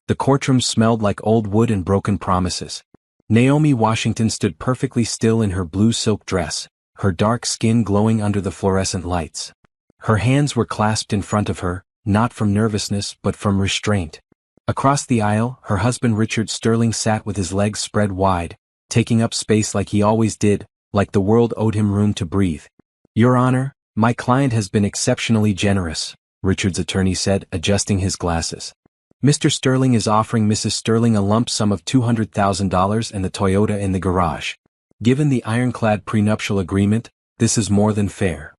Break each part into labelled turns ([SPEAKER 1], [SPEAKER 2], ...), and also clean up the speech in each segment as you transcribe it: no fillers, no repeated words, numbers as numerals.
[SPEAKER 1] The courtroom smelled like old wood and broken promises. Naomi Washington stood perfectly still in her blue silk dress, her dark skin glowing under the fluorescent lights. Her hands were clasped in front of her, not from nervousness but from restraint. Across the aisle, her husband Richard Sterling sat with his legs spread wide, taking up space like he always did, like the world owed him room to breathe. "Your Honor, my client has been exceptionally generous," Richard's attorney said, adjusting his glasses. "Mr. Sterling is offering Mrs. Sterling a lump sum of $200,000 and the Toyota in the garage. Given the ironclad prenuptial agreement, this is more than fair."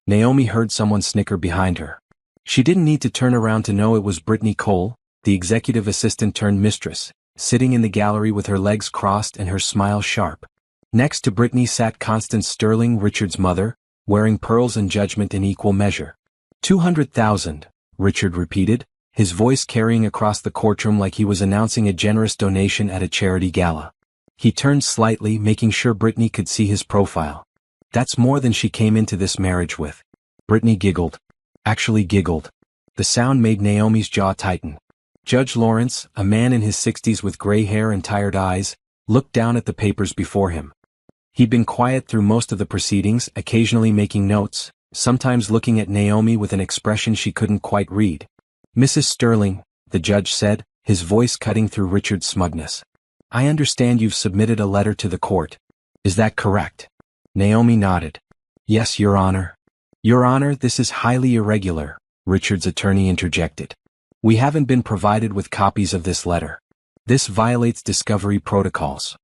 [SPEAKER 1] Naomi heard someone snicker behind her. She didn't need to turn around to know it was Brittany Cole, the executive assistant turned mistress, sitting in the gallery with her legs crossed and her smile sharp. Next to Brittany sat Constance Sterling, Richard's mother, wearing pearls and judgment in equal measure. "200,000, Richard repeated, his voice carrying across the courtroom like he was announcing a generous donation at a charity gala. He turned slightly, making sure Brittany could see his profile. "That's more than she came into this marriage with." Brittany giggled. Actually giggled. The sound made Naomi's jaw tighten. Judge Lawrence, a man in his 60s with gray hair and tired eyes, looked down at the papers before him. He'd been quiet through most of the proceedings, occasionally making notes, sometimes looking at Naomi with an expression she couldn't quite read. "Mrs. Sterling," the judge said, his voice cutting through Richard's smugness. "I understand you've submitted a letter to the court. Is that correct?" Naomi nodded. "Yes, Your Honor." "Your Honor, this is highly irregular," Richard's attorney interjected. "We haven't been provided with copies of this letter. This violates discovery protocols.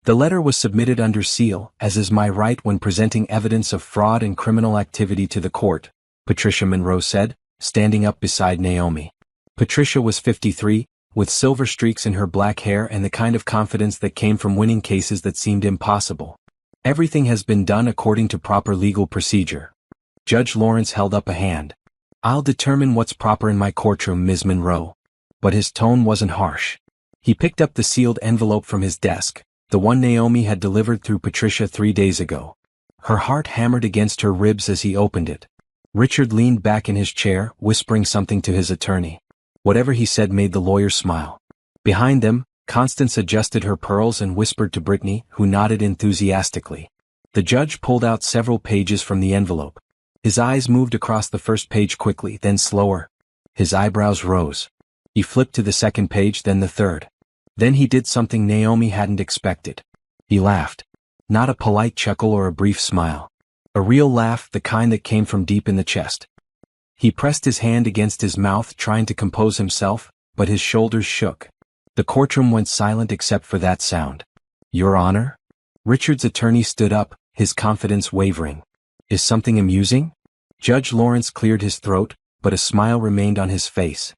[SPEAKER 1] The letter was submitted under seal, as is my right when presenting evidence of fraud and criminal activity to the court," Patricia Monroe said, standing up beside Naomi. Patricia was 53, with silver streaks in her black hair and the kind of confidence that came from winning cases that seemed impossible. "Everything has been done according to proper legal procedure." Judge Lawrence held up a hand. "I'll determine what's proper in my courtroom, Ms. Monroe." But his tone wasn't harsh. He picked up the sealed envelope from his desk, the one Naomi had delivered through Patricia 3 days ago. Her heart hammered against her ribs as he opened it. Richard leaned back in his chair, whispering something to his attorney. Whatever he said made the lawyer smile. Behind them, Constance adjusted her pearls and whispered to Brittany, who nodded enthusiastically. The judge pulled out several pages from the envelope. His eyes moved across the first page quickly, then slower. His eyebrows rose. He flipped to the second page, then the third. Then he did something Naomi hadn't expected. He laughed. Not a polite chuckle or a brief smile. A real laugh, the kind that came from deep in the chest. He pressed his hand against his mouth, trying to compose himself, but his shoulders shook. The courtroom went silent except for that sound. "Your Honor?" Richard's attorney stood up, his confidence wavering. "Is something amusing?" Judge Lawrence cleared his throat, but a smile remained on his face.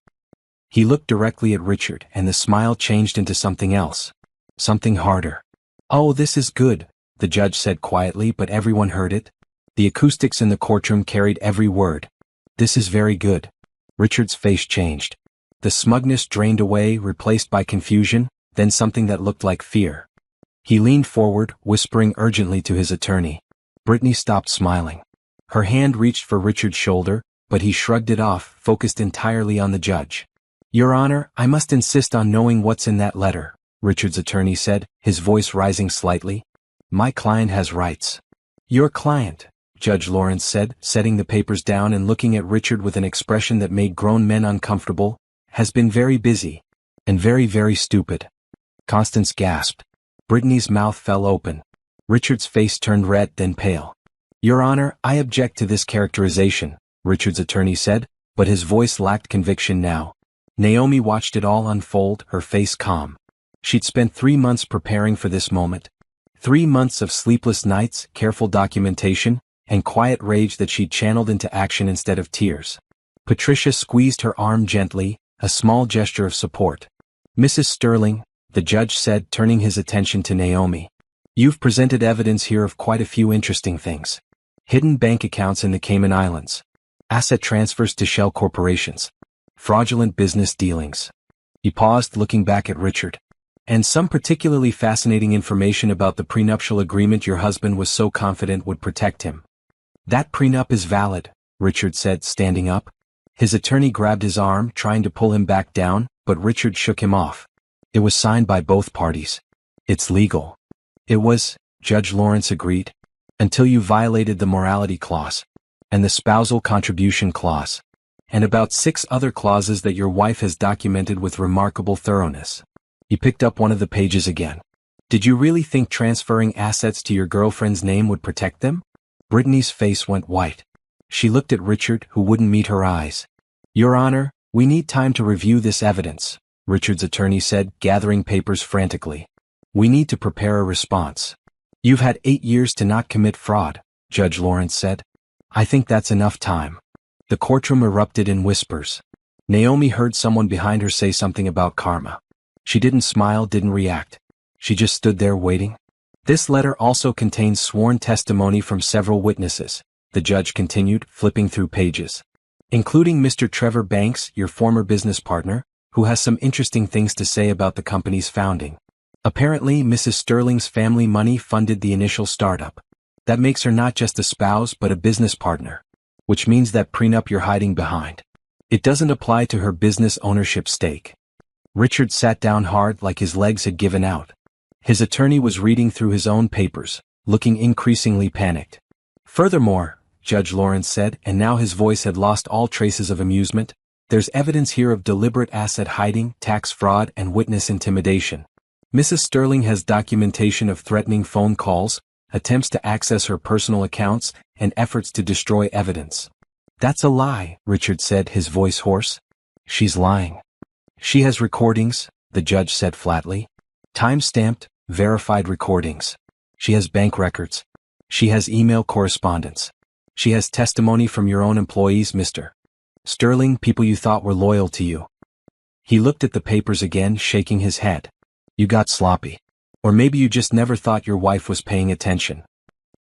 [SPEAKER 1] He looked directly at Richard, and the smile changed into something else. Something harder. "Oh, this is good," the judge said quietly, but everyone heard it. The acoustics in the courtroom carried every word. "This is very good." Richard's face changed. The smugness drained away, replaced by confusion, then something that looked like fear. He leaned forward, whispering urgently to his attorney. Brittany stopped smiling. Her hand reached for Richard's shoulder, but he shrugged it off, focused entirely on the judge. "Your Honor, I must insist on knowing what's in that letter," Richard's attorney said, his voice rising slightly. "My client has rights." "Your client," Judge Lawrence said, setting the papers down and looking at Richard with an expression that made grown men uncomfortable, "has been very busy. And very, very stupid." Constance gasped. Brittany's mouth fell open. Richard's face turned red, then pale. "Your Honor, I object to this characterization," Richard's attorney said, but his voice lacked conviction now. Naomi watched it all unfold, her face calm. She'd spent 3 months preparing for this moment. 3 months of sleepless nights, careful documentation, and quiet rage that she'd channeled into action instead of tears. Patricia squeezed her arm gently, a small gesture of support. "Mrs. Sterling," the judge said, turning his attention to Naomi. "You've presented evidence here of quite a few interesting things. Hidden bank accounts in the Cayman Islands. Asset transfers to shell corporations. Fraudulent business dealings." He paused, looking back at Richard. "And some particularly fascinating information about the prenuptial agreement your husband was so confident would protect him." "That prenup is valid," Richard said, standing up. His attorney grabbed his arm, trying to pull him back down, but Richard shook him off. It was signed by both parties. It's legal. It was, Judge Lawrence agreed. Until you violated the morality clause. And the spousal contribution clause. And about 6 other clauses that your wife has documented with remarkable thoroughness. He picked up one of the pages again. Did you really think transferring assets to your girlfriend's name would protect them? Brittany's face went white. She looked at Richard, who wouldn't meet her eyes. Your Honor, we need time to review this evidence, Richard's attorney said, gathering papers frantically. We need to prepare a response. You've had 8 years to not commit fraud, Judge Lawrence said. I think that's enough time. The courtroom erupted in whispers. Naomi heard someone behind her say something about karma. She didn't smile, didn't react. She just stood there waiting. This letter also contains sworn testimony from several witnesses, the judge continued, flipping through pages. Including Mr. Trevor Banks, your former business partner, who has some interesting things to say about the company's founding. Apparently, Mrs. Sterling's family money funded the initial startup. That makes her not just a spouse but a business partner. Which means that prenup you're hiding behind. It doesn't apply to her business ownership stake. Richard sat down hard, like his legs had given out. His attorney was reading through his own papers, looking increasingly panicked. Furthermore, Judge Lawrence said, and now his voice had lost all traces of amusement, there's evidence here of deliberate asset hiding, tax fraud, and witness intimidation. Mrs. Sterling has documentation of threatening phone calls, attempts to access her personal accounts, and efforts to destroy evidence. That's a lie, Richard said, his voice hoarse. She's lying. She has recordings, the judge said flatly. Time-stamped, verified recordings. She has bank records. She has email correspondence. She has testimony from your own employees, Mr. Sterling, people you thought were loyal to you. He looked at the papers again, shaking his head. You got sloppy. Or maybe you just never thought your wife was paying attention.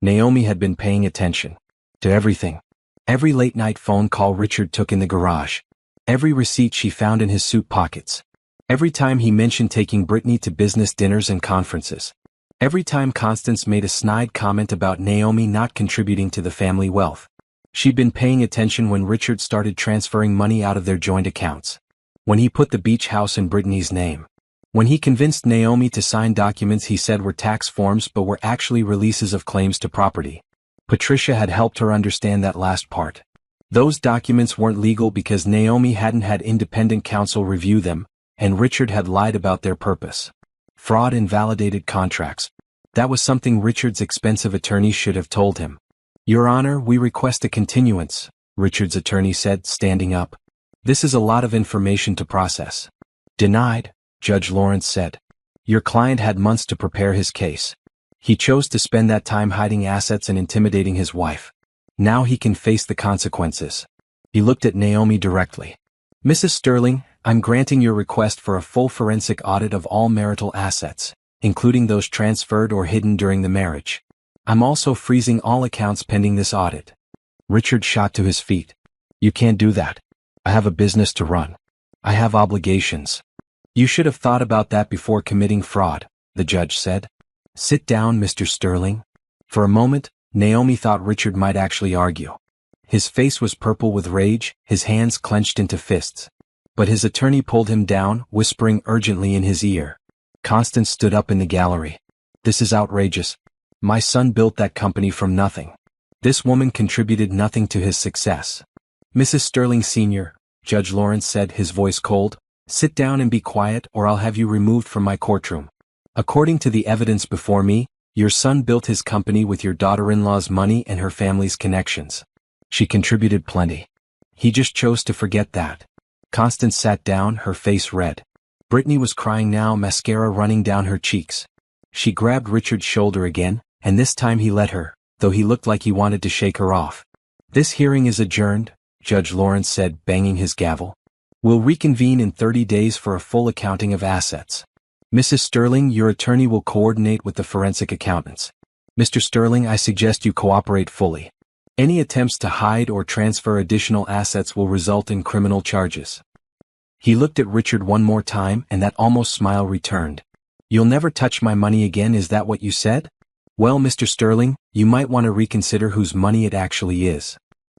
[SPEAKER 1] Naomi had been paying attention. To everything. Every late-night phone call Richard took in the garage. Every receipt she found in his suit pockets. Every time he mentioned taking Brittany to business dinners and conferences. Every time Constance made a snide comment about Naomi not contributing to the family wealth. She'd been paying attention when Richard started transferring money out of their joint accounts. When he put the beach house in Brittany's name. When he convinced Naomi to sign documents he said were tax forms but were actually releases of claims to property. Patricia had helped her understand that last part. Those documents weren't legal because Naomi hadn't had independent counsel review them, and Richard had lied about their purpose. Fraud invalidated contracts. That was something Richard's expensive attorney should have told him. Your Honor, we request a continuance, Richard's attorney said, standing up. This is a lot of information to process. Denied, Judge Lawrence said. Your client had months to prepare his case. He chose to spend that time hiding assets and intimidating his wife. Now he can face the consequences. He looked at Naomi directly. Mrs. Sterling, I'm granting your request for a full forensic audit of all marital assets, including those transferred or hidden during the marriage. I'm also freezing all accounts pending this audit. Richard shot to his feet. You can't do that. I have a business to run. I have obligations. You should have thought about that before committing fraud, the judge said. Sit down, Mr. Sterling. For a moment, Naomi thought Richard might actually argue. His face was purple with rage, his hands clenched into fists. But his attorney pulled him down, whispering urgently in his ear. Constance stood up in the gallery. This is outrageous. My son built that company from nothing. This woman contributed nothing to his success. Mrs. Sterling Sr., Judge Lawrence said, his voice cold, sit down and be quiet or I'll have you removed from my courtroom. According to the evidence before me, your son built his company with your daughter-in-law's money and her family's connections. She contributed plenty. He just chose to forget that. Constance sat down, her face red. Brittany was crying now, mascara running down her cheeks. She grabbed Richard's shoulder again, and this time he let her, though he looked like he wanted to shake her off. This hearing is adjourned, Judge Lawrence said, banging his gavel. We'll reconvene in 30 days for a full accounting of assets. Mrs. Sterling, your attorney will coordinate with the forensic accountants. Mr. Sterling, I suggest you cooperate fully. Any attempts to hide or transfer additional assets will result in criminal charges. He looked at Richard one more time and that almost smile returned. You'll never touch my money again, is that what you said? Well, Mr. Sterling, you might want to reconsider whose money it actually is.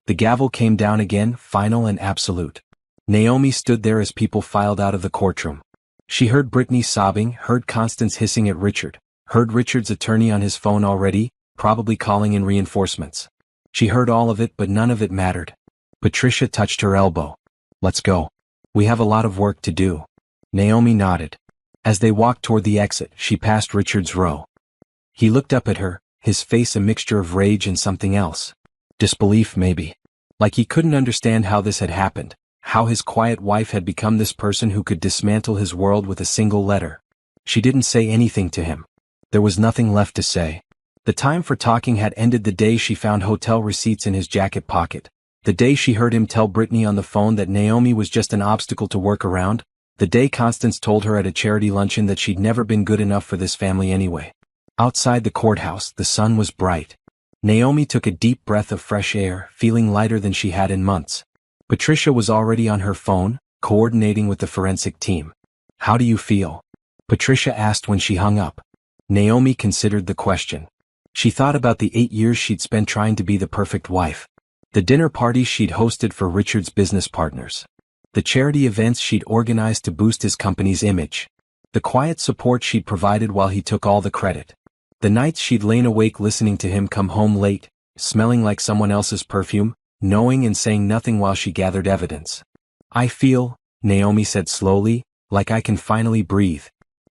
[SPEAKER 1] The gavel came down again, final and absolute. Naomi stood there as people filed out of the courtroom. She heard Brittany sobbing, heard Constance hissing at Richard, heard Richard's attorney on his phone already, probably calling in reinforcements. She heard all of it, but none of it mattered. Patricia touched her elbow. "Let's go. We have a lot of work to do." Naomi nodded. As they walked toward the exit, she passed Richard's row. He looked up at her, his face a mixture of rage and something else. Disbelief, maybe. Like he couldn't understand how this had happened, how his quiet wife had become this person who could dismantle his world with a single letter. She didn't say anything to him. There was nothing left to say. The time for talking had ended the day she found hotel receipts in his jacket pocket. The day she heard him tell Brittany on the phone that Naomi was just an obstacle to work around. The day Constance told her at a charity luncheon that she'd never been good enough for this family anyway. Outside the courthouse, the sun was bright. Naomi took a deep breath of fresh air, feeling lighter than she had in months. Patricia was already on her phone, coordinating with the forensic team. "How do you feel?" Patricia asked when she hung up. Naomi considered the question. She thought about the 8 years she'd spent trying to be the perfect wife. The dinner parties she'd hosted for Richard's business partners. The charity events she'd organized to boost his company's image. The quiet support she'd provided while he took all the credit. The nights she'd lain awake listening to him come home late, smelling like someone else's perfume, knowing and saying nothing while she gathered evidence. "I feel," Naomi said slowly, "like I can finally breathe."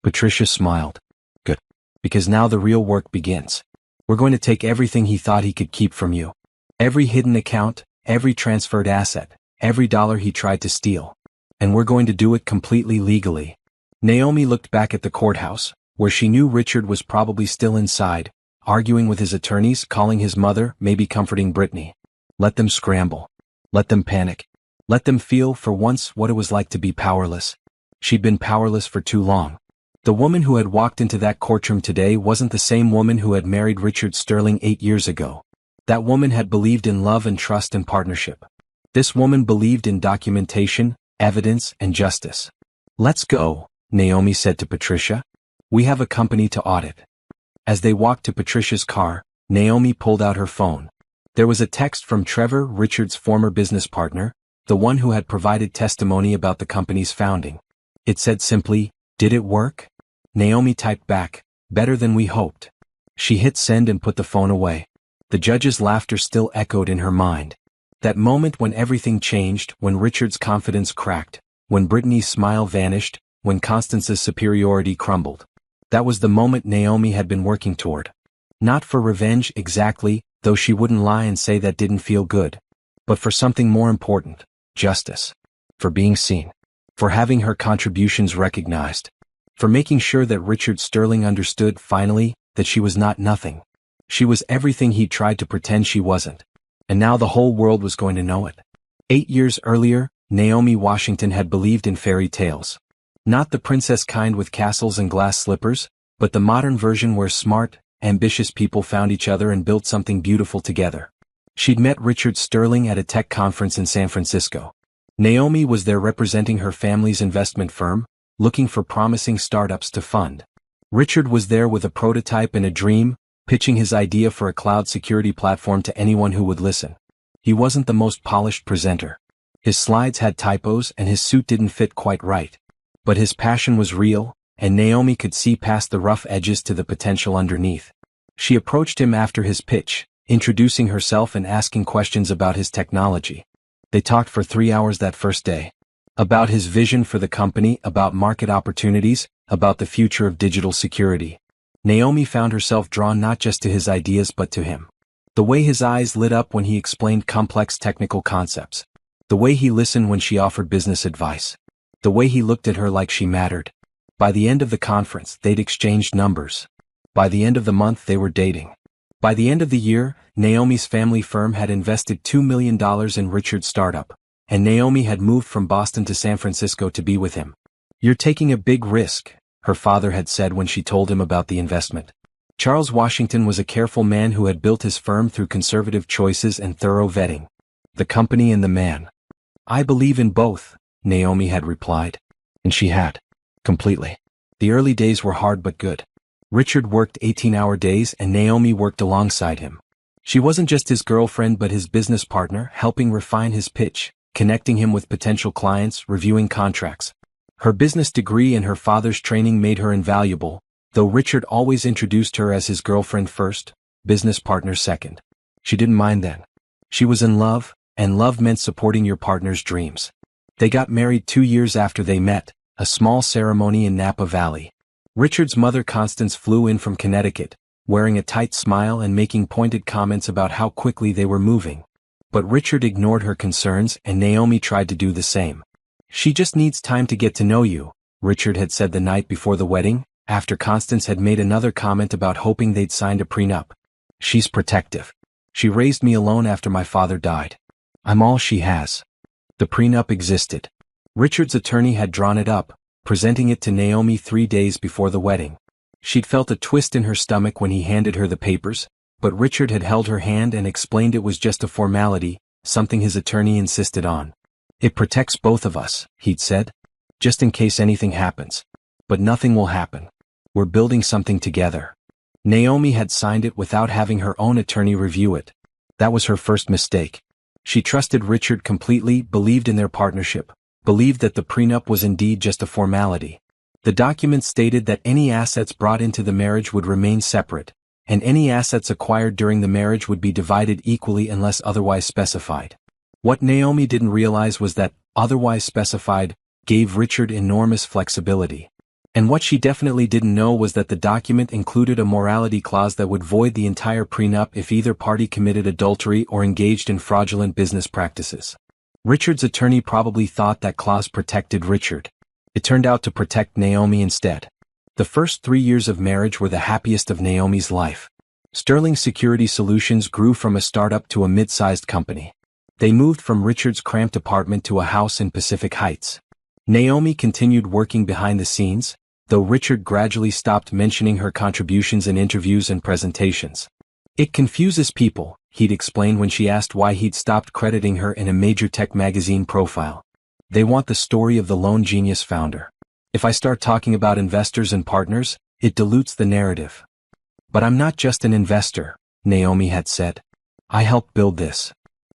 [SPEAKER 1] Patricia smiled. "Good. Because now the real work begins. We're going to take everything he thought he could keep from you. Every hidden account, every transferred asset, every dollar he tried to steal. And we're going to do it completely legally." Naomi looked back at the courthouse, where she knew Richard was probably still inside, arguing with his attorneys, calling his mother, maybe comforting Brittany. Let them scramble. Let them panic. Let them feel, for once, what it was like to be powerless. She'd been powerless for too long. The woman who had walked into that courtroom today wasn't the same woman who had married Richard Sterling 8 years ago. That woman had believed in love and trust and partnership. This woman believed in documentation, evidence, and justice. "Let's go," Naomi said to Patricia. "We have a company to audit." As they walked to Patricia's car, Naomi pulled out her phone. There was a text from Trevor, Richard's former business partner, the one who had provided testimony about the company's founding. It said simply, "Did it work?" Naomi typed back, "Better than we hoped." She hit send and put the phone away. The judge's laughter still echoed in her mind. That moment when everything changed, when Richard's confidence cracked, when Brittany's smile vanished, when Constance's superiority crumbled. That was the moment Naomi had been working toward. Not for revenge exactly, though she wouldn't lie and say that didn't feel good. But for something more important, justice. For being seen. For having her contributions recognized. For making sure that Richard Sterling understood, finally, that she was not nothing. She was everything he tried to pretend she wasn't. And now the whole world was going to know it. 8 years earlier, Naomi Washington had believed in fairy tales. Not the princess kind with castles and glass slippers, but the modern version where smart, ambitious people found each other and built something beautiful together. She'd met Richard Sterling at a tech conference in San Francisco. Naomi was there representing her family's investment firm, looking for promising startups to fund. Richard was there with a prototype and a dream, pitching his idea for a cloud security platform to anyone who would listen. He wasn't the most polished presenter. His slides had typos and his suit didn't fit quite right. But his passion was real, and Naomi could see past the rough edges to the potential underneath. She approached him after his pitch, introducing herself and asking questions about his technology. They talked for 3 hours that first day. About his vision for the company, about market opportunities, about the future of digital security. Naomi found herself drawn not just to his ideas but to him. The way his eyes lit up when he explained complex technical concepts. The way he listened when she offered business advice. The way he looked at her like she mattered. By the end of the conference, they'd exchanged numbers. By the end of the month, they were dating. By the end of the year, Naomi's family firm had invested $2 million in Richard's startup, and Naomi had moved from Boston to San Francisco to be with him. "You're taking a big risk," her father had said when she told him about the investment. Charles Washington was a careful man who had built his firm through conservative choices and thorough vetting. The company and the man. "I believe in both," Naomi had replied. And she had. Completely. The early days were hard but good. Richard worked 18-hour days and Naomi worked alongside him. She wasn't just his girlfriend but his business partner, helping refine his pitch, connecting him with potential clients, reviewing contracts. Her business degree and her father's training made her invaluable, though Richard always introduced her as his girlfriend first, business partner second. She didn't mind then. She was in love, and love meant supporting your partner's dreams. They got married 2 years after they met, a small ceremony in Napa Valley. Richard's mother Constance flew in from Connecticut, wearing a tight smile and making pointed comments about how quickly they were moving. But Richard ignored her concerns and Naomi tried to do the same. "She just needs time to get to know you," Richard had said the night before the wedding, after Constance had made another comment about hoping they'd signed a prenup. "She's protective. She raised me alone after my father died. I'm all she has." The prenup existed. Richard's attorney had drawn it up, presenting it to Naomi 3 days before the wedding. She'd felt a twist in her stomach when he handed her the papers, but Richard had held her hand and explained it was just a formality, something his attorney insisted on. "It protects both of us," he'd said, "just in case anything happens. But nothing will happen. We're building something together." Naomi had signed it without having her own attorney review it. That was her first mistake. She trusted Richard completely, believed in their partnership, believed that the prenup was indeed just a formality. The document stated that any assets brought into the marriage would remain separate, and any assets acquired during the marriage would be divided equally unless otherwise specified. What Naomi didn't realize was that "otherwise specified" gave Richard enormous flexibility. And what she definitely didn't know was that the document included a morality clause that would void the entire prenup if either party committed adultery or engaged in fraudulent business practices. Richard's attorney probably thought that clause protected Richard. It turned out to protect Naomi instead. The first 3 years of marriage were the happiest of Naomi's life. Sterling Security Solutions grew from a startup to a mid-sized company. They moved from Richard's cramped apartment to a house in Pacific Heights. Naomi continued working behind the scenes, though Richard gradually stopped mentioning her contributions in interviews and presentations. "It confuses people," he'd explain when she asked why he'd stopped crediting her in a major tech magazine profile. "They want the story of the lone genius founder. If I start talking about investors and partners, it dilutes the narrative." "But I'm not just an investor," Naomi had said. "I helped build this."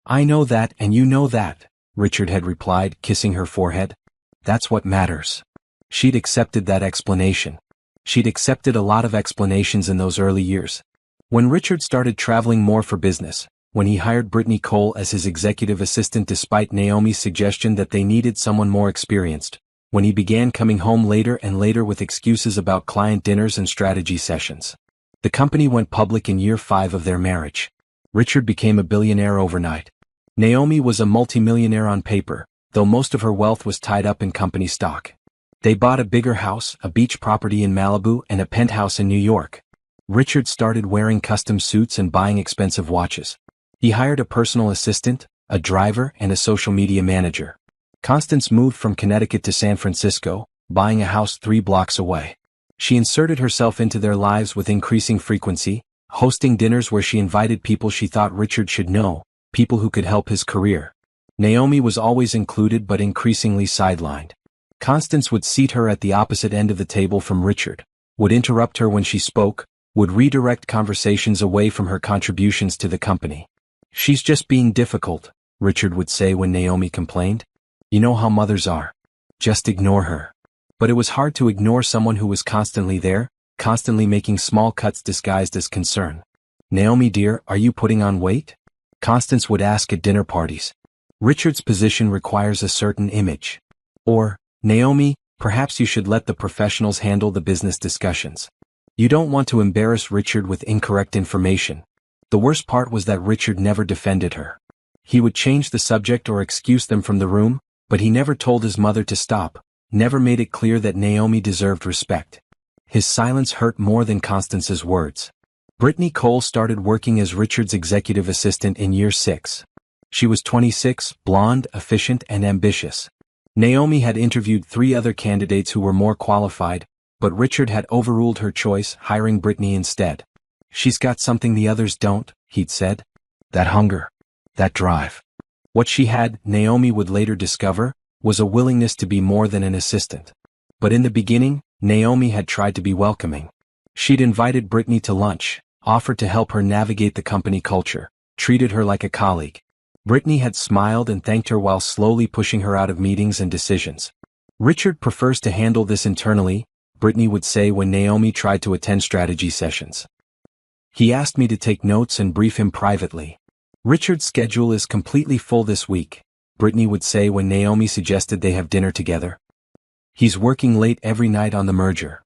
[SPEAKER 1] "I know that and you know that," Richard had replied, kissing her forehead. "That's what matters." She'd accepted that explanation. She'd accepted a lot of explanations in those early years. When Richard started traveling more for business, when he hired Brittany Cole as his executive assistant despite Naomi's suggestion that they needed someone more experienced, when he began coming home later and later with excuses about client dinners and strategy sessions. The company went public in year 5 of their marriage. Richard became a billionaire overnight. Naomi was a multimillionaire on paper, though most of her wealth was tied up in company stock. They bought a bigger house, a beach property in Malibu, and a penthouse in New York. Richard started wearing custom suits and buying expensive watches. He hired a personal assistant, a driver, and a social media manager. Constance moved from Connecticut to San Francisco, buying a house 3 blocks away. She inserted herself into their lives with increasing frequency, hosting dinners where she invited people she thought Richard should know, people who could help his career. Naomi was always included but increasingly sidelined. Constance would seat her at the opposite end of the table from Richard, would interrupt her when she spoke, would redirect conversations away from her contributions to the company. "She's just being difficult," Richard would say when Naomi complained. "You know how mothers are. Just ignore her." But it was hard to ignore someone who was constantly there, constantly making small cuts disguised as concern. "Naomi dear, are you putting on weight?" Constance would ask at dinner parties. Richard's position requires a certain image. Or, "Naomi, perhaps you should let the professionals handle the business discussions." You don't want to embarrass Richard with incorrect information. The worst part was that Richard never defended her. He would change the subject or excuse them from the room, but he never told his mother to stop, never made it clear that Naomi deserved respect. His silence hurt more than Constance's words. Brittany Cole started working as Richard's executive assistant in year 6. She was 26, blonde, efficient, and ambitious. Naomi had interviewed 3 other candidates who were more qualified, but Richard had overruled her choice, hiring Brittany instead. "She's got something the others don't," he'd said. "That hunger. That drive." What she had, Naomi would later discover, was a willingness to be more than an assistant. But in the beginning, Naomi had tried to be welcoming. She'd invited Brittany to lunch, offered to help her navigate the company culture, treated her like a colleague. Brittany had smiled and thanked her while slowly pushing her out of meetings and decisions. Richard prefers to handle this internally, Brittany would say when Naomi tried to attend strategy sessions. He asked me to take notes and brief him privately. Richard's schedule is completely full this week, Brittany would say when Naomi suggested they have dinner together. He's working late every night on the merger.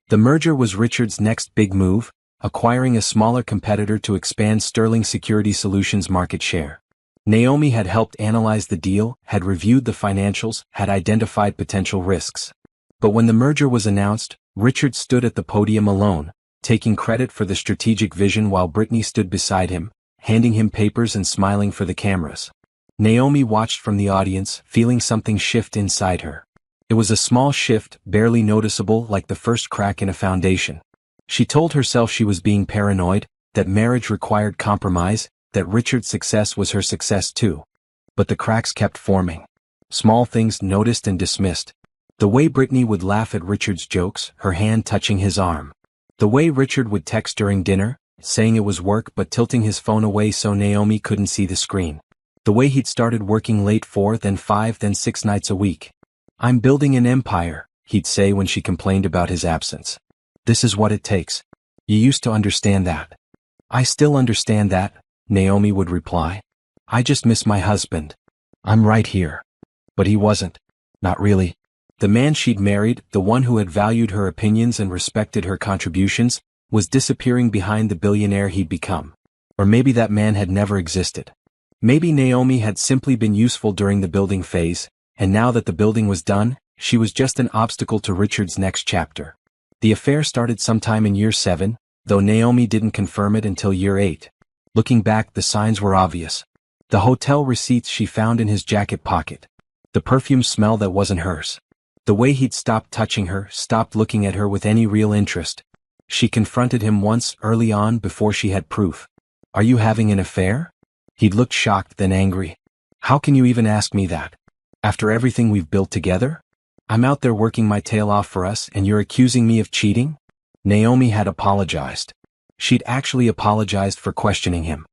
[SPEAKER 1] The merger was Richard's next big move, acquiring a smaller competitor to expand Sterling Security Solutions' market share. Naomi had helped analyze the deal, had reviewed the financials, had identified potential risks. But when the merger was announced, Richard stood at the podium alone, taking credit for the strategic vision while Brittany stood beside him, handing him papers and smiling for the cameras. Naomi watched from the audience, feeling something shift inside her. It was a small shift, barely noticeable, like the first crack in a foundation. She told herself she was being paranoid, that marriage required compromise, that Richard's success was her success too. But the cracks kept forming. Small things noticed and dismissed. The way Brittany would laugh at Richard's jokes, her hand touching his arm. The way Richard would text during dinner, saying it was work but tilting his phone away so Naomi couldn't see the screen. The way he'd started working late 4, then 5, then 6 nights a week. "I'm building an empire," he'd say when she complained about his absence. "This is what it takes. You used to understand that." "I still understand that," Naomi would reply. "I just miss my husband. I'm right here." But he wasn't. Not really. The man she'd married, the one who had valued her opinions and respected her contributions, was disappearing behind the billionaire he'd become. Or maybe that man had never existed. Maybe Naomi had simply been useful during the building phase, and now that the building was done, she was just an obstacle to Richard's next chapter. The affair started sometime in year 7, though Naomi didn't confirm it until year 8. Looking back, the signs were obvious. The hotel receipts she found in his jacket pocket. The perfume smell that wasn't hers. The way he'd stopped touching her, stopped looking at her with any real interest. She confronted him once early on before she had proof. "Are you having an affair?" He'd looked shocked, then angry. "How can you even ask me that? After everything we've built together? I'm out there working my tail off for us and you're accusing me of cheating?" Naomi had apologized. She'd actually apologized for questioning him.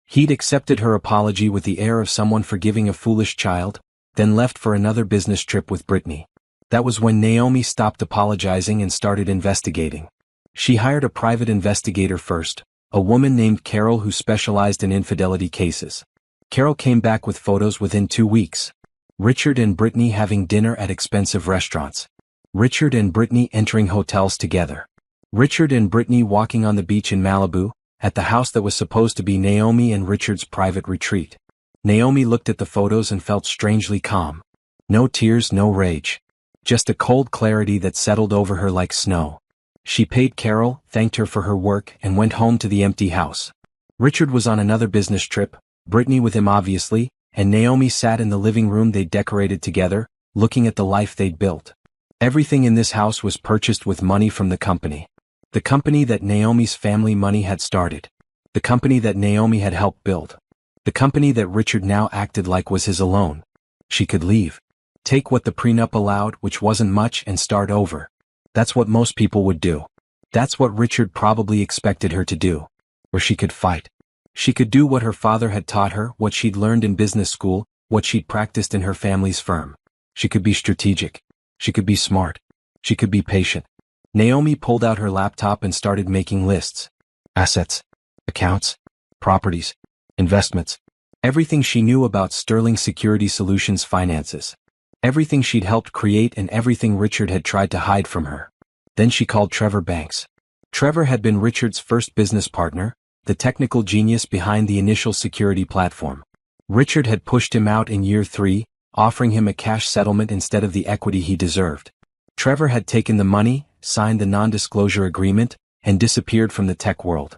[SPEAKER 1] He'd accepted her apology with the air of someone forgiving a foolish child, then left for another business trip with Brittany. That was when Naomi stopped apologizing and started investigating. She hired a private investigator first, a woman named Carol who specialized in infidelity cases. Carol came back with photos within 2 weeks. Richard and Brittany having dinner at expensive restaurants. Richard and Brittany entering hotels together. Richard and Brittany walking on the beach in Malibu, at the house that was supposed to be Naomi and Richard's private retreat. Naomi looked at the photos and felt strangely calm. No tears, no rage. Just a cold clarity that settled over her like snow. She paid Carol, thanked her for her work, and went home to the empty house. Richard was on another business trip, Brittany with him obviously, and Naomi sat in the living room they'd decorated together, looking at the life they'd built. Everything in this house was purchased with money from the company. The company that Naomi's family money had started. The company that Naomi had helped build. The company that Richard now acted like was his alone. She could leave. Take what the prenup allowed, which wasn't much, and start over. That's what most people would do. That's what Richard probably expected her to do. Or she could fight. She could do what her father had taught her, what she'd learned in business school, what she'd practiced in her family's firm. She could be strategic. She could be smart. She could be patient. Naomi pulled out her laptop and started making lists. Assets. Accounts. Properties. Investments. Everything she knew about Sterling Security Solutions finances. Everything she'd helped create and everything Richard had tried to hide from her. Then she called Trevor Banks. Trevor had been Richard's first business partner, the technical genius behind the initial security platform. Richard had pushed him out in year 3, offering him a cash settlement instead of the equity he deserved. Trevor had taken the money, signed the non-disclosure agreement, and disappeared from the tech world.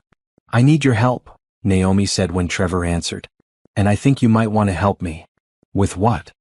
[SPEAKER 1] "I need your help," Naomi said when Trevor answered. "And I think you might want to help me." "With what?"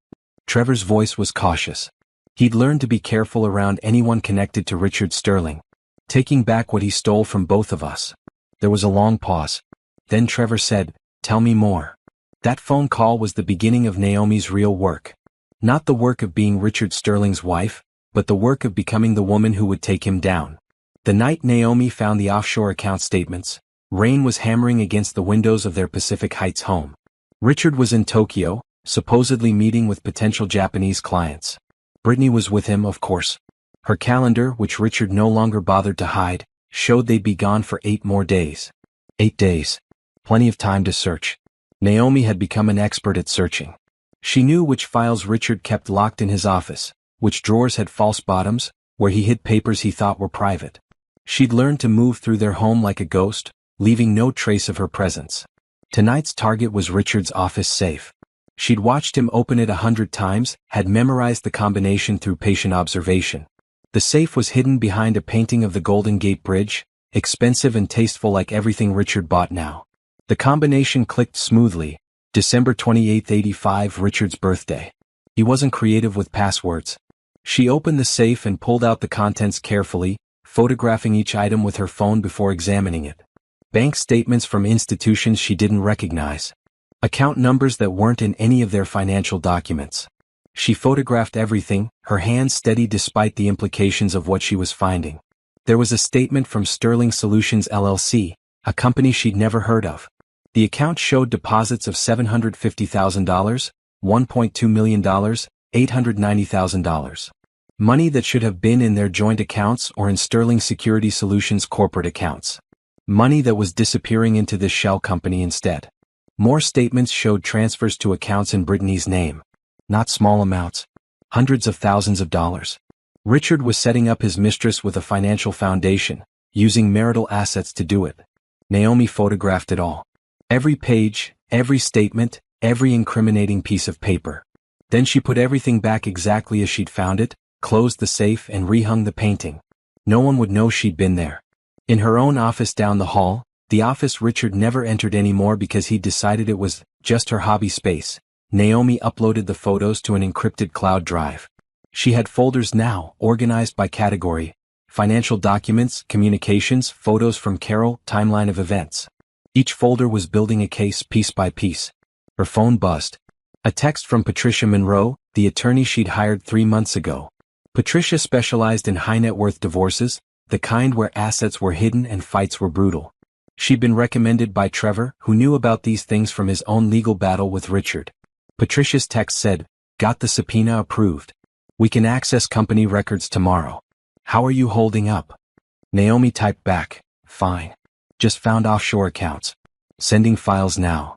[SPEAKER 1] Trevor's voice was cautious. He'd learned to be careful around anyone connected to Richard Sterling. "Taking back what he stole from both of us." There was a long pause. Then Trevor said, "Tell me more." That phone call was the beginning of Naomi's real work. Not the work of being Richard Sterling's wife, but the work of becoming the woman who would take him down. The night Naomi found the offshore account statements, Rain was hammering against the windows of their Pacific Heights home. Richard was in Tokyo, supposedly meeting with potential Japanese clients. Brittany was with him, of course. Her calendar, which Richard no longer bothered to hide, showed they'd be gone for 8 more days. 8 days. Plenty of time to search. Naomi had become an expert at searching. She knew which files Richard kept locked in his office, which drawers had false bottoms, where he hid papers he thought were private. She'd learned to move through their home like a ghost, leaving no trace of her presence. Tonight's target was Richard's office safe. She'd watched him open it 100 times, had memorized the combination through patient observation. The safe was hidden behind a painting of the Golden Gate Bridge, expensive and tasteful like everything Richard bought now. The combination clicked smoothly. December 28, 85, Richard's birthday. He wasn't creative with passwords. She opened the safe and pulled out the contents carefully, photographing each item with her phone before examining it. Bank statements from institutions she didn't recognize. Account numbers that weren't in any of their financial documents. She photographed everything, her hands steady despite the implications of what she was finding. There was a statement from Sterling Solutions LLC, a company she'd never heard of. The account showed deposits of $750,000, $1.2 million, $890,000. Money that should have been in their joint accounts or in Sterling Security Solutions corporate accounts. Money that was disappearing into this shell company instead. More statements showed transfers to accounts in Brittany's name. Not small amounts. Hundreds of thousands of dollars. Richard was setting up his mistress with a financial foundation, using marital assets to do it. Naomi photographed it all. Every page, every statement, every incriminating piece of paper. Then she put everything back exactly as she'd found it, closed the safe and rehung the painting. No one would know she'd been there. In her own office down the hall, the office Richard never entered anymore because he'd decided it was just her hobby space, Naomi uploaded the photos to an encrypted cloud drive. She had folders now, organized by category: financial documents, communications, photos from Carol, timeline of events. Each folder was building a case piece by piece. Her phone buzzed. A text from Patricia Monroe, the attorney she'd hired 3 months ago. Patricia specialized in high-net-worth divorces, the kind where assets were hidden and fights were brutal. She'd been recommended by Trevor, who knew about these things from his own legal battle with Richard. Patricia's text said, "Got the subpoena approved. We can access company records tomorrow. How are you holding up?" Naomi typed back, "Fine. Just found offshore accounts. Sending files now.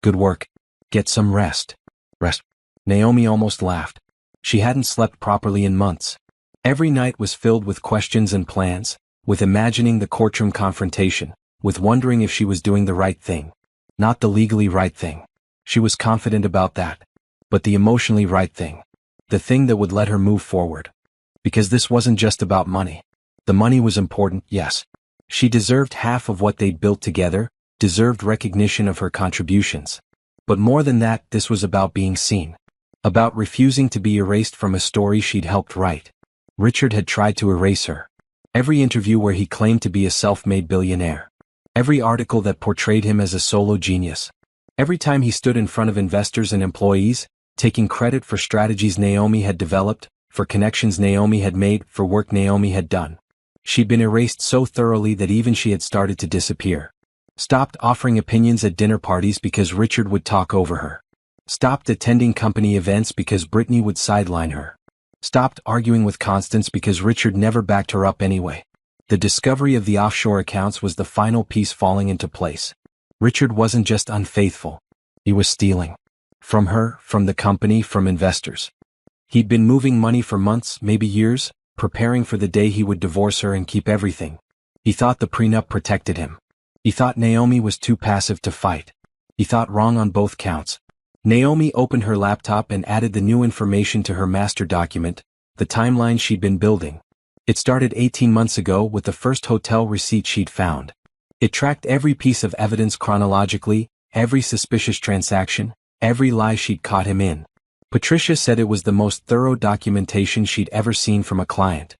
[SPEAKER 1] Good work. Get some rest." Rest. Naomi almost laughed. She hadn't slept properly in months. Every night was filled with questions and plans, with imagining the courtroom confrontation, with wondering if she was doing the right thing. Not the legally right thing. She was confident about that. But the emotionally right thing. The thing that would let her move forward. Because this wasn't just about money. The money was important, yes. She deserved half of what they'd built together, deserved recognition of her contributions. But more than that, this was about being seen. About refusing to be erased from a story she'd helped write. Richard had tried to erase her. Every interview where he claimed to be a self-made billionaire. Every article that portrayed him as a solo genius. Every time he stood in front of investors and employees, taking credit for strategies Naomi had developed, for connections Naomi had made, for work Naomi had done. She'd been erased so thoroughly that even she had started to disappear. Stopped offering opinions at dinner parties because Richard would talk over her. Stopped attending company events because Brittany would sideline her. Stopped arguing with Constance because Richard never backed her up anyway. The discovery of the offshore accounts was the final piece falling into place. Richard wasn't just unfaithful. He was stealing. From her, from the company, from investors. He'd been moving money for months, maybe years, preparing for the day he would divorce her and keep everything. He thought the prenup protected him. He thought Naomi was too passive to fight. He thought wrong on both counts. Naomi opened her laptop and added the new information to her master document, the timeline she'd been building. It started 18 months ago with the first hotel receipt she'd found. It tracked every piece of evidence chronologically, every suspicious transaction, every lie she'd caught him in. Patricia said it was the most thorough documentation she'd ever seen from a client.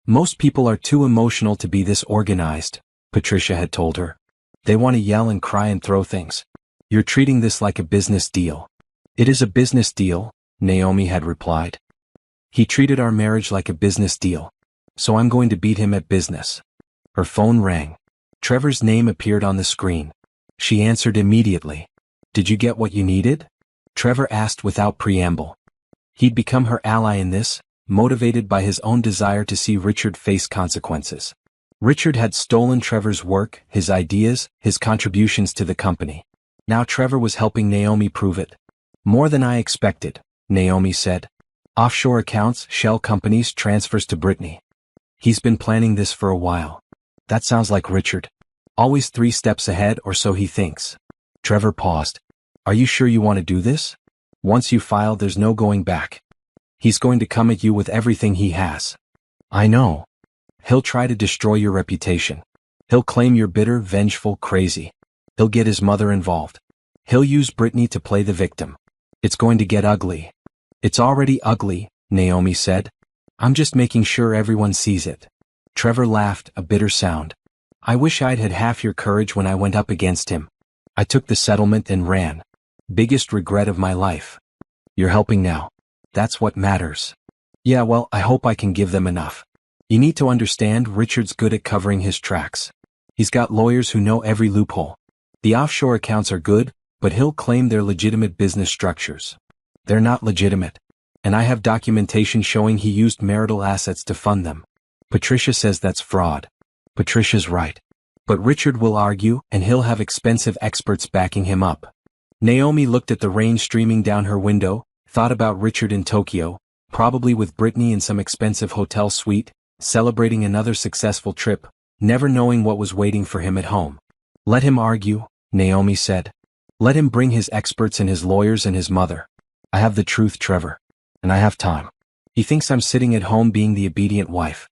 [SPEAKER 1] "Most people are too emotional to be this organized," Patricia had told her. "They want to yell and cry and throw things. You're treating this like a business deal." "It is a business deal," Naomi had replied. "He treated our marriage like a business deal. So I'm going to beat him at business." Her phone rang. Trevor's name appeared on the screen. She answered immediately. Did you get what you needed? Trevor asked without preamble. He'd become her ally in this, motivated by his own desire to see Richard face consequences. Richard had stolen Trevor's work, his ideas, his contributions to the company. Now Trevor was helping Naomi prove it. More than I expected, Naomi said. Offshore accounts, shell companies, transfers to Brittany. He's been planning this for a while. That sounds like Richard. Always 3 steps ahead, or so he thinks. Trevor paused. Are you sure you want to do this? Once you file, there's no going back. He's going to come at you with everything he has. I know. He'll try to destroy your reputation. He'll claim you're bitter, vengeful, crazy. He'll get his mother involved. He'll use Brittany to play the victim. It's going to get ugly. It's already ugly, Naomi said. I'm just making sure everyone sees it. Trevor laughed, a bitter sound. I wish I'd had half your courage when I went up against him. I took the settlement and ran. Biggest regret of my life. You're helping now. That's what matters. Yeah, well, I hope I can give them enough. You need to understand, Richard's good at covering his tracks. He's got lawyers who know every loophole. The offshore accounts are good, but he'll claim they're legitimate business structures. They're not legitimate. And I have documentation showing he used marital assets to fund them. Patricia says that's fraud. Patricia's right. But Richard will argue, and he'll have expensive experts backing him up. Naomi looked at the rain streaming down her window, thought about Richard in Tokyo, probably with Brittany in some expensive hotel suite, celebrating another successful trip, never knowing what was waiting for him at home. Let him argue, Naomi said. Let him bring his experts and his lawyers and his mother. I have the truth, Trevor. And I have time. He thinks I'm sitting at home being the obedient wife.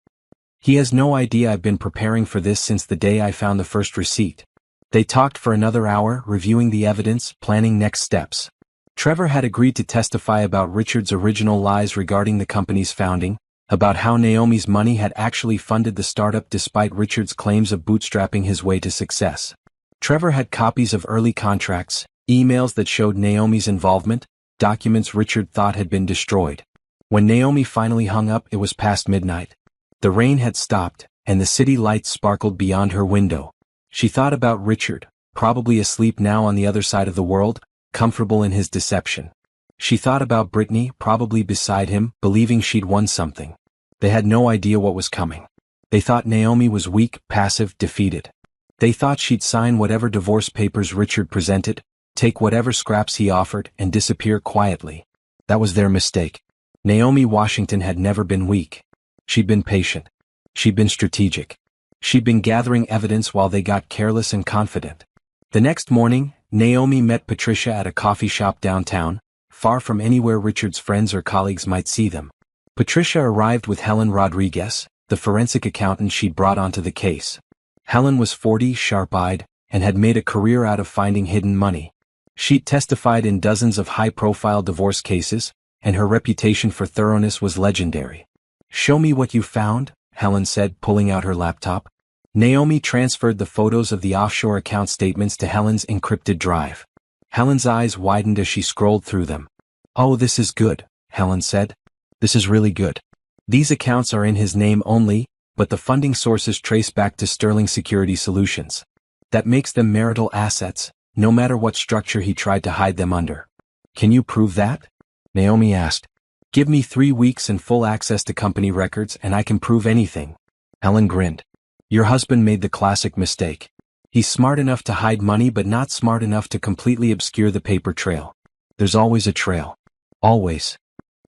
[SPEAKER 1] He has no idea I've been preparing for this since the day I found the first receipt. They talked for another hour, reviewing the evidence, planning next steps. Trevor had agreed to testify about Richard's original lies regarding the company's founding, about how Naomi's money had actually funded the startup despite Richard's claims of bootstrapping his way to success. Trevor had copies of early contracts, emails that showed Naomi's involvement, documents Richard thought had been destroyed. When Naomi finally hung up, it was past midnight. The rain had stopped, and the city lights sparkled beyond her window. She thought about Richard, probably asleep now on the other side of the world, comfortable in his deception. She thought about Brittany, probably beside him, believing she'd won something. They had no idea what was coming. They thought Naomi was weak, passive, defeated. They thought she'd sign whatever divorce papers Richard presented, take whatever scraps he offered, and disappear quietly. That was their mistake. Naomi Washington had never been weak. She'd been patient. She'd been strategic. She'd been gathering evidence while they got careless and confident. The next morning, Naomi met Patricia at a coffee shop downtown, far from anywhere Richard's friends or colleagues might see them. Patricia arrived with Helen Rodriguez, the forensic accountant she'd brought onto the case. Helen was 40, sharp-eyed, and had made a career out of finding hidden money. She'd testified in dozens of high-profile divorce cases, and her reputation for thoroughness was legendary. Show me what you found, Helen said, pulling out her laptop. Naomi transferred the photos of the offshore account statements to Helen's encrypted drive. Helen's eyes widened as she scrolled through them. Oh, this is good, Helen said. This is really good. These accounts are in his name only, but the funding sources trace back to Sterling Security Solutions. That makes them marital assets, no matter what structure he tried to hide them under. Can you prove that? Naomi asked. Give me 3 weeks and full access to company records and I can prove anything. Helen grinned. Your husband made the classic mistake. He's smart enough to hide money but not smart enough to completely obscure the paper trail. There's always a trail. Always.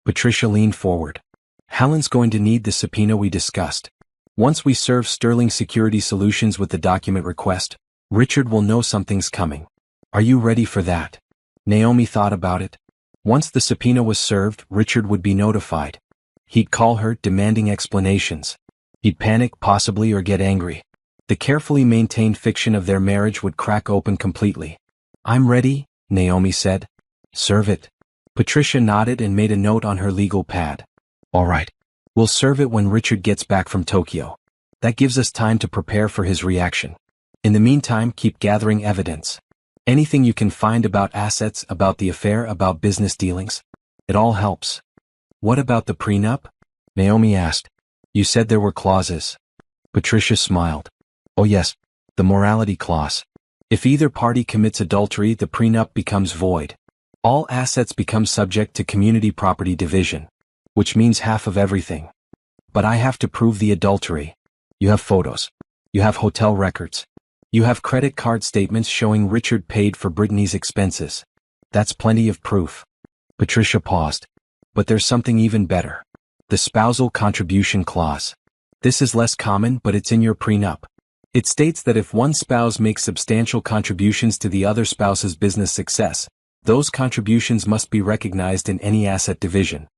[SPEAKER 1] Patricia leaned forward. Helen's going to need the subpoena we discussed. Once we serve Sterling Security Solutions with the document request, Richard will know something's coming. Are you ready for that? Naomi thought about it. Once the subpoena was served, Richard would be notified. He'd call her, demanding explanations. He'd panic, possibly, or get angry. The carefully maintained fiction of their marriage would crack open completely. I'm ready, Naomi said. Serve it. Patricia nodded and made a note on her legal pad. All right. We'll serve it when Richard gets back from Tokyo. That gives us time to prepare for his reaction. In the meantime, keep gathering evidence. Anything you can find about assets, about the affair, about business dealings. It all helps. What about the prenup? Naomi asked. You said there were clauses. Patricia smiled. Oh yes, The morality clause. If either party commits adultery, the prenup becomes void. All assets become subject to community property division, which means half of everything. But I have to prove the adultery. You have photos. You have hotel records. You have credit card statements showing Richard paid for Brittany's expenses. That's plenty of proof. Patricia paused. But there's something even better. The spousal contribution clause. This is less common, but it's in your prenup. It states that if one spouse makes substantial contributions to the other spouse's business success, those contributions must be recognized in any asset division.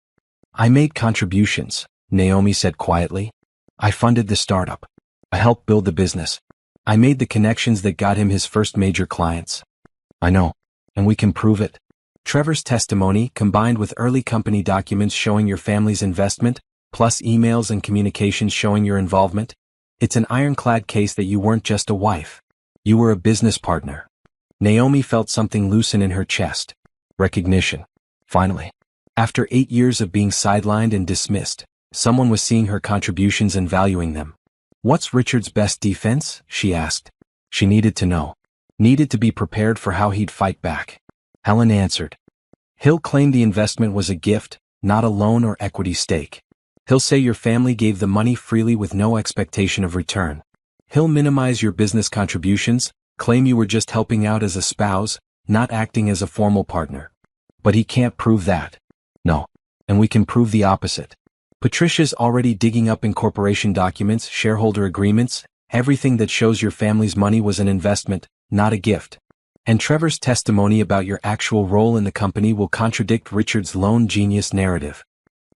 [SPEAKER 1] I made contributions, Naomi said quietly. I funded the startup. I helped build the business. I made the connections that got him his first major clients. I know, and we can prove it. Trevor's testimony, combined with early company documents showing your family's investment, plus emails and communications showing your involvement, it's an ironclad case that you weren't just a wife. You were a business partner. Naomi felt something loosen in her chest. Recognition. Finally. After 8 years of being sidelined and dismissed, someone was seeing her contributions and valuing them. What's Richard's best defense? She asked. She needed to know. Needed to be prepared for how he'd fight back. Helen answered. He'll claim the investment was a gift, not a loan or equity stake. He'll say your family gave the money freely with no expectation of return. He'll minimize your business contributions, claim you were just helping out as a spouse, not acting as a formal partner. But he can't prove that. No. And we can prove the opposite. Patricia's already digging up incorporation documents, shareholder agreements, everything that shows your family's money was an investment, not a gift. And Trevor's testimony about your actual role in the company will contradict Richard's lone genius narrative.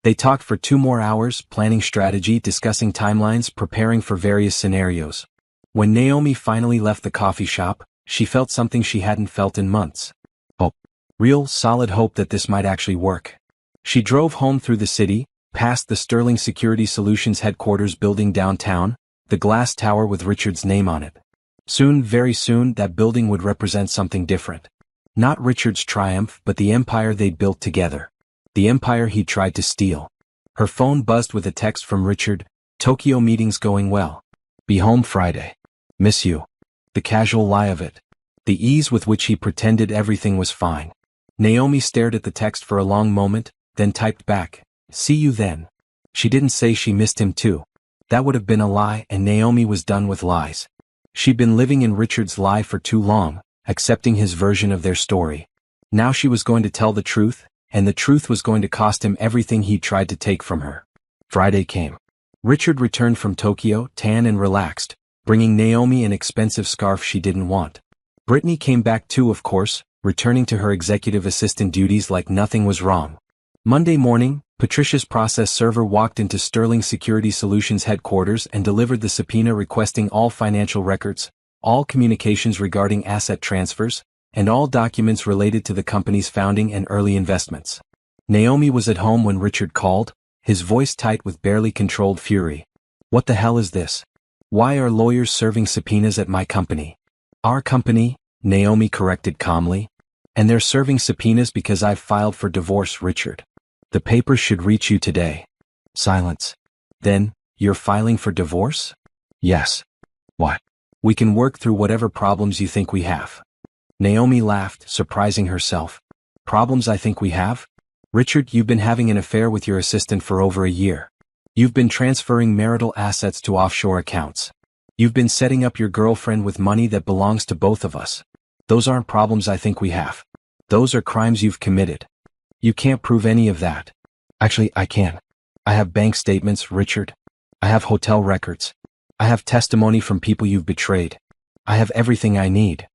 [SPEAKER 1] They talked for 2 more hours, planning strategy, discussing timelines, preparing for various scenarios. When Naomi finally left the coffee shop, she felt something she hadn't felt in months. Hope. Real, solid hope that this might actually work. She drove home through the city, past the Sterling Security Solutions headquarters building downtown, the glass tower with Richard's name on it. Soon, very soon, that building would represent something different. Not Richard's triumph, but the empire they'd built together. The empire he tried to steal. Her phone buzzed with a text from Richard. Tokyo meeting's going well. Be home Friday. Miss you. The casual lie of it. The ease with which he pretended everything was fine. Naomi stared at the text for a long moment, then typed back, see you then. She didn't say she missed him too. That would have been a lie, and Naomi was done with lies. She'd been living in Richard's lie for too long, accepting his version of their story. Now she was going to tell the truth, and the truth was going to cost him everything he tried to take from her. Friday came. Richard returned from Tokyo, tan and relaxed, bringing Naomi an expensive scarf she didn't want. Brittany came back too, of course, returning to her executive assistant duties like nothing was wrong. Monday morning, Patricia's process server walked into Sterling Security Solutions headquarters and delivered the subpoena requesting all financial records, all communications regarding asset transfers, and all documents related to the company's founding and early investments. Naomi was at home when Richard called, his voice tight with barely controlled fury. What the hell is this? Why are lawyers serving subpoenas at my company? Our company, Naomi corrected calmly. And they're serving subpoenas because I've filed for divorce, Richard. The papers should reach you today. Silence. Then, you're filing for divorce? Yes. What? We can work through whatever problems you think we have. Naomi laughed, surprising herself. Problems I think we have? Richard, you've been having an affair with your assistant for over a year. You've been transferring marital assets to offshore accounts. You've been setting up your girlfriend with money that belongs to both of us. Those aren't problems I think we have. Those are crimes you've committed. You can't prove any of that. Actually, I can. I have bank statements, Richard. I have hotel records. I have testimony from people you've betrayed. I have everything I need.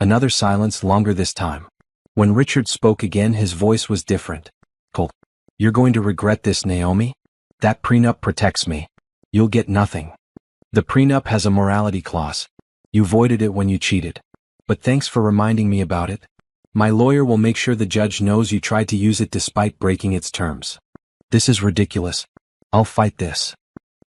[SPEAKER 1] Another silence, longer this time. When Richard spoke again, his voice was different. Colt, you're going to regret this, Naomi. That prenup protects me. You'll get nothing. The prenup has a morality clause. You voided it when you cheated. But thanks for reminding me about it. My lawyer will make sure the judge knows you tried to use it despite breaking its terms. This is ridiculous. I'll fight this.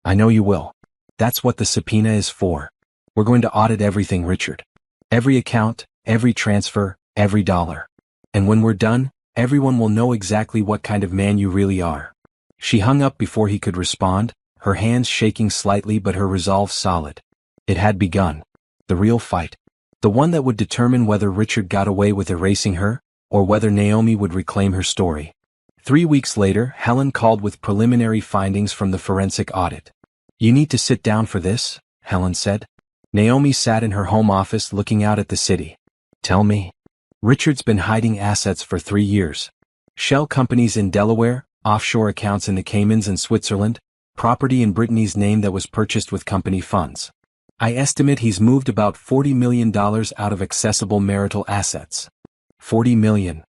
[SPEAKER 1] I know you will. That's what the subpoena is for. We're going to audit everything, Richard. Every account, every transfer, every dollar. And when we're done, everyone will know exactly what kind of man you really are. She hung up before he could respond, her hands shaking slightly but her resolve solid. It had begun. The real fight. The one that would determine whether Richard got away with erasing her, or whether Naomi would reclaim her story. 3 weeks later, Helen called with preliminary findings from the forensic audit. "You need to sit down for this," Helen said. Naomi sat in her home office looking out at the city. "Tell me." "Richard's been hiding assets for 3 years. Shell companies in Delaware, offshore accounts in the Caymans and Switzerland, property in Brittany's name that was purchased with company funds. I estimate he's moved about $40 million out of accessible marital assets." $40 million.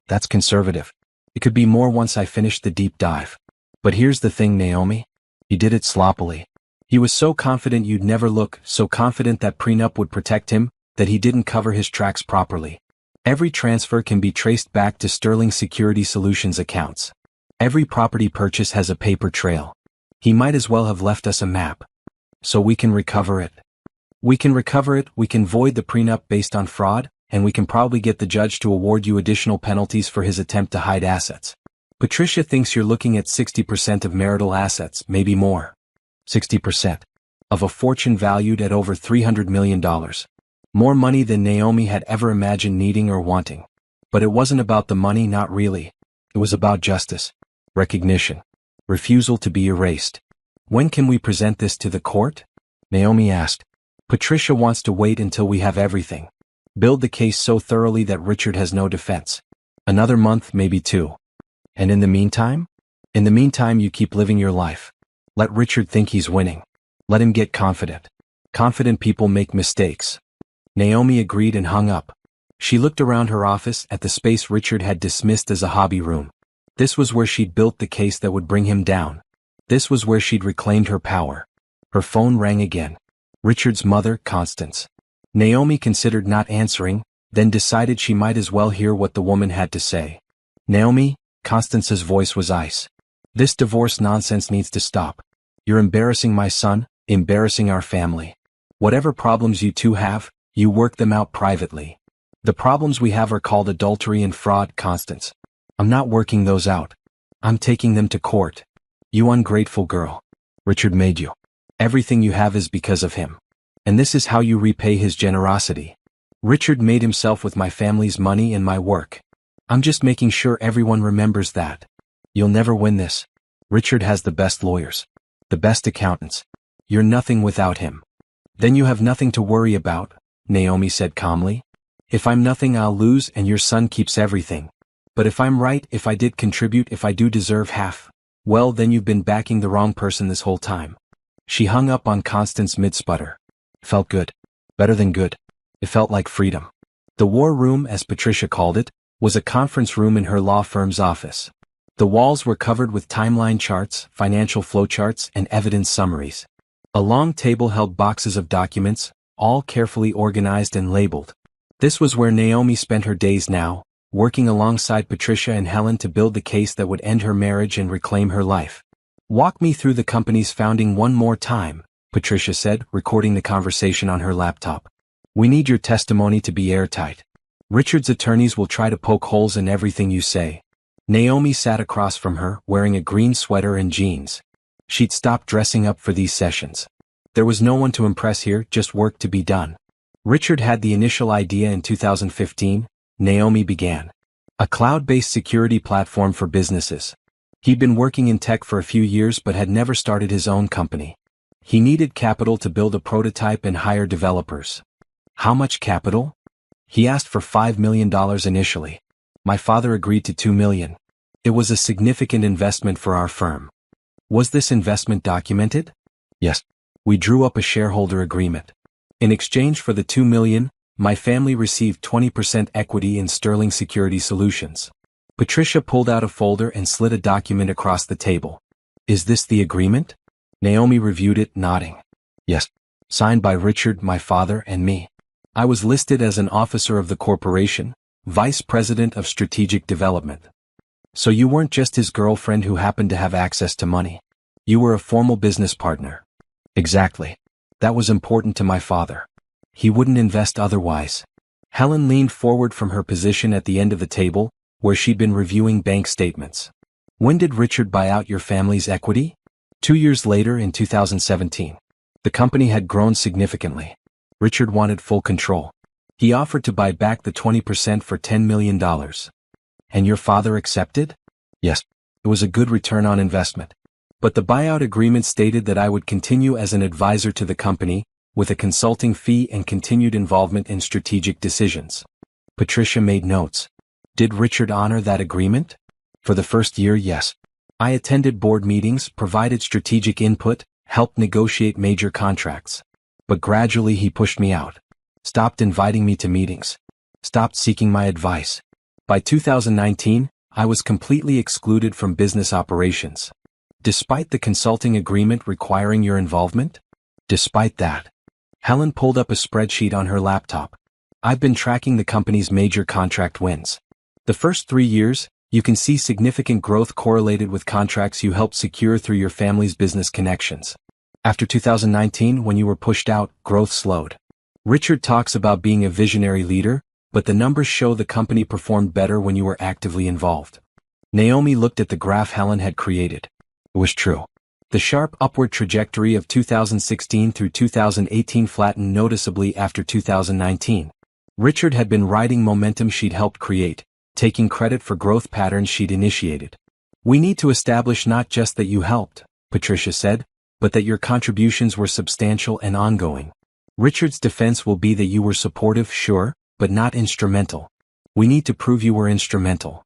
[SPEAKER 1] That's conservative. It could be more once I finish the deep dive. But here's the thing, Naomi. He did it sloppily. He was so confident you'd never look, so confident that prenup would protect him, that he didn't cover his tracks properly. Every transfer can be traced back to Sterling Security Solutions accounts. Every property purchase has a paper trail. He might as well have left us a map. So we can recover it. We can void the prenup based on fraud, and we can probably get the judge to award you additional penalties for his attempt to hide assets. Patricia thinks you're looking at 60% of marital assets, maybe more. 60%. Of a fortune valued at over $300 million. More money than Naomi had ever imagined needing or wanting. But it wasn't about the money, not really. It was about justice. Recognition. Refusal to be erased. "When can we present this to the court?" Naomi asked. "Patricia wants to wait until we have everything. Build the case so thoroughly that Richard has no defense. Another month, maybe 2. And in the meantime? In the meantime, you keep living your life. Let Richard think he's winning. Let him get confident. Confident people make mistakes." Naomi agreed and hung up. She looked around her office at the space Richard had dismissed as a hobby room. This was where she'd built the case that would bring him down. This was where she'd reclaimed her power. Her phone rang again. Richard's mother, Constance. Naomi considered not answering, then decided she might as well hear what the woman had to say. "Naomi," Constance's voice was ice. "This divorce nonsense needs to stop. You're embarrassing my son, embarrassing our family. Whatever problems you two have, you work them out privately. The problems we have are called adultery and fraud, Constance. I'm not working those out. I'm taking them to court. You ungrateful girl. Richard made you. Everything you have is because of him. And this is how you repay his generosity. Richard made himself with my family's money and my work. I'm just making sure everyone remembers that. You'll never win this. Richard has the best lawyers. The best accountants. You're nothing without him." "Then you have nothing to worry about," Naomi said calmly. "If I'm nothing, I'll lose and your son keeps everything. But if I'm right, if I did contribute, if I do deserve half, well, then you've been backing the wrong person this whole time." She hung up on Constance mid-sputter. Felt good. Better than good. It felt like freedom. The war room, as Patricia called it, was a conference room in her law firm's office. The walls were covered with timeline charts, financial flowcharts, and evidence summaries. A long table held boxes of documents, all carefully organized and labeled. This was where Naomi spent her days now, working alongside Patricia and Helen to build the case that would end her marriage and reclaim her life. "Walk me through the company's founding one more time," Patricia said, recording the conversation on her laptop. "We need your testimony to be airtight. Richard's attorneys will try to poke holes in everything you say." Naomi sat across from her, wearing a green sweater and jeans. She'd stopped dressing up for these sessions. There was no one to impress here, just work to be done. "Richard had the initial idea in 2015, Naomi began. A cloud-based security platform for businesses. He'd been working in tech for a few years but had never started his own company. He needed capital to build a prototype and hire developers. How much capital? He asked for $5 million initially. My father agreed to $2 million. It was a significant investment for our firm. Was this investment documented? Yes. We drew up a shareholder agreement. In exchange for the $2 million, my family received 20% equity in Sterling Security Solutions. Patricia pulled out a folder and slid a document across the table. Is this the agreement? Naomi reviewed it, nodding. Yes. Signed by Richard, my father, and me. I was listed as an officer of the corporation, vice president of strategic development. So you weren't just his girlfriend who happened to have access to money. You were a formal business partner. Exactly. That was important to my father. He wouldn't invest otherwise. Helen leaned forward from her position at the end of the table, where she'd been reviewing bank statements. When did Richard buy out your family's equity? 2 years later, in 2017. The company had grown significantly. Richard wanted full control. He offered to buy back the 20% for $10 million. And your father accepted? Yes. It was a good return on investment. But the buyout agreement stated that I would continue as an advisor to the company, with a consulting fee and continued involvement in strategic decisions. Patricia made notes. Did Richard honor that agreement? For the first year, yes. I attended board meetings, provided strategic input, helped negotiate major contracts. But gradually he pushed me out. Stopped inviting me to meetings. Stopped seeking my advice. By 2019, I was completely excluded from business operations. Despite the consulting agreement requiring your involvement? Despite that. Helen pulled up a spreadsheet on her laptop. I've been tracking the company's major contract wins. The first 3 years, you can see significant growth correlated with contracts you helped secure through your family's business connections. After 2019, when you were pushed out, growth slowed. Richard talks about being a visionary leader, but the numbers show the company performed better when you were actively involved. Naomi looked at the graph Helen had created. It was true. The sharp upward trajectory of 2016 through 2018 flattened noticeably after 2019. Richard had been riding momentum she'd helped create, taking credit for growth patterns she'd initiated. We need to establish not just that you helped, Patricia said, but that your contributions were substantial and ongoing. Richard's defense will be that you were supportive, sure, but not instrumental. We need to prove you were instrumental.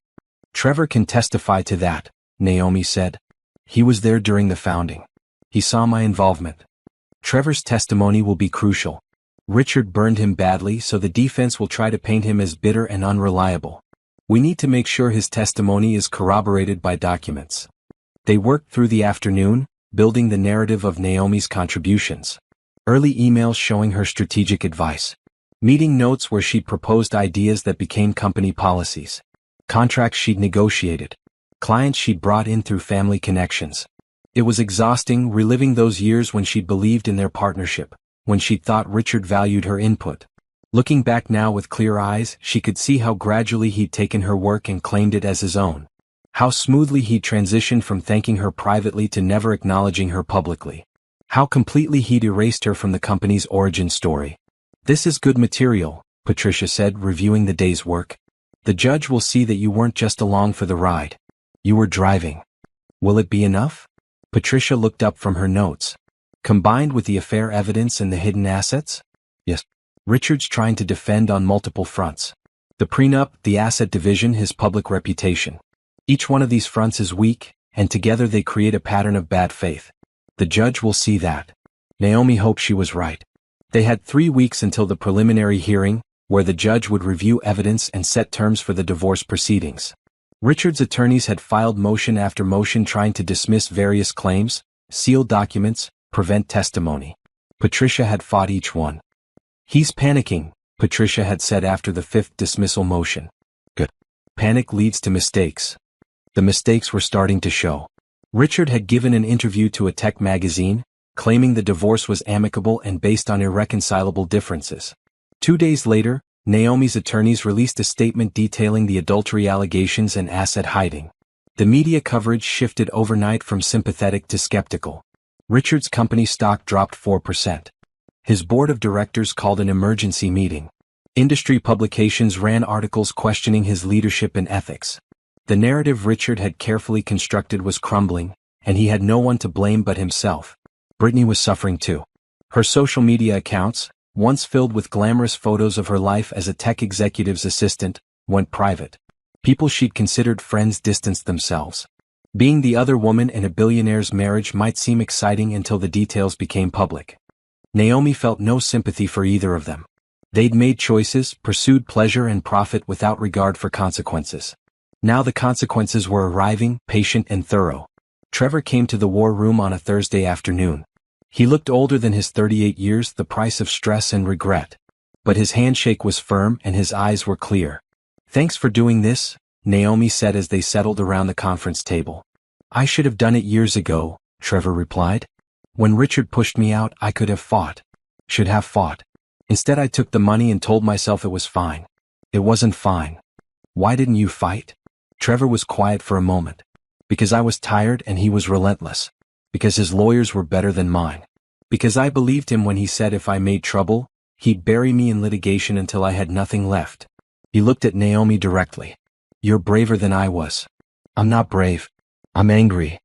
[SPEAKER 1] Trevor can testify to that, Naomi said. He was there during the founding. He saw my involvement. Trevor's testimony will be crucial. Richard burned him badly, so the defense will try to paint him as bitter and unreliable. We need to make sure his testimony is corroborated by documents. They worked through the afternoon, building the narrative of Naomi's contributions. Early emails showing her strategic advice. Meeting notes where she'd proposed ideas that became company policies. Contracts she'd negotiated. Clients she'd brought in through family connections. It was exhausting reliving those years when she'd believed in their partnership, when she'd thought Richard valued her input. Looking back now with clear eyes, she could see how gradually he'd taken her work and claimed it as his own. How smoothly he'd transitioned from thanking her privately to never acknowledging her publicly. How completely he'd erased her from the company's origin story. This is good material, Patricia said, reviewing the day's work. The judge will see that you weren't just along for the ride. You were driving. Will it be enough? Patricia looked up from her notes. Combined with the affair evidence and the hidden assets? Yes. Richard's trying to defend on multiple fronts. The prenup, the asset division, his public reputation. Each one of these fronts is weak, and together they create a pattern of bad faith. The judge will see that. Naomi hoped she was right. They had 3 weeks until the preliminary hearing, where the judge would review evidence and set terms for the divorce proceedings. Richard's attorneys had filed motion after motion trying to dismiss various claims, seal documents, prevent testimony. Patricia had fought each one. He's panicking, Patricia had said after the 5th dismissal motion. Good. Panic leads to mistakes. The mistakes were starting to show. Richard had given an interview to a tech magazine, claiming the divorce was amicable and based on irreconcilable differences. 2 days later, Naomi's attorneys released a statement detailing the adultery allegations and asset hiding. The media coverage shifted overnight from sympathetic to skeptical. Richard's company stock dropped 4%. His board of directors called an emergency meeting. Industry publications ran articles questioning his leadership and ethics. The narrative Richard had carefully constructed was crumbling, and he had no one to blame but himself. Brittany was suffering too. Her social media accounts, once filled with glamorous photos of her life as a tech executive's assistant, went private. People she'd considered friends distanced themselves. Being the other woman in a billionaire's marriage might seem exciting until the details became public. Naomi felt no sympathy for either of them. They'd made choices, pursued pleasure and profit without regard for consequences. Now the consequences were arriving, patient and thorough. Trevor came to the war room on a Thursday afternoon. He looked older than his 38 years, the price of stress and regret. But his handshake was firm and his eyes were clear. Thanks for doing this, Naomi said as they settled around the conference table. I should have done it years ago, Trevor replied. When Richard pushed me out, I could have fought. Should have fought. Instead I took the money and told myself it was fine. It wasn't fine. Why didn't you fight? Trevor was quiet for a moment. Because I was tired and he was relentless. Because his lawyers were better than mine. Because I believed him when he said if I made trouble, He'd bury me in litigation until I had nothing left. He looked at Naomi directly. You're braver than I was. I'm not brave. I'm angry.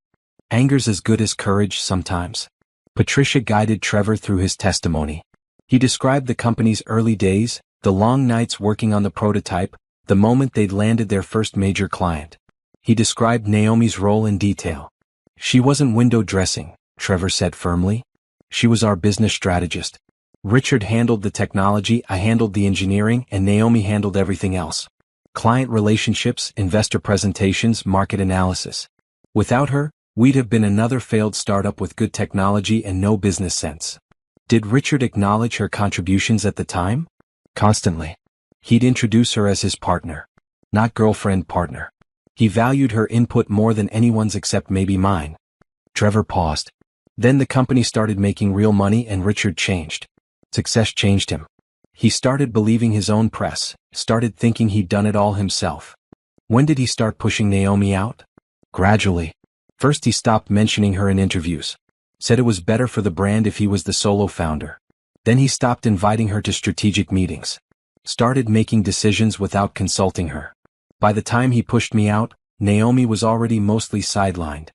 [SPEAKER 1] Anger's as good as courage sometimes. Patricia guided Trevor through his testimony. He described the company's early days, the long nights working on the prototype, the moment they'd landed their first major client. He described Naomi's role in detail. She wasn't window dressing, Trevor said firmly. She was our business strategist. Richard handled the technology, I handled the engineering, and Naomi handled everything else. Client relationships, investor presentations, market analysis. Without her, we'd have been another failed startup with good technology and no business sense. Did Richard acknowledge her contributions at the time? Constantly. He'd introduce her as his partner. Not girlfriend, partner. He valued her input more than anyone's except maybe mine. Trevor paused. Then the company started making real money and Richard changed. Success changed him. He started believing his own press, started thinking he'd done it all himself. When did he start pushing Naomi out? Gradually. First he stopped mentioning her in interviews. Said it was better for the brand if he was the solo founder. Then he stopped inviting her to strategic meetings. Started making decisions without consulting her. By the time he pushed me out, Naomi was already mostly sidelined.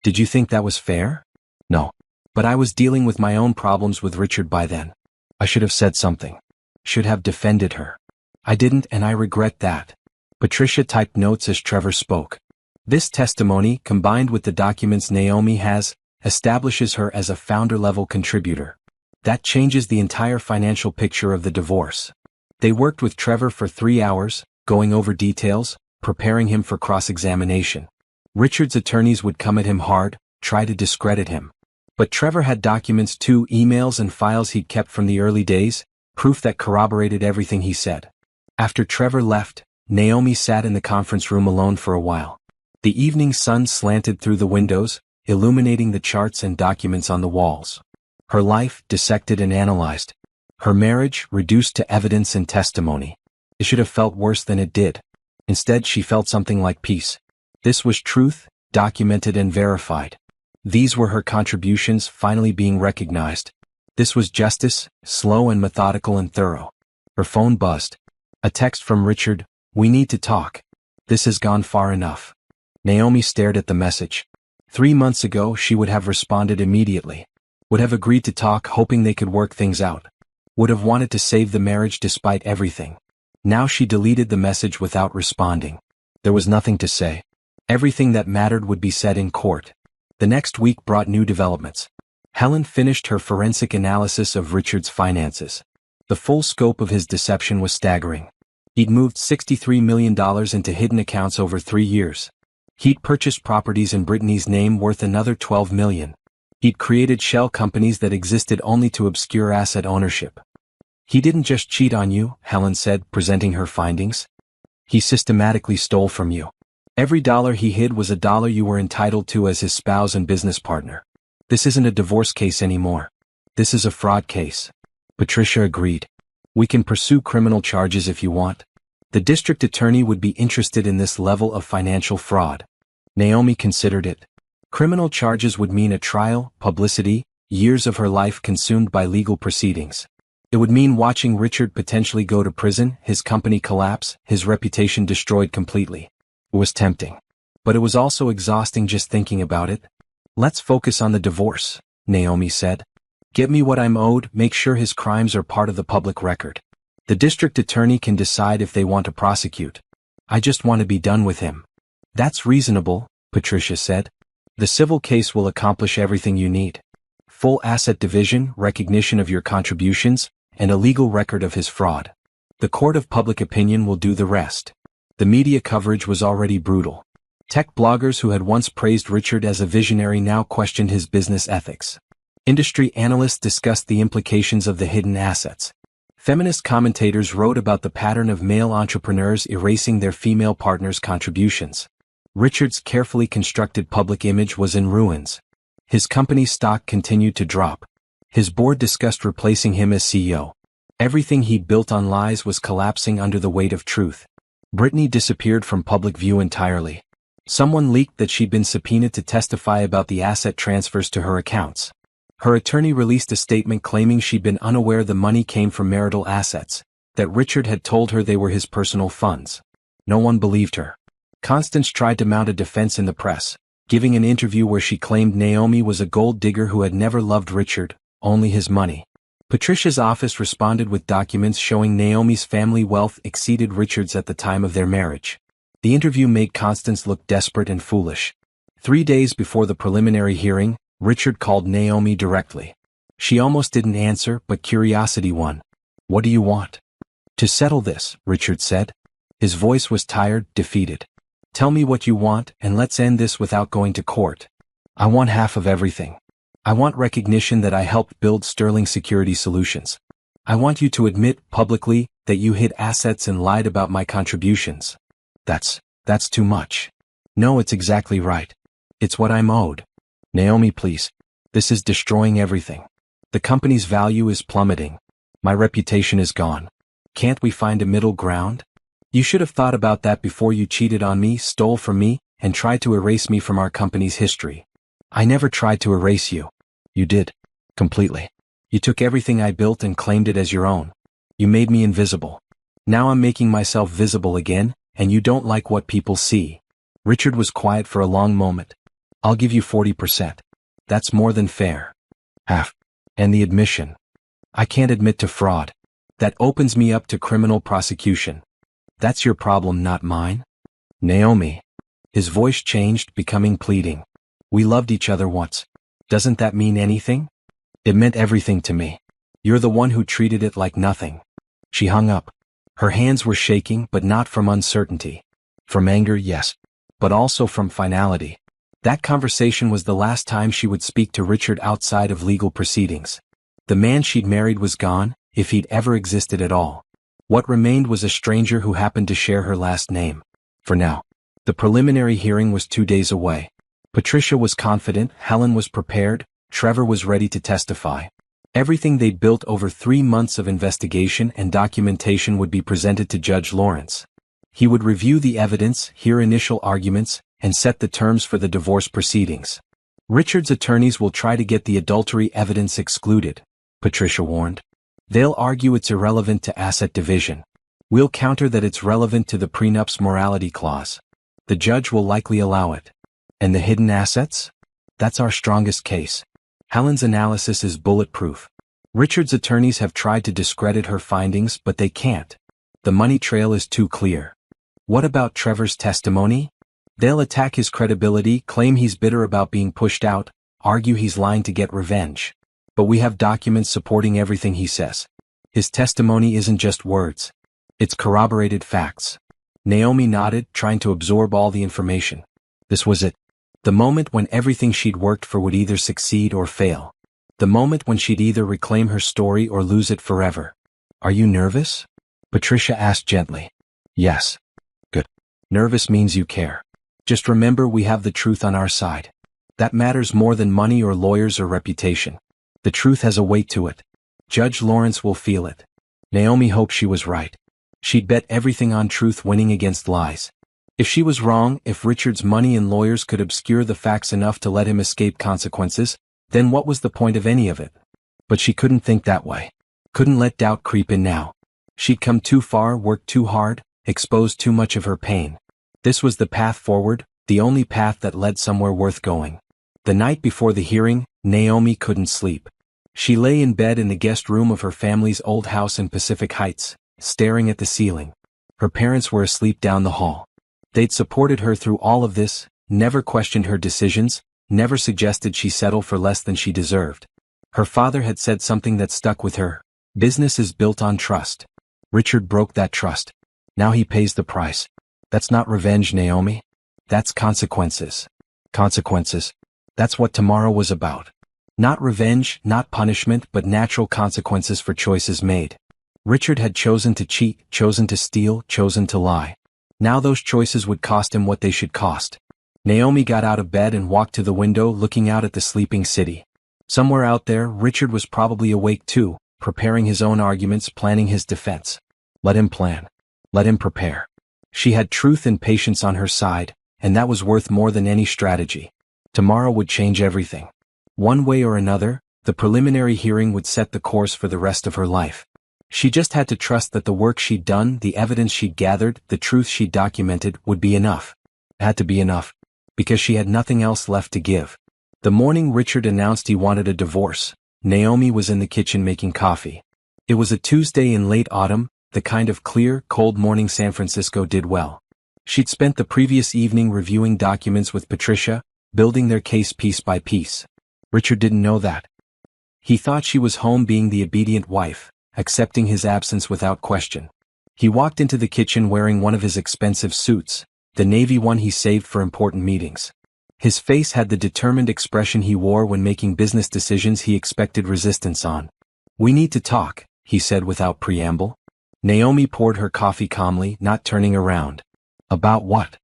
[SPEAKER 1] Did you think that was fair? No. But I was dealing with my own problems with Richard by then. I should have said something. Should have defended her. I didn't and I regret that. Patricia typed notes as Trevor spoke. This testimony, combined with the documents Naomi has, establishes her as a founder-level contributor. That changes the entire financial picture of the divorce. They worked with Trevor for 3 hours, going over details, preparing him for cross-examination. Richard's attorneys would come at him hard, try to discredit him. But Trevor had documents too, emails and files he'd kept from the early days, proof that corroborated everything he said. After Trevor left, Naomi sat in the conference room alone for a while. The evening sun slanted through the windows, illuminating the charts and documents on the walls. Her life dissected and analyzed. Her marriage reduced to evidence and testimony. It should have felt worse than it did. Instead she felt something like peace. This was truth, documented and verified. These were her contributions finally being recognized. This was justice, slow and methodical and thorough. Her phone buzzed. A text from Richard, "We need to talk. This has gone far enough." Naomi stared at the message. 3 months ago she would have responded immediately. Would have agreed to talk hoping they could work things out. Would have wanted to save the marriage despite everything. Now she deleted the message without responding. There was nothing to say. Everything that mattered would be said in court. The next week brought new developments. Helen finished her forensic analysis of Richard's finances. The full scope of his deception was staggering. He'd moved $63 million into hidden accounts over 3 years. He'd purchased properties in Brittany's name worth another $12 million. He'd created shell companies that existed only to obscure asset ownership. He didn't just cheat on you, Helen said, presenting her findings. He systematically stole from you. Every dollar he hid was a dollar you were entitled to as his spouse and business partner. This isn't a divorce case anymore. This is a fraud case. Patricia agreed. We can pursue criminal charges if you want. The district attorney would be interested in this level of financial fraud. Naomi considered it. Criminal charges would mean a trial, publicity, years of her life consumed by legal proceedings. It would mean watching Richard potentially go to prison, his company collapse, his reputation destroyed completely. It was tempting. But it was also exhausting just thinking about it. Let's focus on the divorce, Naomi said. Get me what I'm owed, make sure his crimes are part of the public record. The district attorney can decide if they want to prosecute. I just want to be done with him. That's reasonable, Patricia said. The civil case will accomplish everything you need. Full asset division, recognition of your contributions, and a legal record of his fraud. The court of public opinion will do the rest. The media coverage was already brutal. Tech bloggers who had once praised Richard as a visionary now questioned his business ethics. Industry analysts discussed the implications of the hidden assets. Feminist commentators wrote about the pattern of male entrepreneurs erasing their female partners' contributions. Richard's carefully constructed public image was in ruins. His company's stock continued to drop. His board discussed replacing him as CEO. Everything he'd built on lies was collapsing under the weight of truth. Brittany disappeared from public view entirely. Someone leaked that she'd been subpoenaed to testify about the asset transfers to her accounts. Her attorney released a statement claiming she'd been unaware the money came from marital assets, that Richard had told her they were his personal funds. No one believed her. Constance tried to mount a defense in the press, giving an interview where she claimed Naomi was a gold digger who had never loved Richard, only his money. Patricia's office responded with documents showing Naomi's family wealth exceeded Richard's at the time of their marriage. The interview made Constance look desperate and foolish. 3 days before the preliminary hearing, Richard called Naomi directly. She almost didn't answer, but curiosity won. "What do you want?" "To settle this," Richard said. His voice was tired, defeated. "Tell me what you want, and let's end this without going to court." "I want half of everything. I want recognition that I helped build Sterling Security Solutions. I want you to admit publicly that you hid assets and lied about my contributions." That's too much." "No, it's exactly right. It's what I'm owed." "Naomi, please. This is destroying everything. The company's value is plummeting. My reputation is gone. Can't we find a middle ground? You should have thought about that before you cheated on me, stole from me, and tried to erase me from our company's history." "I never tried to erase you." "You did. Completely. You took everything I built and claimed it as your own. You made me invisible. Now I'm making myself visible again, and you don't like what people see." Richard was quiet for a long moment. "I'll give you 40%. That's more than fair." "Half. And the admission." "I can't admit to fraud. That opens me up to criminal prosecution." "That's your problem, not mine." "Naomi." His voice changed, becoming pleading. "We loved each other once. Doesn't that mean anything?" "It meant everything to me. You're the one who treated it like nothing." She hung up. Her hands were shaking, but not from uncertainty. From anger, yes, but also from finality. That conversation was the last time she would speak to Richard outside of legal proceedings. The man she'd married was gone, if he'd ever existed at all. What remained was a stranger who happened to share her last name. For now. The preliminary hearing was 2 days away. Patricia was confident, Helen was prepared, Trevor was ready to testify. Everything they'd built over 3 months of investigation and documentation would be presented to Judge Lawrence. He would review the evidence, hear initial arguments, and set the terms for the divorce proceedings. "Richard's attorneys will try to get the adultery evidence excluded," Patricia warned. "They'll argue it's irrelevant to asset division. We'll counter that it's relevant to the prenup's morality clause. The judge will likely allow it. And the hidden assets? That's our strongest case. Helen's analysis is bulletproof. Richard's attorneys have tried to discredit her findings, but they can't. The money trail is too clear." "What about Trevor's testimony?" "They'll attack his credibility, claim he's bitter about being pushed out, argue he's lying to get revenge. But we have documents supporting everything he says. His testimony isn't just words. It's corroborated facts." Naomi nodded, trying to absorb all the information. This was it. The moment when everything she'd worked for would either succeed or fail. The moment when she'd either reclaim her story or lose it forever. "Are you nervous?" Patricia asked gently. "Yes." "Good. Nervous means you care. Just remember we have the truth on our side. That matters more than money or lawyers or reputation. The truth has a weight to it. Judge Lawrence will feel it." Naomi hoped she was right. She'd bet everything on truth winning against lies. If she was wrong, if Richard's money and lawyers could obscure the facts enough to let him escape consequences, then what was the point of any of it? But she couldn't think that way. Couldn't let doubt creep in now. She'd come too far, worked too hard, exposed too much of her pain. This was the path forward, the only path that led somewhere worth going. The night before the hearing, Naomi couldn't sleep. She lay in bed in the guest room of her family's old house in Pacific Heights, staring at the ceiling. Her parents were asleep down the hall. They'd supported her through all of this, never questioned her decisions, never suggested she settle for less than she deserved. Her father had said something that stuck with her. Business is built on trust. Richard broke that trust. Now he pays the price. That's not revenge, Naomi. That's consequences. Consequences. That's what tomorrow was about. Not revenge, not punishment, but natural consequences for choices made. Richard had chosen to cheat, chosen to steal, chosen to lie. Now those choices would cost him what they should cost. Naomi got out of bed and walked to the window, looking out at the sleeping city. Somewhere out there, Richard was probably awake too, preparing his own arguments, planning his defense. Let him plan. Let him prepare. She had truth and patience on her side, and that was worth more than any strategy. Tomorrow would change everything. One way or another, The preliminary hearing would set the course for the rest of her life. She just had to trust that the work she'd done, the evidence she'd gathered, the truth she'd documented would be enough. It had to be enough. Because she had nothing else left to give. The morning Richard announced he wanted a divorce, Naomi was in the kitchen making coffee. It was a Tuesday in late autumn, the kind of clear, cold morning San Francisco did well. She'd spent the previous evening reviewing documents with Patricia, building their case piece by piece. Richard didn't know that. He thought she was home being the obedient wife, accepting his absence without question. He walked into the kitchen wearing one of his expensive suits, the navy one he saved for important meetings. His face had the determined expression he wore when making business decisions he expected resistance on. "We need to talk," he said without preamble. Naomi poured her coffee calmly, not turning around. "About what?"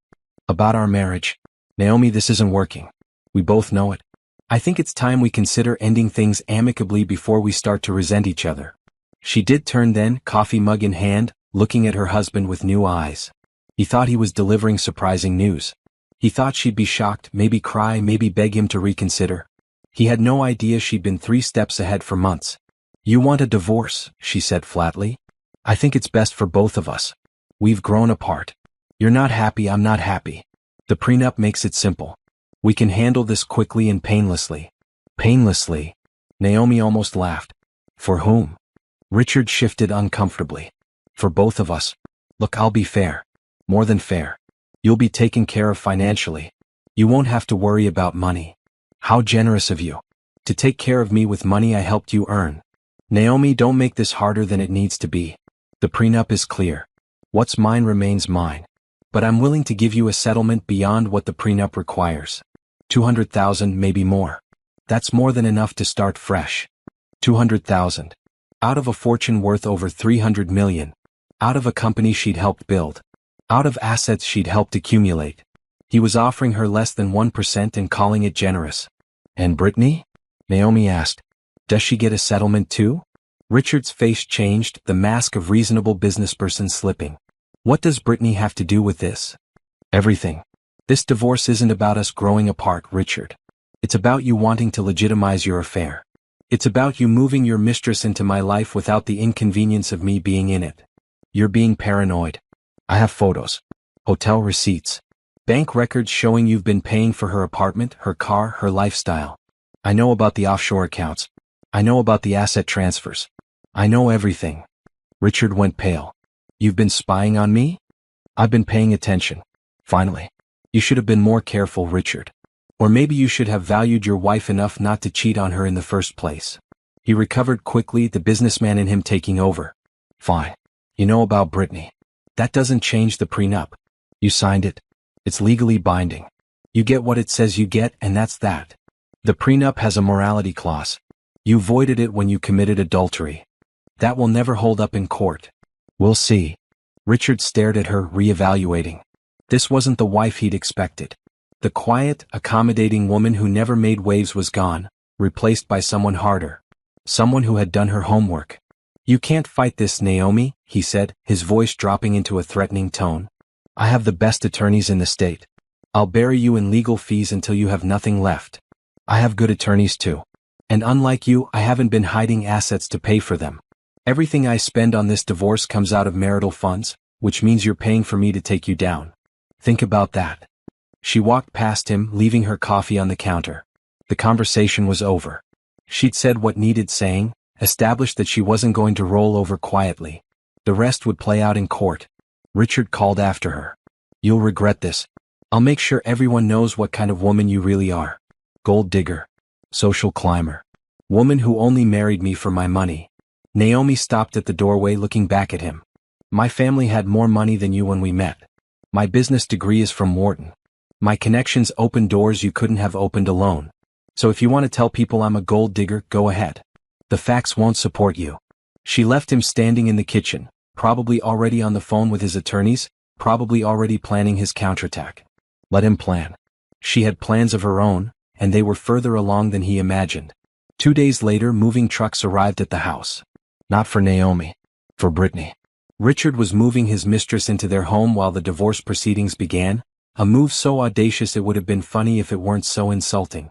[SPEAKER 1] "About our marriage. Naomi, this isn't working. We both know it. I think it's time we consider ending things amicably before we start to resent each other." She did turn then, coffee mug in hand, looking at her husband with new eyes. He thought he was delivering surprising news. He thought she'd be shocked, maybe cry, maybe beg him to reconsider. He had no idea she'd been 3 steps ahead for months. "You want a divorce," she said flatly. "I think it's best for both of us. We've grown apart. You're not happy, I'm not happy. The prenup makes it simple. We can handle this quickly and painlessly." Painlessly? Naomi almost laughed. "For whom?" Richard shifted uncomfortably. "For both of us. Look, I'll be fair. More than fair. You'll be taken care of financially. You won't have to worry about money. How generous of you. To take care of me with money I helped you earn. Naomi, don't make this harder than it needs to be. The prenup is clear. What's mine remains mine. But I'm willing to give you a settlement beyond what the prenup requires. 200,000, maybe more. That's more than enough to start fresh. 200,000. Out of a fortune worth over 300 million. Out of a company she'd helped build. Out of assets she'd helped accumulate. He was offering her less than 1% and calling it generous. "And Brittany?" Naomi asked. "Does she get a settlement too?" Richard's face changed, the mask of reasonable businessperson slipping. "What does Brittany have to do with this?" "Everything. This divorce isn't about us growing apart, Richard. It's about you wanting to legitimize your affair. It's about you moving your mistress into my life without the inconvenience of me being in it. You're being paranoid. I have photos. Hotel receipts. Bank records showing you've been paying for her apartment, her car, her lifestyle. I know about the offshore accounts. I know about the asset transfers. I know everything." Richard went pale. "You've been spying on me?" "I've been paying attention. Finally. You should have been more careful, Richard. Or maybe you should have valued your wife enough not to cheat on her in the first place." He recovered quickly, the businessman in him taking over. "Fine. You know about Brittany. That doesn't change the prenup. You signed it. It's legally binding. You get what it says you get, and that's that. The prenup has a morality clause. You voided it when you committed adultery. That will never hold up in court. We'll see." Richard stared at her, reevaluating. This wasn't the wife he'd expected. The quiet, accommodating woman who never made waves was gone, replaced by someone harder. Someone who had done her homework. "You can't fight this, Naomi," he said, his voice dropping into a threatening tone. "I have the best attorneys in the state. I'll bury you in legal fees until you have nothing left. I have good attorneys too. And unlike you, I haven't been hiding assets to pay for them. Everything I spend on this divorce comes out of marital funds, which means you're paying for me to take you down. Think about that." She walked past him, leaving her coffee on the counter. The conversation was over. She'd said what needed saying, established that she wasn't going to roll over quietly. The rest would play out in court. Richard called after her. "You'll regret this. I'll make sure everyone knows what kind of woman you really are. Gold digger. Social climber. Woman who only married me for my money." Naomi stopped at the doorway looking back at him. "My family had more money than you when we met. My business degree is from Wharton. My connections opened doors you couldn't have opened alone. So if you want to tell people I'm a gold digger, go ahead. The facts won't support you." She left him standing in the kitchen, probably already on the phone with his attorneys, probably already planning his counterattack. Let him plan. She had plans of her own, and they were further along than he imagined. 2 days later, moving trucks arrived at the house. Not for Naomi. For Brittany. Richard was moving his mistress into their home while the divorce proceedings began, a move so audacious it would have been funny if it weren't so insulting.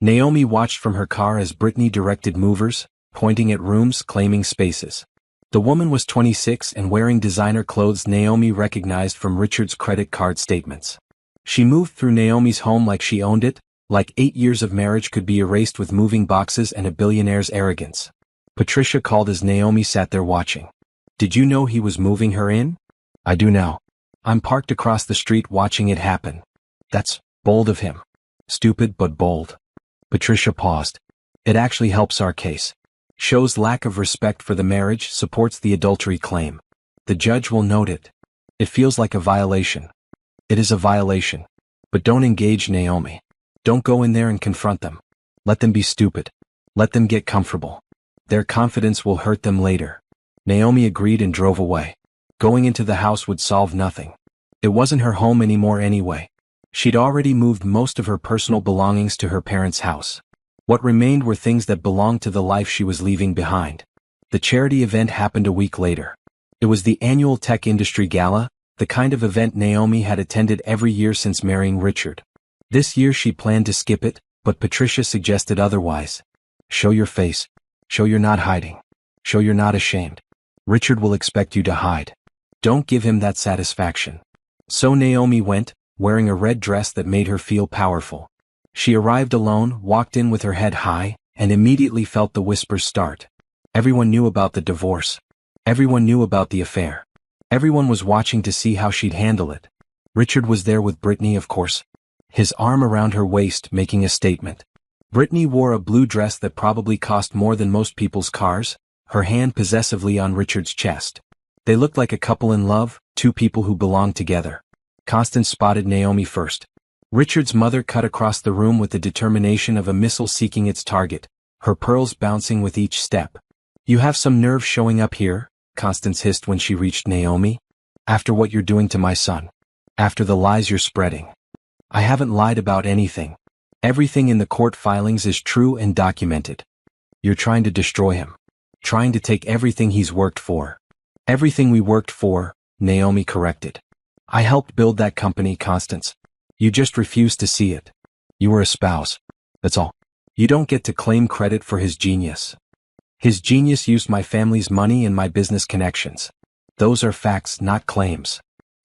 [SPEAKER 1] Naomi watched from her car as Brittany directed movers, pointing at rooms claiming spaces. The woman was 26 and wearing designer clothes Naomi recognized from Richard's credit card statements. She moved through Naomi's home like she owned it, like 8 years of marriage could be erased with moving boxes and a billionaire's arrogance. Patricia called as Naomi sat there watching. "Did you know he was moving her in?" "I do now. I'm parked across the street watching it happen." "That's bold of him." "Stupid but bold." Patricia paused. "It actually helps our case. Shows lack of respect for the marriage, supports the adultery claim. The judge will note it. It feels like a violation." "It is a violation. But don't engage Naomi. Don't go in there and confront them. Let them be stupid. Let them get comfortable. Their confidence will hurt them later." Naomi agreed and drove away. Going into the house would solve nothing. It wasn't her home anymore anyway. She'd already moved most of her personal belongings to her parents' house. What remained were things that belonged to the life she was leaving behind. The charity event happened a week later. It was the annual tech industry gala, the kind of event Naomi had attended every year since marrying Richard. This year she planned to skip it, but Patricia suggested otherwise. "Show your face. Show you're not hiding. Show you're not ashamed. Richard will expect you to hide. Don't give him that satisfaction." So Naomi went, wearing a red dress that made her feel powerful. She arrived alone, walked in with her head high, and immediately felt the whispers start. Everyone knew about the divorce. Everyone knew about the affair. Everyone was watching to see how she'd handle it. Richard was there with Brittany, of course. His arm around her waist, making a statement. Brittany wore a blue dress that probably cost more than most people's cars, her hand possessively on Richard's chest. They looked like a couple in love, two people who belonged together. Constance spotted Naomi first. Richard's mother cut across the room with the determination of a missile seeking its target, her pearls bouncing with each step. "You have some nerve showing up here," Constance hissed when she reached Naomi. "After what you're doing to my son. After the lies you're spreading." "I haven't lied about anything. Everything in the court filings is true and documented." "You're trying to destroy him. Trying to take everything he's worked for." "Everything we worked for," Naomi corrected. "I helped build that company, Constance. You just refused to see it. You were a spouse. That's all. You don't get to claim credit for his genius. His genius used my family's money and my business connections. Those are facts, not claims."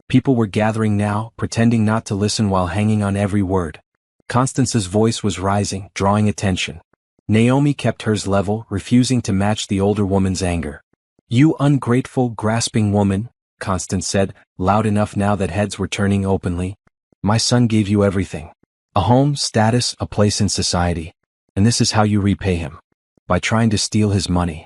[SPEAKER 1] People were gathering now, pretending not to listen while hanging on every word. Constance's voice was rising, drawing attention. Naomi kept hers level, refusing to match the older woman's anger. "You ungrateful, grasping woman," Constance said, loud enough now that heads were turning openly. "My son gave you everything. A home, status, a place in society. And this is how you repay him. By trying to steal his money."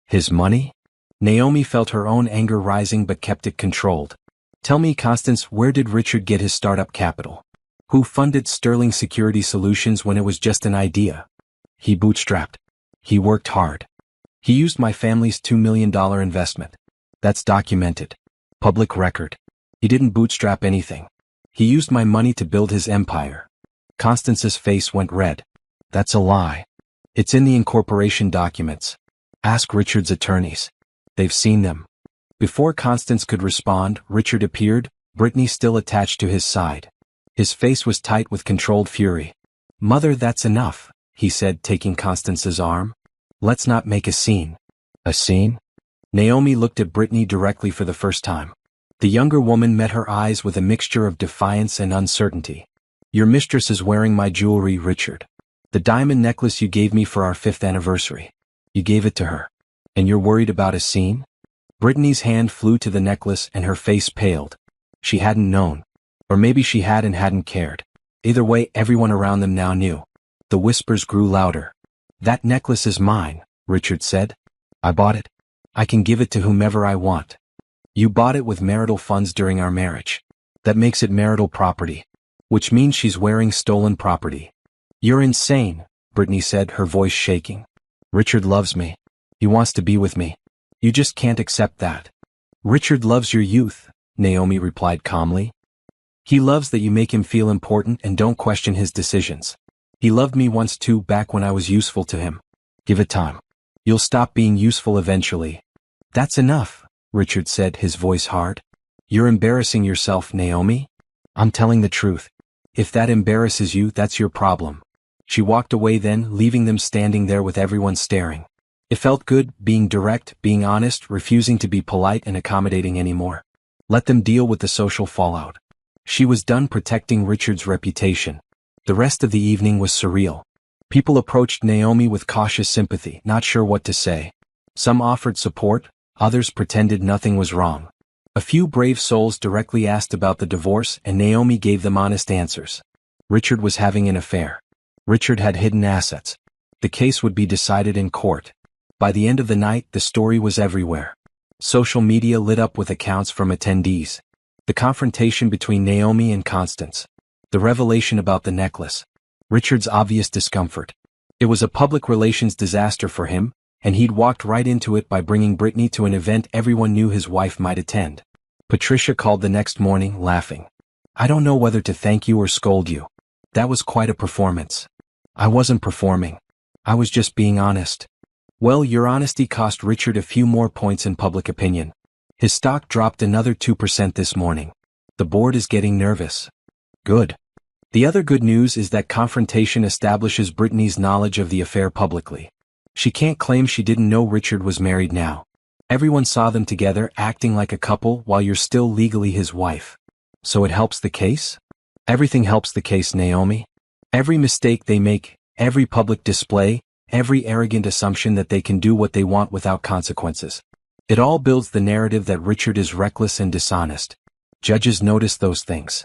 [SPEAKER 1] "His money?" Naomi felt her own anger rising but kept it controlled. "Tell me, Constance, where did Richard get his startup capital? Who funded Sterling Security Solutions when it was just an idea?" "He bootstrapped. He worked hard. He used my family's $2 million investment. That's documented. Public record. He didn't bootstrap anything. He used my money to build his empire." Constance's face went red. "That's a lie. It's in the incorporation documents. Ask Richard's attorneys. They've seen them." Before Constance could respond, Richard appeared, Brittany still attached to his side. His face was tight with controlled fury. "Mother, that's enough," he said, taking Constance's arm. "Let's not make a scene." "A scene?" Naomi looked at Brittany directly for the first time. The younger woman met her eyes with a mixture of defiance and uncertainty. "Your mistress is wearing my jewelry, Richard. The diamond necklace you gave me for our 5th anniversary. You gave it to her. And you're worried about a scene?" Brittany's hand flew to the necklace and her face paled. She hadn't known. Or maybe she had and hadn't cared. Either way, everyone around them now knew. The whispers grew louder. "That necklace is mine," Richard said. "I bought it. I can give it to whomever I want." "You bought it with marital funds during our marriage. That makes it marital property. Which means she's wearing stolen property." "You're insane," Brittany said, her voice shaking. "Richard loves me. He wants to be with me. You just can't accept that." "Richard loves your youth," Naomi replied calmly. "He loves that you make him feel important and don't question his decisions. He loved me once too, back when I was useful to him. Give it time. You'll stop being useful eventually." "That's enough," Richard said, his voice hard. "You're embarrassing yourself, Naomi. I'm telling the truth. If that embarrasses you, that's your problem. She walked away then, leaving them standing there with everyone staring. It felt good, being direct, being honest, refusing to be polite and accommodating anymore. Let them deal with the social fallout. She was done protecting Richard's reputation. The rest of the evening was surreal. People approached Naomi with cautious sympathy, not sure what to say. Some offered support, others pretended nothing was wrong. A few brave souls directly asked about the divorce, and Naomi gave them honest answers. Richard was having an affair. Richard had hidden assets. The case would be decided in court. By the end of the night, the story was everywhere. Social media lit up with accounts from attendees. The confrontation between Naomi and Constance. The revelation about the necklace. Richard's obvious discomfort. It was a public relations disaster for him, and he'd walked right into it by bringing Brittany to an event everyone knew his wife might attend. Patricia called the next morning, laughing. "I don't know whether to thank you or scold you. That was quite a performance." "I wasn't performing. I was just being honest." Well, your honesty cost Richard a few more points in public opinion. His stock dropped another 2% this morning. The board is getting nervous. Good. The other good news is that confrontation establishes Brittany's knowledge of the affair publicly. She can't claim she didn't know Richard was married now. Everyone saw them together, acting like a couple while you're still legally his wife. So it helps the case? Everything helps the case, Naomi. Every mistake they make, every public display, every arrogant assumption that they can do what they want without consequences. It all builds the narrative that Richard is reckless and dishonest. Judges notice those things.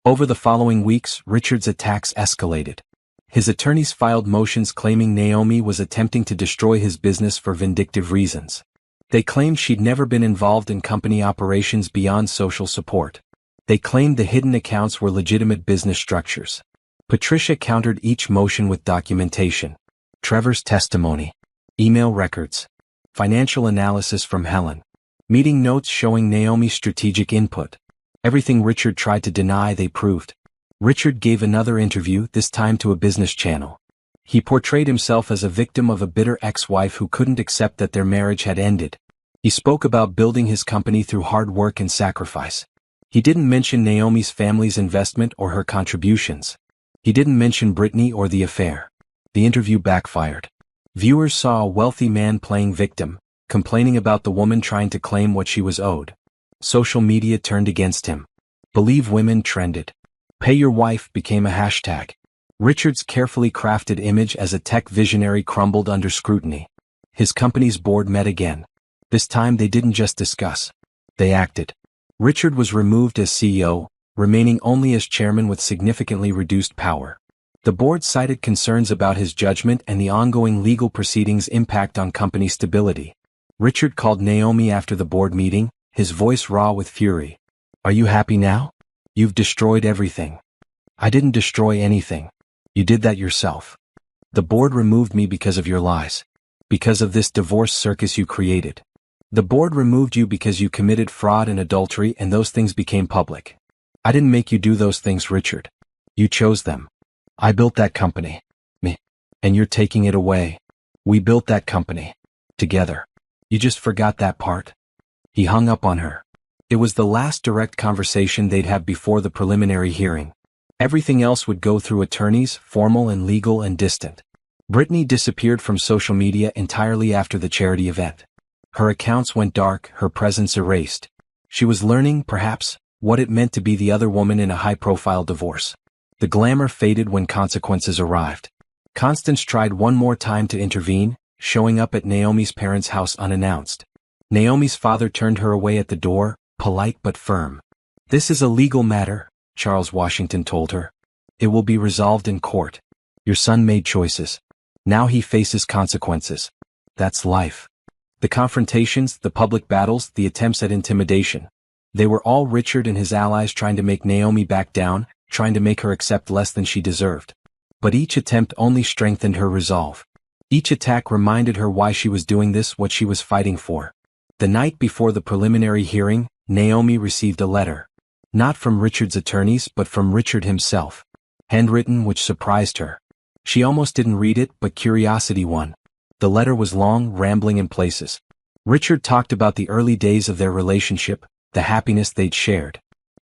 [SPEAKER 1] Over the following weeks, Richard's attacks escalated. His attorneys filed motions claiming Naomi was attempting to destroy his business for vindictive reasons. They claimed she'd never been involved in company operations beyond social support. They claimed the hidden accounts were legitimate business structures. Patricia countered each motion with documentation. Trevor's testimony. Email records. Financial analysis from Helen. Meeting notes showing Naomi's strategic input. Everything Richard tried to deny, they proved. Richard gave another interview, this time to a business channel. He portrayed himself as a victim of a bitter ex-wife who couldn't accept that their marriage had ended. He spoke about building his company through hard work and sacrifice. He didn't mention Naomi's family's investment or her contributions. He didn't mention Brittany or the affair. The interview backfired. Viewers saw a wealthy man playing victim, complaining about the woman trying to claim what she was owed. Social media turned against him. Believe Women trended. Pay Your Wife became a hashtag. Richard's carefully crafted image as a tech visionary crumbled under scrutiny. His company's board met again. This time they didn't just discuss. They acted. Richard was removed as CEO, remaining only as chairman with significantly reduced power. The board cited concerns about his judgment and the ongoing legal proceedings' impact on company stability. Richard called Naomi after the board meeting, his voice raw with fury. "Are you happy now? You've destroyed everything." "I didn't destroy anything. You did that yourself. The board removed me because of your lies. Because of this divorce circus you created. The board removed you because you committed fraud and adultery, and those things became public. I didn't make you do those things, Richard. You chose them. I built that company. Me. And you're taking it away. We built that company. Together. You just forgot that part." He hung up on her. It was the last direct conversation they'd have before the preliminary hearing. Everything else would go through attorneys, formal and legal and distant. Brittany disappeared from social media entirely after the charity event. Her accounts went dark, her presence erased. She was learning, perhaps, what it meant to be the other woman in a high-profile divorce. The glamour faded when consequences arrived. Constance tried one more time to intervene, showing up at Naomi's parents' house unannounced. Naomi's father turned her away at the door, polite but firm. "This is a legal matter," Charles Washington told her. "It will be resolved in court. Your son made choices. Now he faces consequences. That's life." The confrontations, the public battles, the attempts at intimidation. They were all Richard and his allies trying to make Naomi back down, trying to make her accept less than she deserved. But each attempt only strengthened her resolve. Each attack reminded her why she was doing this, what she was fighting for. The night before the preliminary hearing, Naomi received a letter. Not from Richard's attorneys, but from Richard himself. Handwritten, which surprised her. She almost didn't read it, but curiosity won. The letter was long, rambling in places. Richard talked about the early days of their relationship, the happiness they'd shared.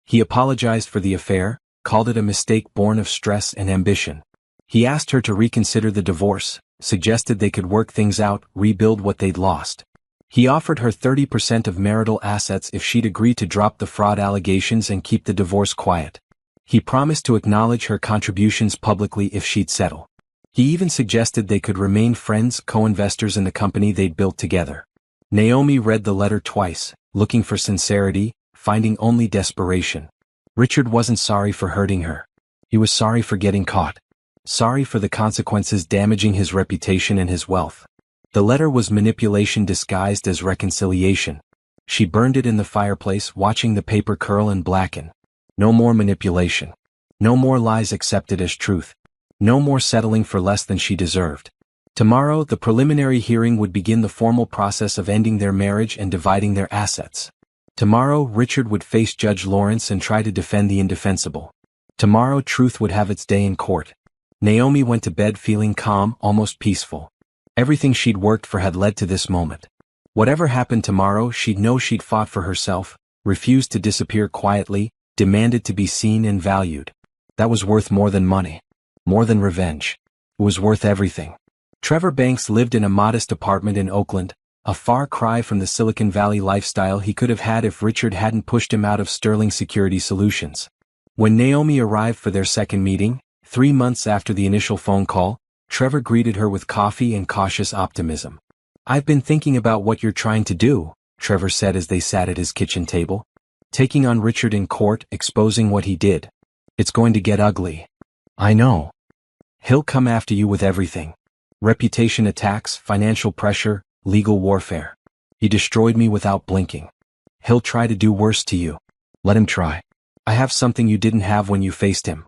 [SPEAKER 1] He apologized for the affair, called it a mistake born of stress and ambition. He asked her to reconsider the divorce, suggested they could work things out, rebuild what they'd lost. He offered her 30% of marital assets if she'd agree to drop the fraud allegations and keep the divorce quiet. He promised to acknowledge her contributions publicly if she'd settle. He even suggested they could remain friends, co-investors in the company they'd built together. Naomi read the letter twice, looking for sincerity, finding only desperation. Richard wasn't sorry for hurting her. He was sorry for getting caught. Sorry for the consequences damaging his reputation and his wealth. The letter was manipulation disguised as reconciliation. She burned it in the fireplace, watching the paper curl and blacken. No more manipulation. No more lies accepted as truth. No more settling for less than she deserved. Tomorrow, the preliminary hearing would begin the formal process of ending their marriage and dividing their assets. Tomorrow, Richard would face Judge Lawrence and try to defend the indefensible. Tomorrow, truth would have its day in court. Naomi went to bed feeling calm, almost peaceful. Everything she'd worked for had led to this moment. Whatever happened tomorrow, she'd know she'd fought for herself, refused to disappear quietly, demanded to be seen and valued. That was worth more than money. More than revenge. It was worth everything. Trevor Banks lived in a modest apartment in Oakland, a far cry from the Silicon Valley lifestyle he could have had if Richard hadn't pushed him out of Sterling Security Solutions. When Naomi arrived for their second meeting, 3 months after the initial phone call, Trevor greeted her with coffee and cautious optimism. "I've been thinking about what you're trying to do," Trevor said as they sat at his kitchen table. "Taking on Richard in court, exposing what he did. It's going to get ugly." "I know. He'll come after you with everything. Reputation attacks, financial pressure, legal warfare. He destroyed me without blinking. He'll try to do worse to you. Let him try. I have something you didn't have when you faced him.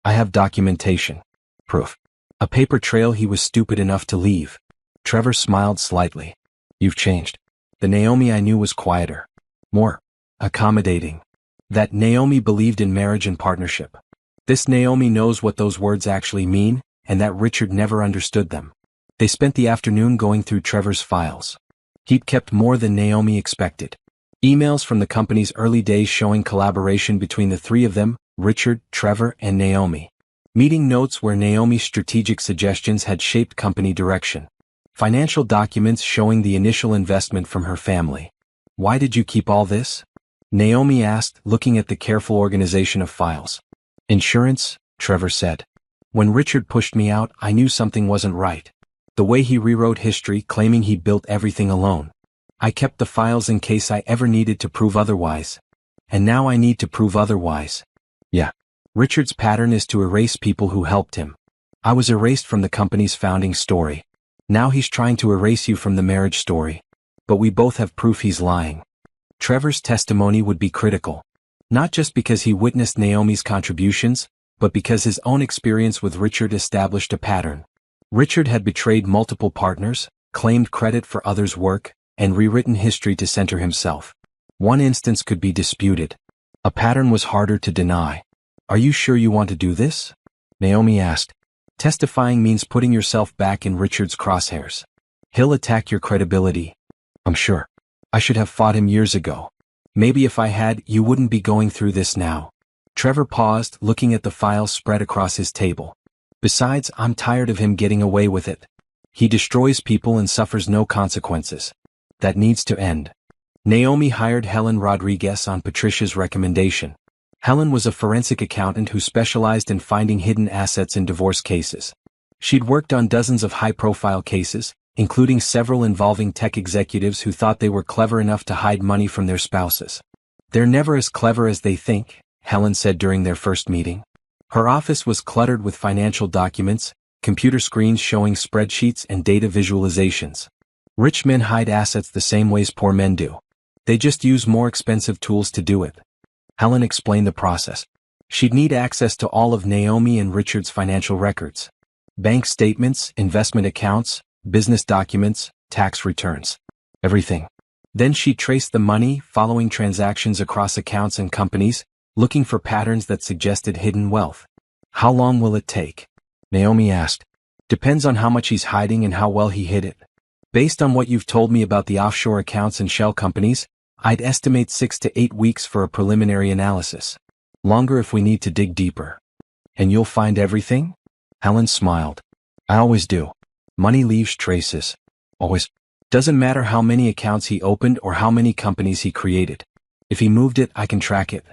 [SPEAKER 1] I have documentation. Proof. A paper trail he was stupid enough to leave." Trevor smiled slightly. "You've changed. The Naomi I knew was quieter. More accommodating. That Naomi believed in marriage and partnership. This Naomi knows what those words actually mean, and that Richard never understood them." They spent the afternoon going through Trevor's files. He'd kept more than Naomi expected. Emails from the company's early days showing collaboration between the three of them, Richard, Trevor, and Naomi. Meeting notes where Naomi's strategic suggestions had shaped company direction. Financial documents showing the initial investment from her family. "Why did you keep all this?" Naomi asked, looking at the careful organization of files. "Insurance," Trevor said. "When Richard pushed me out, I knew something wasn't right. The way he rewrote history, claiming he built everything alone. I kept the files in case I ever needed to prove otherwise. And now I need to prove otherwise." "Yeah. Richard's pattern is to erase people who helped him. I was erased from the company's founding story. Now he's trying to erase you from the marriage story. But we both have proof he's lying." Trevor's testimony would be critical. Not just because he witnessed Naomi's contributions, but because his own experience with Richard established a pattern. Richard had betrayed multiple partners, claimed credit for others' work, and rewritten history to center himself. One instance could be disputed. A pattern was harder to deny. "Are you sure you want to do this?" Naomi asked. "Testifying means putting yourself back in Richard's crosshairs. He'll attack your credibility." "I'm sure. I should have fought him years ago. Maybe if I had, you wouldn't be going through this now." Trevor paused, looking at the files spread across his table. "Besides, I'm tired of him getting away with it. He destroys people and suffers no consequences. That needs to end." Naomi hired Helen Rodriguez on Patricia's recommendation. Helen was a forensic accountant who specialized in finding hidden assets in divorce cases. She'd worked on dozens of high-profile cases, including several involving tech executives who thought they were clever enough to hide money from their spouses. "They're never as clever as they think," Helen said during their first meeting. Her office was cluttered with financial documents, computer screens showing spreadsheets and data visualizations. "Rich men hide assets the same ways poor men do. They just use more expensive tools to do it." Helen explained the process. She'd need access to all of Naomi and Richard's financial records. Bank statements, investment accounts, business documents, tax returns. Everything. Then she'd trace the money, following transactions across accounts and companies, looking for patterns that suggested hidden wealth. "How long will it take?" Naomi asked. "Depends on how much he's hiding and how well he hid it. Based on what you've told me about the offshore accounts and shell companies, I'd estimate 6 to 8 weeks for a preliminary analysis. Longer if we need to dig deeper." "And you'll find everything?" Helen smiled. I always do. Money leaves traces. Always. Doesn't matter how many accounts he opened or how many companies he created. If he moved it, I can track it.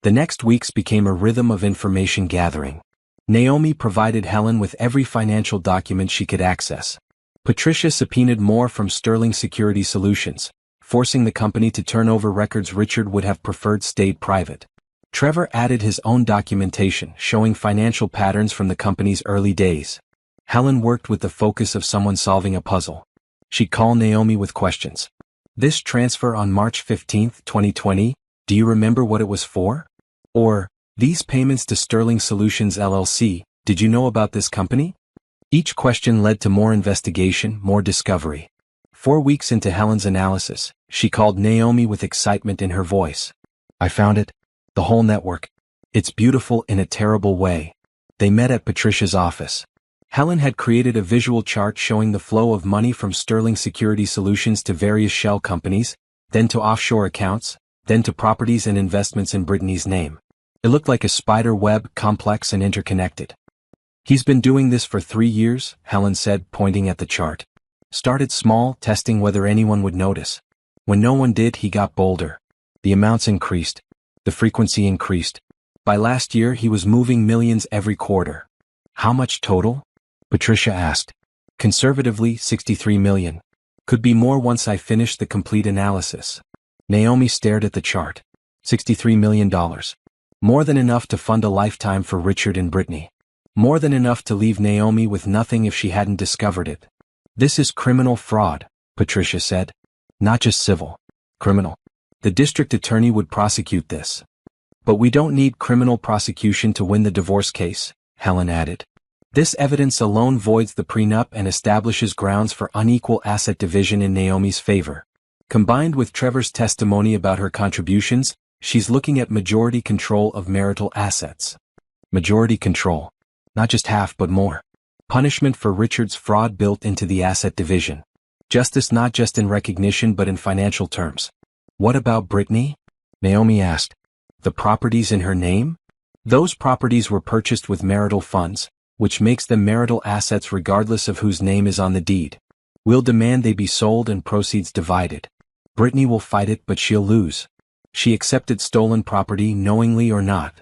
[SPEAKER 1] The next weeks became a rhythm of information gathering. Naomi provided Helen with every financial document she could access. Patricia subpoenaed more from Sterling Security Solutions, forcing the company to turn over records Richard would have preferred stayed private. Trevor added his own documentation showing financial patterns from the company's early days. Helen worked with the focus of someone solving a puzzle. She'd call Naomi with questions. This transfer on March 15, 2020, do you remember what it was for? Or, these payments to Sterling Solutions LLC, did you know about this company? Each question led to more investigation, more discovery. 4 weeks into Helen's analysis, she called Naomi with excitement in her voice. I found it. The whole network. It's beautiful in a terrible way. They met at Patricia's office. Helen had created a visual chart showing the flow of money from Sterling Security Solutions to various shell companies, then to offshore accounts, then to properties and investments in Brittany's name. It looked like a spider web, complex and interconnected. He's been doing this for 3 years, Helen said, pointing at the chart. Started small, testing whether anyone would notice. When no one did, he got bolder. The amounts increased. The frequency increased. By last year, he was moving millions every quarter. How much total? Patricia asked. Conservatively, 63 million. Could be more once I finish the complete analysis. Naomi stared at the chart. $63 million. More than enough to fund a lifetime for Richard and Brittany. More than enough to leave Naomi with nothing if she hadn't discovered it. This is criminal fraud, Patricia said. Not just civil. Criminal. The district attorney would prosecute this. But we don't need criminal prosecution to win the divorce case, Helen added. This evidence alone voids the prenup and establishes grounds for unequal asset division in Naomi's favor. Combined with Trevor's testimony about her contributions, she's looking at majority control of marital assets. Majority control. Not just half but more. Punishment for Richard's fraud built into the asset division. Justice not just in recognition but in financial terms. What about Brittany? Naomi asked. The properties in her name? Those properties were purchased with marital funds, which makes them marital assets regardless of whose name is on the deed. We'll demand they be sold and proceeds divided. Brittany will fight it but she'll lose. She accepted stolen property knowingly or not.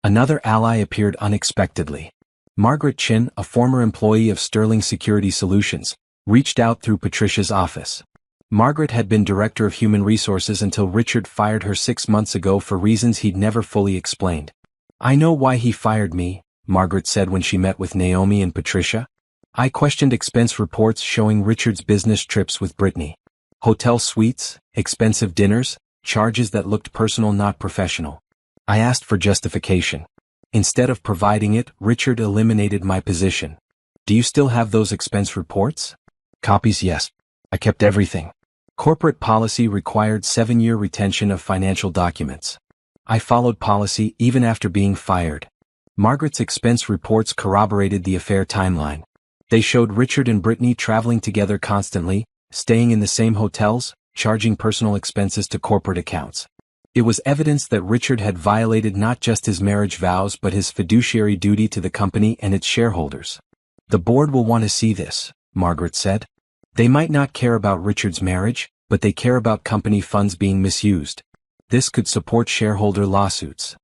[SPEAKER 1] Another ally appeared unexpectedly. Margaret Chin, a former employee of Sterling Security Solutions, reached out through Patricia's office. Margaret had been director of human resources until Richard fired her 6 months ago for reasons he'd never fully explained. I know why he fired me, Margaret said when she met with Naomi and Patricia. I questioned expense reports showing Richard's business trips with Brittany. Hotel suites, expensive dinners, charges that looked personal not professional. I asked for justification. Instead of providing it, Richard eliminated my position. Do you still have those expense reports? Copies, yes. I kept everything. Corporate policy required 7-year retention of financial documents. I followed policy even after being fired. Margaret's expense reports corroborated the affair timeline. They showed Richard and Brittany traveling together constantly, staying in the same hotels, charging personal expenses to corporate accounts. It was evidence that Richard had violated not just his marriage vows but his fiduciary duty to the company and its shareholders. The board will want to see this, Margaret said. They might not care about Richard's marriage, but they care about company funds being misused. This could support shareholder lawsuits.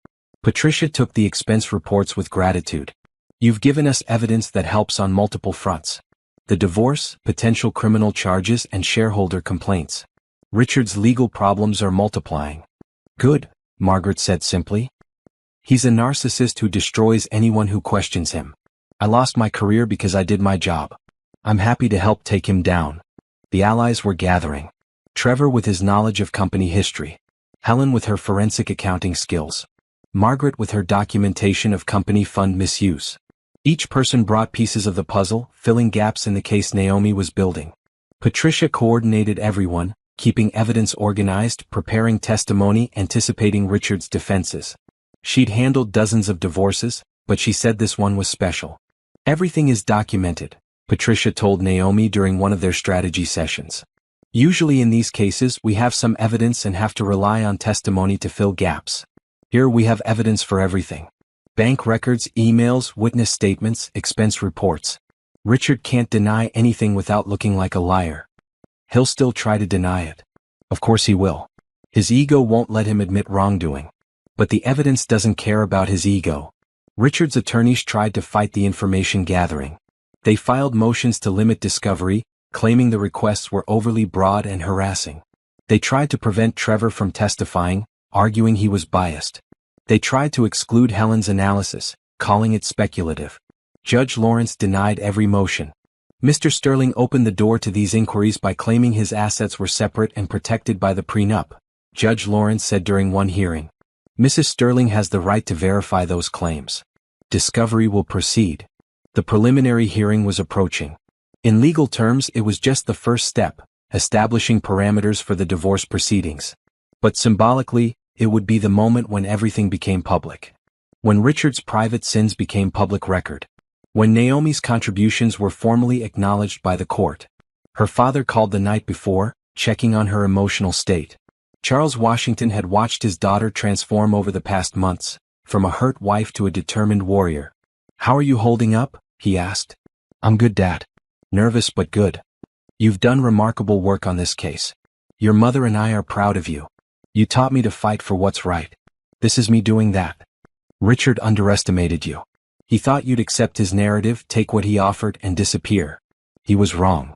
[SPEAKER 1] Patricia took the expense reports with gratitude. You've given us evidence that helps on multiple fronts. The divorce, potential criminal charges, and shareholder complaints. Richard's legal problems are multiplying. Good, Margaret said simply. He's a narcissist who destroys anyone who questions him. I lost my career because I did my job. I'm happy to help take him down. The allies were gathering. Trevor with his knowledge of company history. Helen with her forensic accounting skills. Margaret with her documentation of company fund misuse. Each person brought pieces of the puzzle, filling gaps in the case Naomi was building. Patricia coordinated everyone, keeping evidence organized, preparing testimony, anticipating Richard's defenses. She'd handled dozens of divorces, but she said this one was special. Everything is documented, Patricia told Naomi during one of their strategy sessions. Usually in these cases we have some evidence and have to rely on testimony to fill gaps. Here we have evidence for everything. Bank records, emails, witness statements, expense reports. Richard can't deny anything without looking like a liar. He'll still try to deny it. Of course he will. His ego won't let him admit wrongdoing. But the evidence doesn't care about his ego. Richard's attorneys tried to fight the information gathering. They filed motions to limit discovery, claiming the requests were overly broad and harassing. They tried to prevent Trevor from testifying, arguing he was biased. They tried to exclude Helen's analysis, calling it speculative. Judge Lawrence denied every motion. Mr. Sterling opened the door to these inquiries by claiming his assets were separate and protected by the prenup. Judge Lawrence said during one hearing, "Mrs. Sterling has the right to verify those claims. Discovery will proceed." The preliminary hearing was approaching. In legal terms, it was just the first step, establishing parameters for the divorce proceedings. But symbolically, it would be the moment when everything became public. When Richard's private sins became public record. When Naomi's contributions were formally acknowledged by the court. Her father called the night before, checking on her emotional state. Charles Washington had watched his daughter transform over the past months, from a hurt wife to a determined warrior. "How are you holding up?" he asked. "I'm good, Dad. Nervous but good. You've done remarkable work on this case. Your mother and I are proud of you. You taught me to fight for what's right. This is me doing that. Richard underestimated you. He thought you'd accept his narrative, take what he offered, and disappear. He was wrong.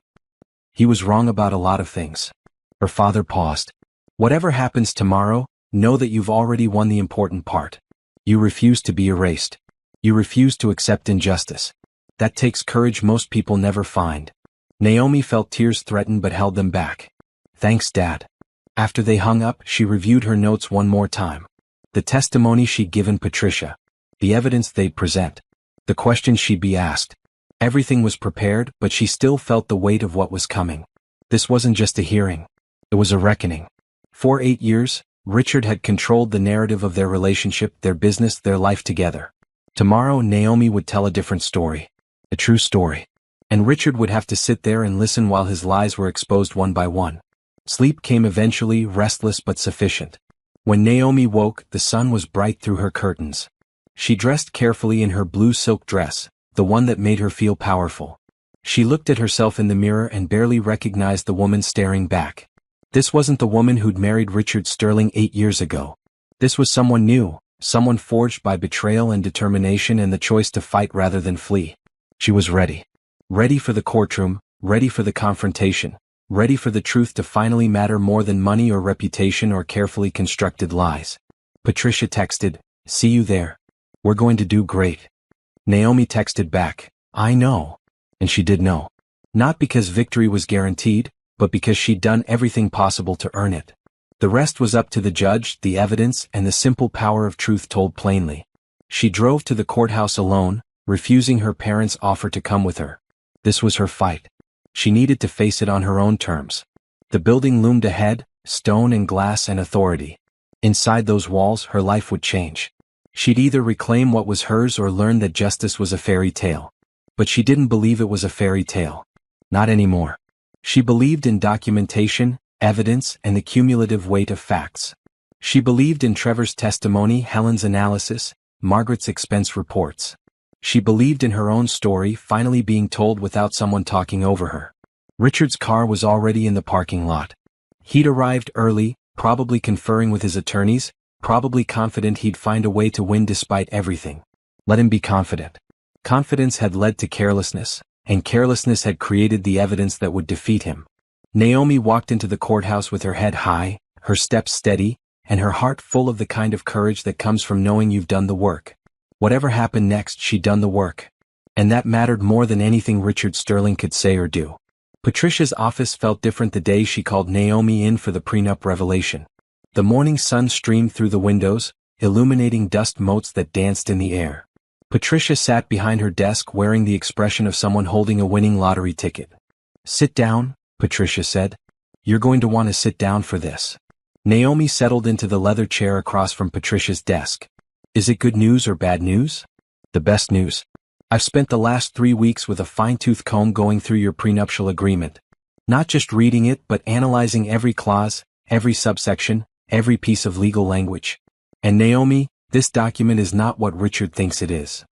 [SPEAKER 1] He was wrong about a lot of things." Her father paused. "Whatever happens tomorrow, know that you've already won the important part. You refuse to be erased. You refuse to accept injustice. That takes courage most people never find." Naomi felt tears threaten but held them back. "Thanks, Dad." After they hung up, she reviewed her notes one more time. The testimony she'd given Patricia. The evidence they'd present. The questions she'd be asked. Everything was prepared, but she still felt the weight of what was coming. This wasn't just a hearing. It was a reckoning. For 8 years, Richard had controlled the narrative of their relationship, their business, their life together. Tomorrow, Naomi would tell a different story. A true story. And Richard would have to sit there and listen while his lies were exposed one by one. Sleep came eventually, restless but sufficient. When Naomi woke, the sun was bright through her curtains. She dressed carefully in her blue silk dress, the one that made her feel powerful. She looked at herself in the mirror and barely recognized the woman staring back. This wasn't the woman who'd married Richard Sterling 8 years ago. This was someone new, someone forged by betrayal and determination and the choice to fight rather than flee. She was ready. Ready for the courtroom, ready for the confrontation, ready for the truth to finally matter more than money or reputation or carefully constructed lies. Patricia texted, "See you there. We're going to do great." Naomi texted back, "I know." And she did know. Not because victory was guaranteed, but because she'd done everything possible to earn it. The rest was up to the judge, the evidence, and the simple power of truth told plainly. She drove to the courthouse alone, refusing her parents' offer to come with her. This was her fight. She needed to face it on her own terms. The building loomed ahead, stone and glass and authority. Inside those walls, her life would change. She'd either reclaim what was hers or learn that justice was a fairy tale. But she didn't believe it was a fairy tale. Not anymore. She believed in documentation, evidence, and the cumulative weight of facts. She believed in Trevor's testimony, Helen's analysis, Margaret's expense reports. She believed in her own story finally being told without someone talking over her. Richard's car was already in the parking lot. He'd arrived early, probably conferring with his attorneys, probably confident he'd find a way to win despite everything. Let him be confident. Confidence had led to carelessness, and carelessness had created the evidence that would defeat him. Naomi walked into the courthouse with her head high, her steps steady, and her heart full of the kind of courage that comes from knowing you've done the work. Whatever happened next, she'd done the work. And that mattered more than anything Richard Sterling could say or do. Patricia's office felt different the day she called Naomi in for the prenup revelation. The morning sun streamed through the windows, illuminating dust motes that danced in the air. Patricia sat behind her desk wearing the expression of someone holding a winning lottery ticket. "Sit down," Patricia said. "You're going to want to sit down for this." Naomi settled into the leather chair across from Patricia's desk. "Is it good news or bad news?" "The best news. I've spent the last 3 weeks with a fine-tooth comb going through your prenuptial agreement. Not just reading it but analyzing every clause, every subsection, every piece of legal language. And Naomi, This document is not what Richard thinks it is.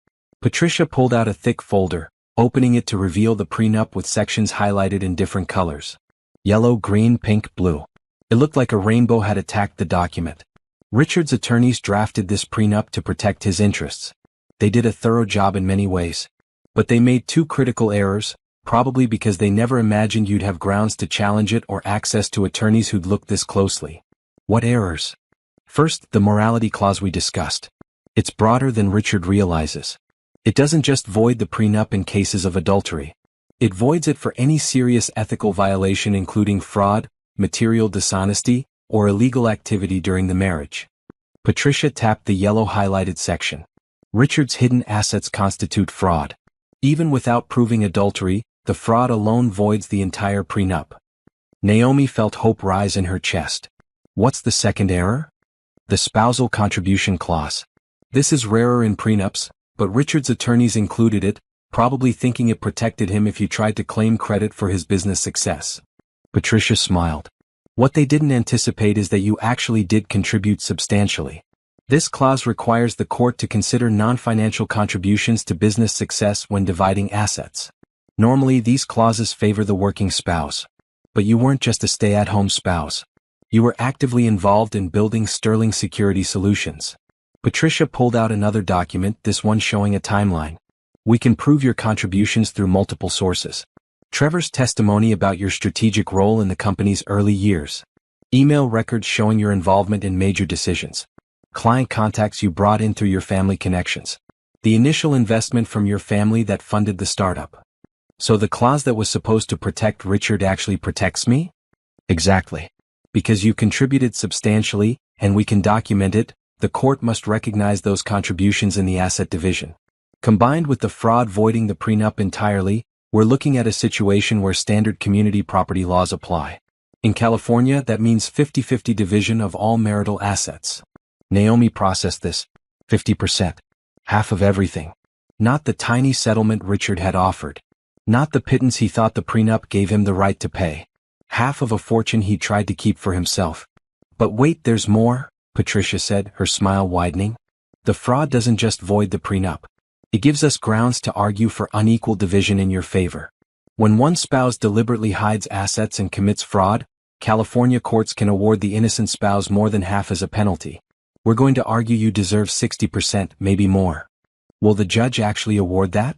[SPEAKER 1] Patricia pulled out a thick folder, opening it to reveal the prenup with sections highlighted in different colors. Yellow, green, pink, blue. It looked like a rainbow had attacked the document. Richard's attorneys drafted this prenup to protect his interests. They did a thorough job in many ways. But they made two critical errors, probably because they never imagined you'd have grounds to challenge it or access to attorneys who'd look this closely. What errors? First, the morality clause we discussed. It's broader than Richard realizes. It doesn't just void the prenup in cases of adultery. It voids it for any serious ethical violation including fraud, material dishonesty, or illegal activity during the marriage. Patricia tapped the yellow highlighted section. Richard's hidden assets constitute fraud. Even without proving adultery, the fraud alone voids the entire prenup. Naomi felt hope rise in her chest. What's the second error? The spousal contribution clause. This is rarer in prenups, but Richard's attorneys included it, probably thinking it protected him if he tried to claim credit for his business success. Patricia smiled. What they didn't anticipate is that you actually did contribute substantially. This clause requires the court to consider non-financial contributions to business success when dividing assets. Normally these clauses favor the working spouse. But you weren't just a stay-at-home spouse. You were actively involved in building sterling security solutions. Patricia pulled out another document, this one showing a timeline. We can prove your contributions through multiple sources. Trevor's testimony about your strategic role in the company's early years. Email records showing your involvement in major decisions. Client contacts you brought in through your family connections. The initial investment from your family that funded the startup. So the clause that was supposed to protect Richard actually protects me? Exactly. Because you contributed substantially, and we can document it, the court must recognize those contributions in the asset division. Combined with the fraud voiding the prenup entirely, we're looking at a situation where standard community property laws apply. In California, that means 50-50 division of all marital assets. Naomi processed this. 50%. Half of everything. Not the tiny settlement Richard had offered. Not the pittance he thought the prenup gave him the right to pay. Half of a fortune he tried to keep for himself. But wait, there's more, Patricia said, her smile widening. The fraud doesn't just void the prenup. It gives us grounds to argue for unequal division in your favor. When one spouse deliberately hides assets and commits fraud, California courts can award the innocent spouse more than half as a penalty. We're going to argue you deserve 60%, maybe more. Will the judge actually award that?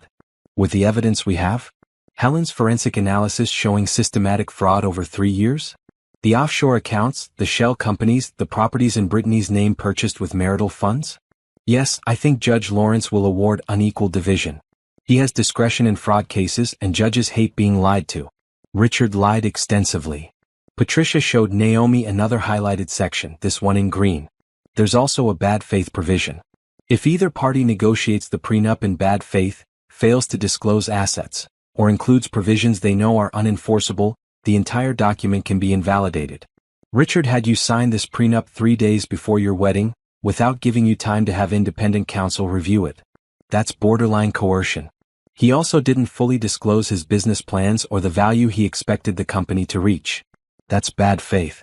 [SPEAKER 1] With the evidence we have? Helen's forensic analysis showing systematic fraud over 3 years? The offshore accounts, the shell companies, the properties in Brittany's name purchased with marital funds? Yes, I think Judge Lawrence will award unequal division. He has discretion in fraud cases and judges hate being lied to. Richard lied extensively. Patricia showed Naomi another highlighted section, this one in green. There's also a bad faith provision. If either party negotiates the prenup in bad faith, fails to disclose assets, or includes provisions they know are unenforceable, the entire document can be invalidated. Richard had you sign this prenup 3 days before your wedding, without giving you time to have independent counsel review it. That's borderline coercion. He also didn't fully disclose his business plans or the value he expected the company to reach. That's bad faith.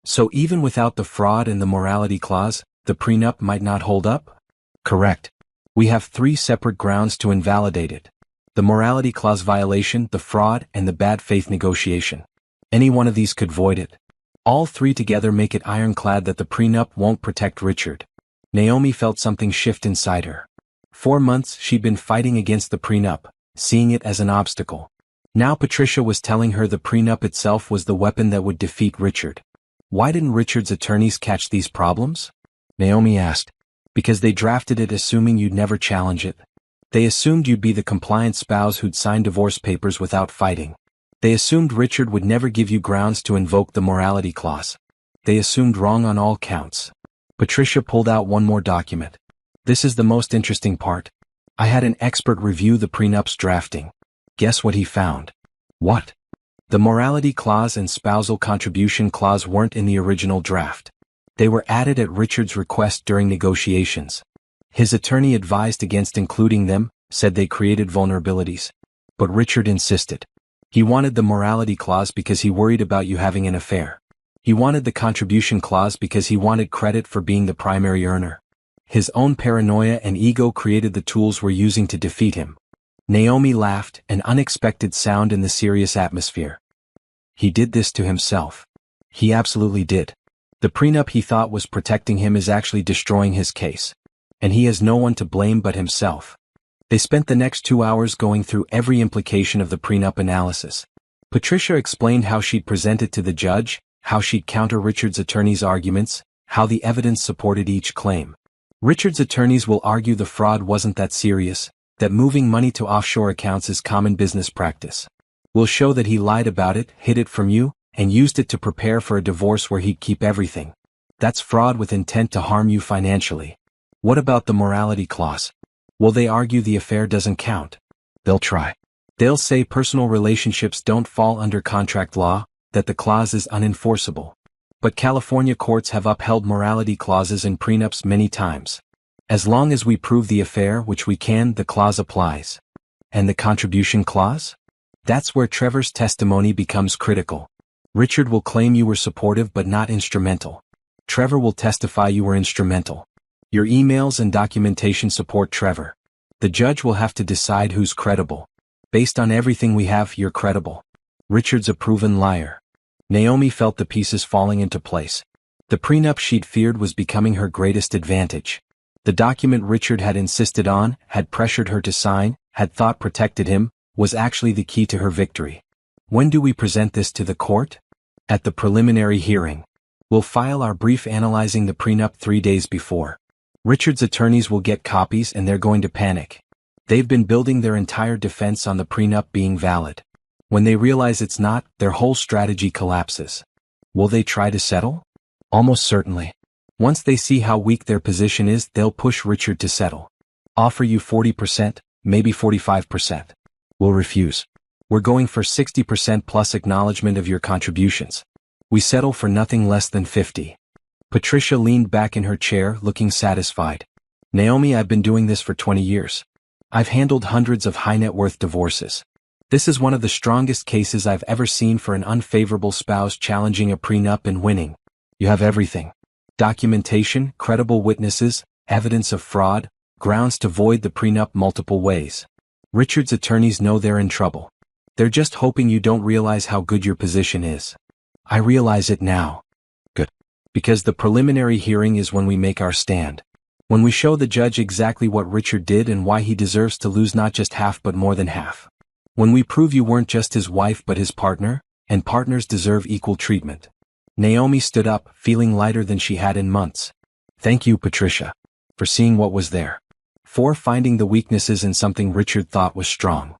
[SPEAKER 1] So even without the fraud and the morality clause, the prenup might not hold up? Correct. We have 3 separate grounds to invalidate it. The morality clause violation, the fraud, and the bad faith negotiation. Any one of these could void it. All 3 together make it ironclad that the prenup won't protect Richard. Naomi felt something shift inside her. 4 months she'd been fighting against the prenup, seeing it as an obstacle. Now Patricia was telling her the prenup itself was the weapon that would defeat Richard. Why didn't Richard's attorneys catch these problems? Naomi asked. Because they drafted it assuming you'd never challenge it. They assumed you'd be the compliant spouse who'd sign divorce papers without fighting. They assumed Richard would never give you grounds to invoke the morality clause. They assumed wrong on all counts. Patricia pulled out one more document. This is the most interesting part. I had an expert review the prenup's drafting. Guess what he found? What? The morality clause and spousal contribution clause weren't in the original draft. They were added at Richard's request during negotiations. His attorney advised against including them, said they created vulnerabilities. But Richard insisted. He wanted the morality clause because he worried about you having an affair. He wanted the contribution clause because he wanted credit for being the primary earner. his own paranoia and ego created the tools we're using to defeat him. Naomi laughed, an unexpected sound in the serious atmosphere. He did this to himself. He absolutely did. The prenup he thought was protecting him is actually destroying his case. And he has no one to blame but himself. They spent the next 2 hours going through every implication of the prenup analysis. Patricia explained how she'd present it to the judge, how she'd counter Richard's attorney's arguments, how the evidence supported each claim. Richard's attorneys will argue the fraud wasn't that serious, that moving money to offshore accounts is common business practice. We'll show that he lied about it, hid it from you, and used it to prepare for a divorce where he'd keep everything. That's fraud with intent to harm you financially. What about the morality clause? Will they argue the affair doesn't count? They'll try. They'll say personal relationships don't fall under contract law, that the clause is unenforceable. But California courts have upheld morality clauses in prenups many times. As long as we prove the affair, which we can, the clause applies. And the contribution clause? That's where Trevor's testimony becomes critical. Richard will claim you were supportive but not instrumental. Trevor will testify you were instrumental. Your emails and documentation support Trevor. The judge will have to decide who's credible. Based on everything we have, you're credible. Richard's a proven liar. Naomi felt the pieces falling into place. The prenup she'd feared was becoming her greatest advantage. The document Richard had insisted on, had pressured her to sign, had thought protected him, was actually the key to her victory. When do we present this to the court? At the preliminary hearing. We'll file our brief analyzing the prenup 3 days before. Richard's attorneys will get copies and they're going to panic. They've been building their entire defense on the prenup being valid. When they realize it's not, their whole strategy collapses. Will they try to settle? Almost certainly. Once they see how weak their position is, they'll push Richard to settle. Offer you 40%, maybe 45%. We'll refuse. We're going for 60% plus acknowledgement of your contributions. We settle for nothing less than 50. Patricia leaned back in her chair, looking satisfied. Naomi, I've been doing this for 20 years. I've handled hundreds of high-net-worth divorces. This is one of the strongest cases I've ever seen for an unfavorable spouse challenging a prenup and winning. You have everything. Documentation, credible witnesses, evidence of fraud, grounds to void the prenup multiple ways. Richard's attorneys know they're in trouble. They're just hoping you don't realize how good your position is. I realize it now. Good. Because the preliminary hearing is when we make our stand. When we show the judge exactly what Richard did and why he deserves to lose not just half but more than half. When we prove you weren't just his wife but his partner, and partners deserve equal treatment. Naomi stood up, feeling lighter than she had in months. Thank you, Patricia, for seeing what was there. For finding the weaknesses in something Richard thought was strong.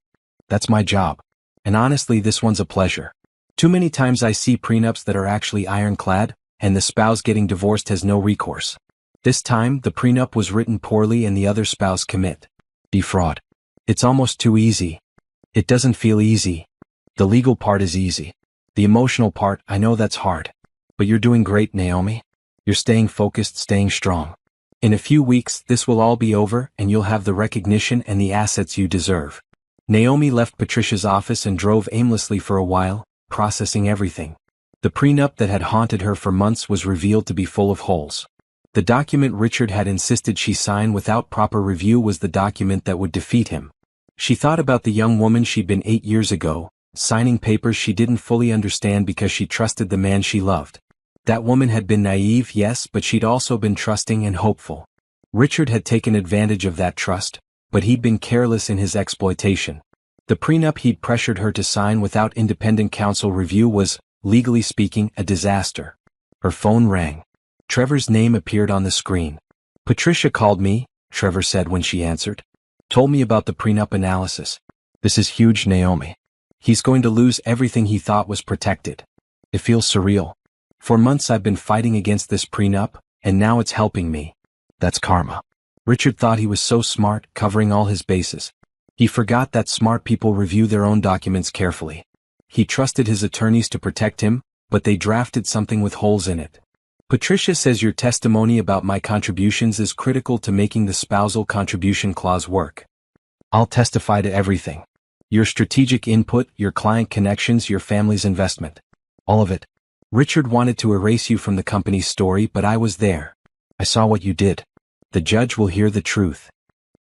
[SPEAKER 1] That's my job. And honestly, this one's a pleasure. Too many times I see prenups that are actually ironclad, and the spouse getting divorced has no recourse. This time, the prenup was written poorly and the other spouse commit. Defraud. It's almost too easy. It doesn't feel easy. The legal part is easy. The emotional part, I know that's hard. But you're doing great, Naomi. You're staying focused, staying strong. In a few weeks, this will all be over and you'll have the recognition and the assets you deserve. Naomi left Patricia's office and drove aimlessly for a while, processing everything. The prenup that had haunted her for months was revealed to be full of holes. The document Richard had insisted she sign without proper review was the document that would defeat him. She thought about the young woman she'd been 8 years ago, signing papers she didn't fully understand because she trusted the man she loved. That woman had been naive, yes, but she'd also been trusting and hopeful. Richard had taken advantage of that trust, but he'd been careless in his exploitation. The prenup he'd pressured her to sign without independent counsel review was, legally speaking, a disaster. Her phone rang. Trevor's name appeared on the screen. Patricia called me, Trevor said when she answered. Told me about the prenup analysis. This is huge, Naomi. He's going to lose everything he thought was protected. It feels surreal. For months I've been fighting against this prenup, and now it's helping me. That's karma. Richard thought he was so smart, covering all his bases. He forgot that smart people review their own documents carefully. He trusted his attorneys to protect him, but they drafted something with holes in it. Patricia says your testimony about my contributions is critical to making the spousal contribution clause work. I'll testify to everything. Your strategic input, your client connections, your family's investment. All of it. Richard wanted to erase you from the company's story, but I was there. I saw what you did. The judge will hear the truth.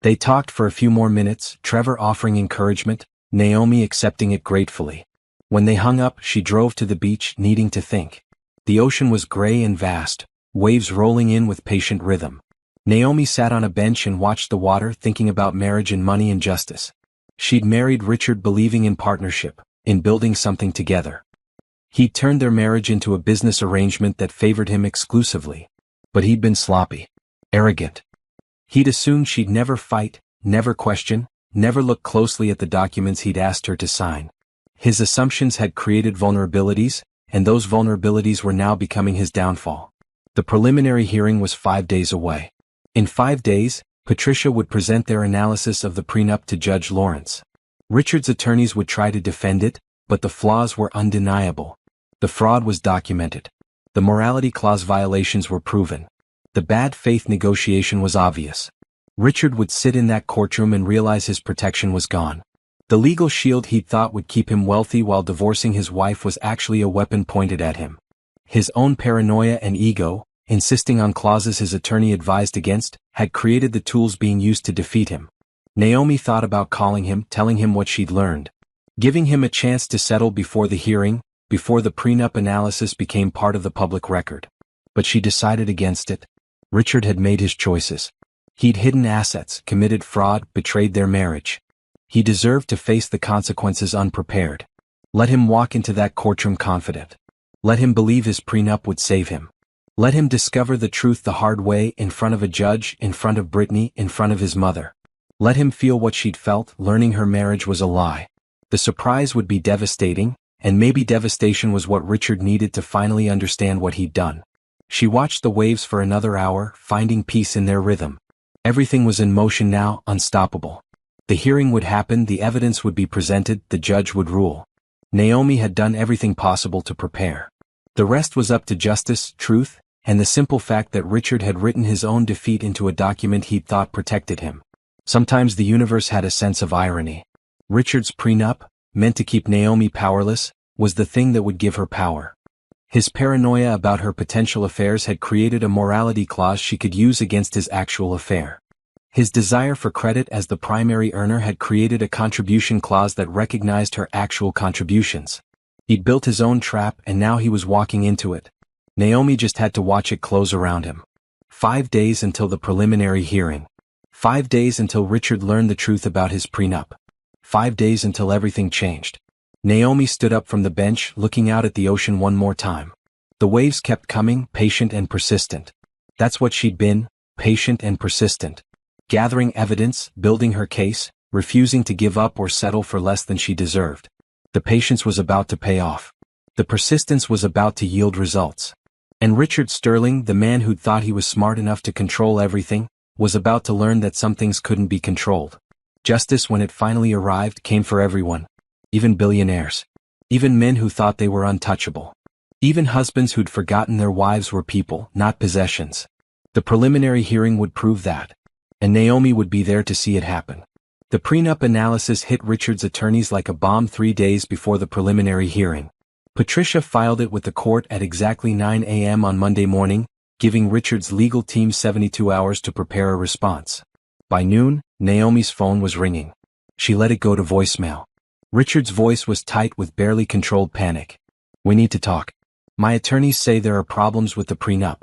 [SPEAKER 1] They talked for a few more minutes, Trevor offering encouragement, Naomi accepting it gratefully. When they hung up, she drove to the beach, needing to think. The ocean was gray and vast, waves rolling in with patient rhythm. Naomi sat on a bench and watched the water, thinking about marriage and money and justice. She'd married Richard believing in partnership, in building something together. He'd turned their marriage into a business arrangement that favored him exclusively. But he'd been sloppy, arrogant. He'd assumed she'd never fight, never question, never look closely at the documents he'd asked her to sign. His assumptions had created vulnerabilities, and those vulnerabilities were now becoming his downfall. The preliminary hearing was 5 days away. In 5 days, Patricia would present their analysis of the prenup to Judge Lawrence. Richard's attorneys would try to defend it, but the flaws were undeniable. The fraud was documented. The morality clause violations were proven. The bad faith negotiation was obvious. Richard would sit in that courtroom and realize his protection was gone. The legal shield he'd thought would keep him wealthy while divorcing his wife was actually a weapon pointed at him. His own paranoia and ego, insisting on clauses his attorney advised against, had created the tools being used to defeat him. Naomi thought about calling him, telling him what she'd learned. Giving him a chance to settle before the hearing, before the prenup analysis became part of the public record. But she decided against it. Richard had made his choices. He'd hidden assets, committed fraud, betrayed their marriage. He deserved to face the consequences unprepared. Let him walk into that courtroom confident. Let him believe his prenup would save him. Let him discover the truth the hard way, in front of a judge, in front of Brittany, in front of his mother. Let him feel what she'd felt, learning her marriage was a lie. The surprise would be devastating, and maybe devastation was what Richard needed to finally understand what he'd done. She watched the waves for another hour, finding peace in their rhythm. Everything was in motion now, unstoppable. The hearing would happen, the evidence would be presented, the judge would rule. Naomi had done everything possible to prepare. The rest was up to justice, truth, and the simple fact that Richard had written his own defeat into a document he'd thought protected him. Sometimes the universe had a sense of irony. Richard's prenup, meant to keep Naomi powerless, was the thing that would give her power. His paranoia about her potential affairs had created a morality clause she could use against his actual affair. His desire for credit as the primary earner had created a contribution clause that recognized her actual contributions. He'd built his own trap and now he was walking into it. Naomi just had to watch it close around him. 5 days until the preliminary hearing. 5 days until Richard learned the truth about his prenup. 5 days until everything changed. Naomi stood up from the bench, looking out at the ocean one more time. The waves kept coming, patient and persistent. That's what she'd been, patient and persistent. Gathering evidence, building her case, refusing to give up or settle for less than she deserved. The patience was about to pay off. The persistence was about to yield results. And Richard Sterling, the man who'd thought he was smart enough to control everything, was about to learn that some things couldn't be controlled. Justice, when it finally arrived, came for everyone. Even billionaires. Even men who thought they were untouchable. Even husbands who'd forgotten their wives were people, not possessions. The preliminary hearing would prove that. And Naomi would be there to see it happen. The prenup analysis hit Richard's attorneys like a bomb 3 days before the preliminary hearing. Patricia filed it with the court at exactly 9 a.m. on Monday morning, giving Richard's legal team 72 hours to prepare a response. By noon, Naomi's phone was ringing. She let it go to voicemail. Richard's voice was tight with barely controlled panic. "We need to talk. My attorneys say there are problems with the prenup.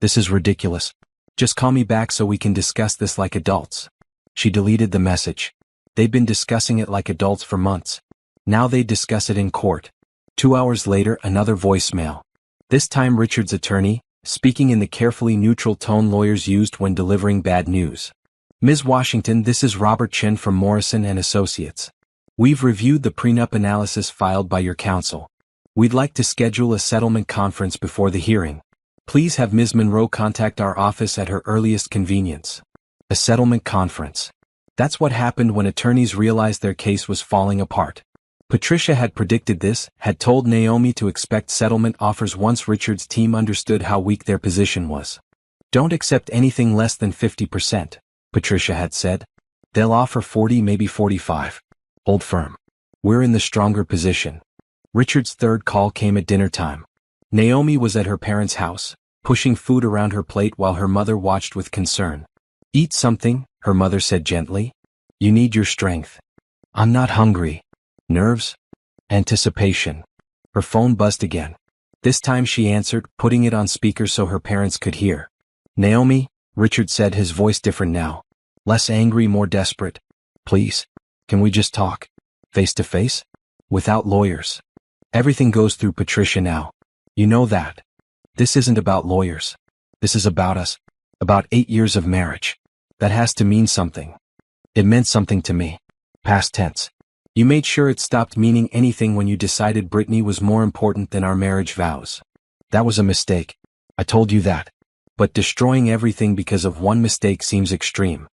[SPEAKER 1] This is ridiculous. Just call me back so we can discuss this like adults." She deleted the message. They'd been discussing it like adults for months. Now they'd discuss it in court. 2 hours later, another voicemail. This time Richard's attorney, speaking in the carefully neutral tone lawyers used when delivering bad news. "Ms. Washington, this is Robert Chen from Morrison & Associates. We've reviewed the prenup analysis filed by your counsel. We'd like to schedule a settlement conference before the hearing. Please have Ms. Monroe contact our office at her earliest convenience." A settlement conference. That's what happened when attorneys realized their case was falling apart. Patricia had predicted this, had told Naomi to expect settlement offers once Richard's team understood how weak their position was. "Don't accept anything less than 50%, Patricia had said. "They'll offer 40, maybe 45. Hold firm. We're in the stronger position." Richard's third call came at dinner time. Naomi was at her parents' house, pushing food around her plate while her mother watched with concern. Eat something, her mother said gently. You need your strength. I'm not hungry. Nerves? Anticipation. Her phone buzzed again. This time she answered, putting it on speaker so her parents could hear. Naomi, Richard said, his voice different now. Less angry, more desperate. Please, can we just talk? Face to face? Without lawyers. Everything goes through Patricia now. You know that. This isn't about lawyers. This is about us. About 8 years of marriage. That has to mean something. It meant something to me. Past tense. You made sure it stopped meaning anything when you decided Brittany was more important than our marriage vows. That was a mistake. I told you that. But destroying everything because of one mistake seems extreme.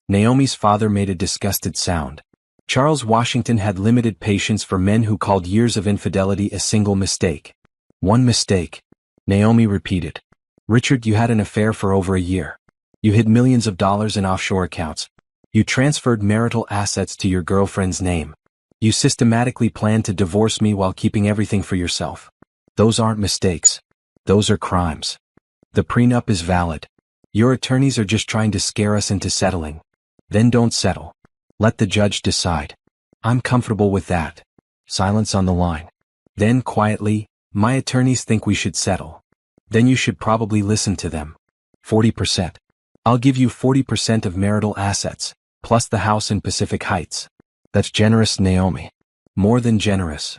[SPEAKER 1] Naomi's father made a disgusted sound. Charles Washington had limited patience for men who called years of infidelity a single mistake. One mistake. Naomi repeated. Richard, you had an affair for over a year. You hid millions of dollars in offshore accounts. You transferred marital assets to your girlfriend's name. You systematically planned to divorce me while keeping everything for yourself. Those aren't mistakes. Those are crimes. The prenup is valid. Your attorneys are just trying to scare us into settling. Then don't settle. Let the judge decide. I'm comfortable with that. Silence on the line. Then quietly, my attorneys think we should settle. Then you should probably listen to them. 40%. I'll give you 40% of marital assets, plus the house in Pacific Heights. That's generous, Naomi. More than generous.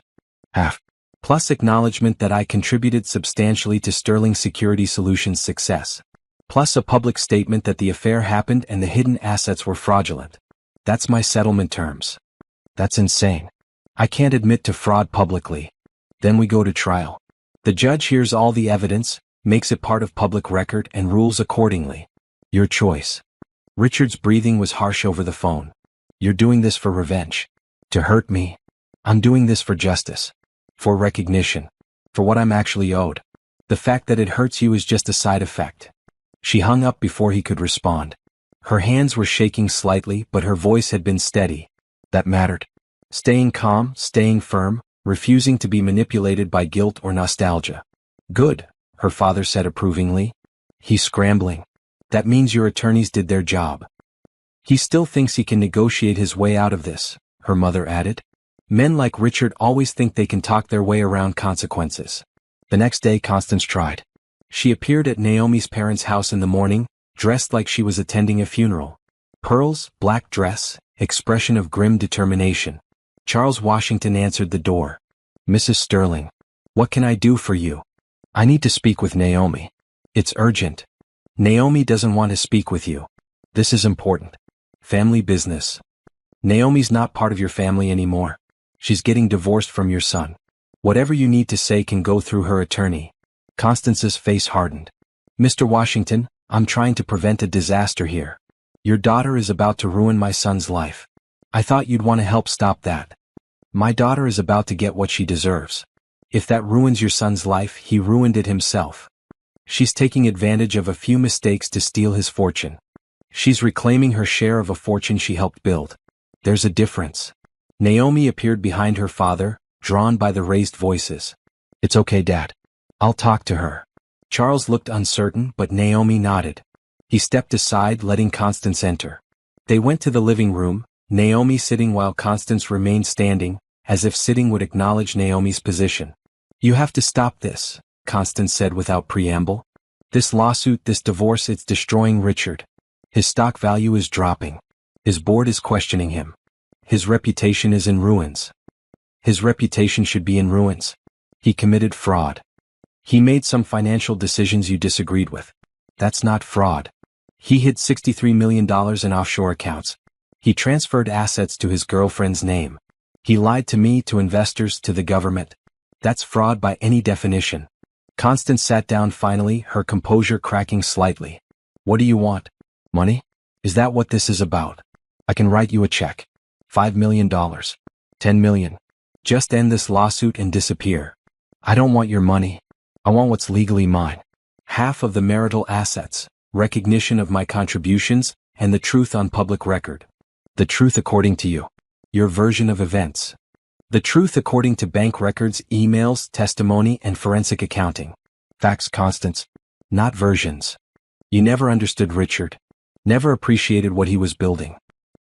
[SPEAKER 1] Half. Plus acknowledgement that I contributed substantially to Sterling Security Solutions' success. Plus a public statement that the affair happened and the hidden assets were fraudulent. That's my settlement terms. That's insane. I can't admit to fraud publicly. Then we go to trial. The judge hears all the evidence, makes it part of public record and rules accordingly. Your choice. Richard's breathing was harsh over the phone. You're doing this for revenge. To hurt me. I'm doing this for justice. For recognition. For what I'm actually owed. The fact that it hurts you is just a side effect. She hung up before he could respond. Her hands were shaking slightly, but her voice had been steady. That mattered. Staying calm, staying firm, refusing to be manipulated by guilt or nostalgia. Good, her father said approvingly. He's scrambling. That means your attorneys did their job. He still thinks he can negotiate his way out of this, her mother added. Men like Richard always think they can talk their way around consequences. The next day Constance tried. She appeared at Naomi's parents' house in the morning, dressed like she was attending a funeral. Pearls, black dress, expression of grim determination. Charles Washington answered the door. Mrs. Sterling. What can I do for you? I need to speak with Naomi. It's urgent. Naomi doesn't want to speak with you. This is important. Family business. Naomi's not part of your family anymore. She's getting divorced from your son. Whatever you need to say can go through her attorney. Constance's face hardened. Mr. Washington, I'm trying to prevent a disaster here. Your daughter is about to ruin my son's life. I thought you'd want to help stop that. My daughter is about to get what she deserves. If that ruins your son's life, he ruined it himself. She's taking advantage of a few mistakes to steal his fortune. She's reclaiming her share of a fortune she helped build. There's a difference. Naomi appeared behind her father, drawn by the raised voices. It's okay, Dad. I'll talk to her. Charles looked uncertain, but Naomi nodded. He stepped aside, letting Constance enter. They went to the living room, Naomi sitting while Constance remained standing, as if sitting would acknowledge Naomi's position. You have to stop this, Constance said without preamble. This lawsuit, this divorce, it's destroying Richard. His stock value is dropping. His board is questioning him. His reputation is in ruins. His reputation should be in ruins. He committed fraud. He made some financial decisions you disagreed with. That's not fraud. He hid $63 million in offshore accounts. He transferred assets to his girlfriend's name. He lied to me, to investors, to the government. That's fraud by any definition. Constance sat down finally, her composure cracking slightly. What do you want? Money? Is that what this is about? I can write you a check. $5 million. $10 million. Just end this lawsuit and disappear. I don't want your money. I want what's legally mine. Half of the marital assets, recognition of my contributions, and the truth on public record. The truth according to you. Your version of events. The truth according to bank records, emails, testimony, and forensic accounting. Facts, Constance. Not versions. You never understood Richard. Never appreciated what he was building.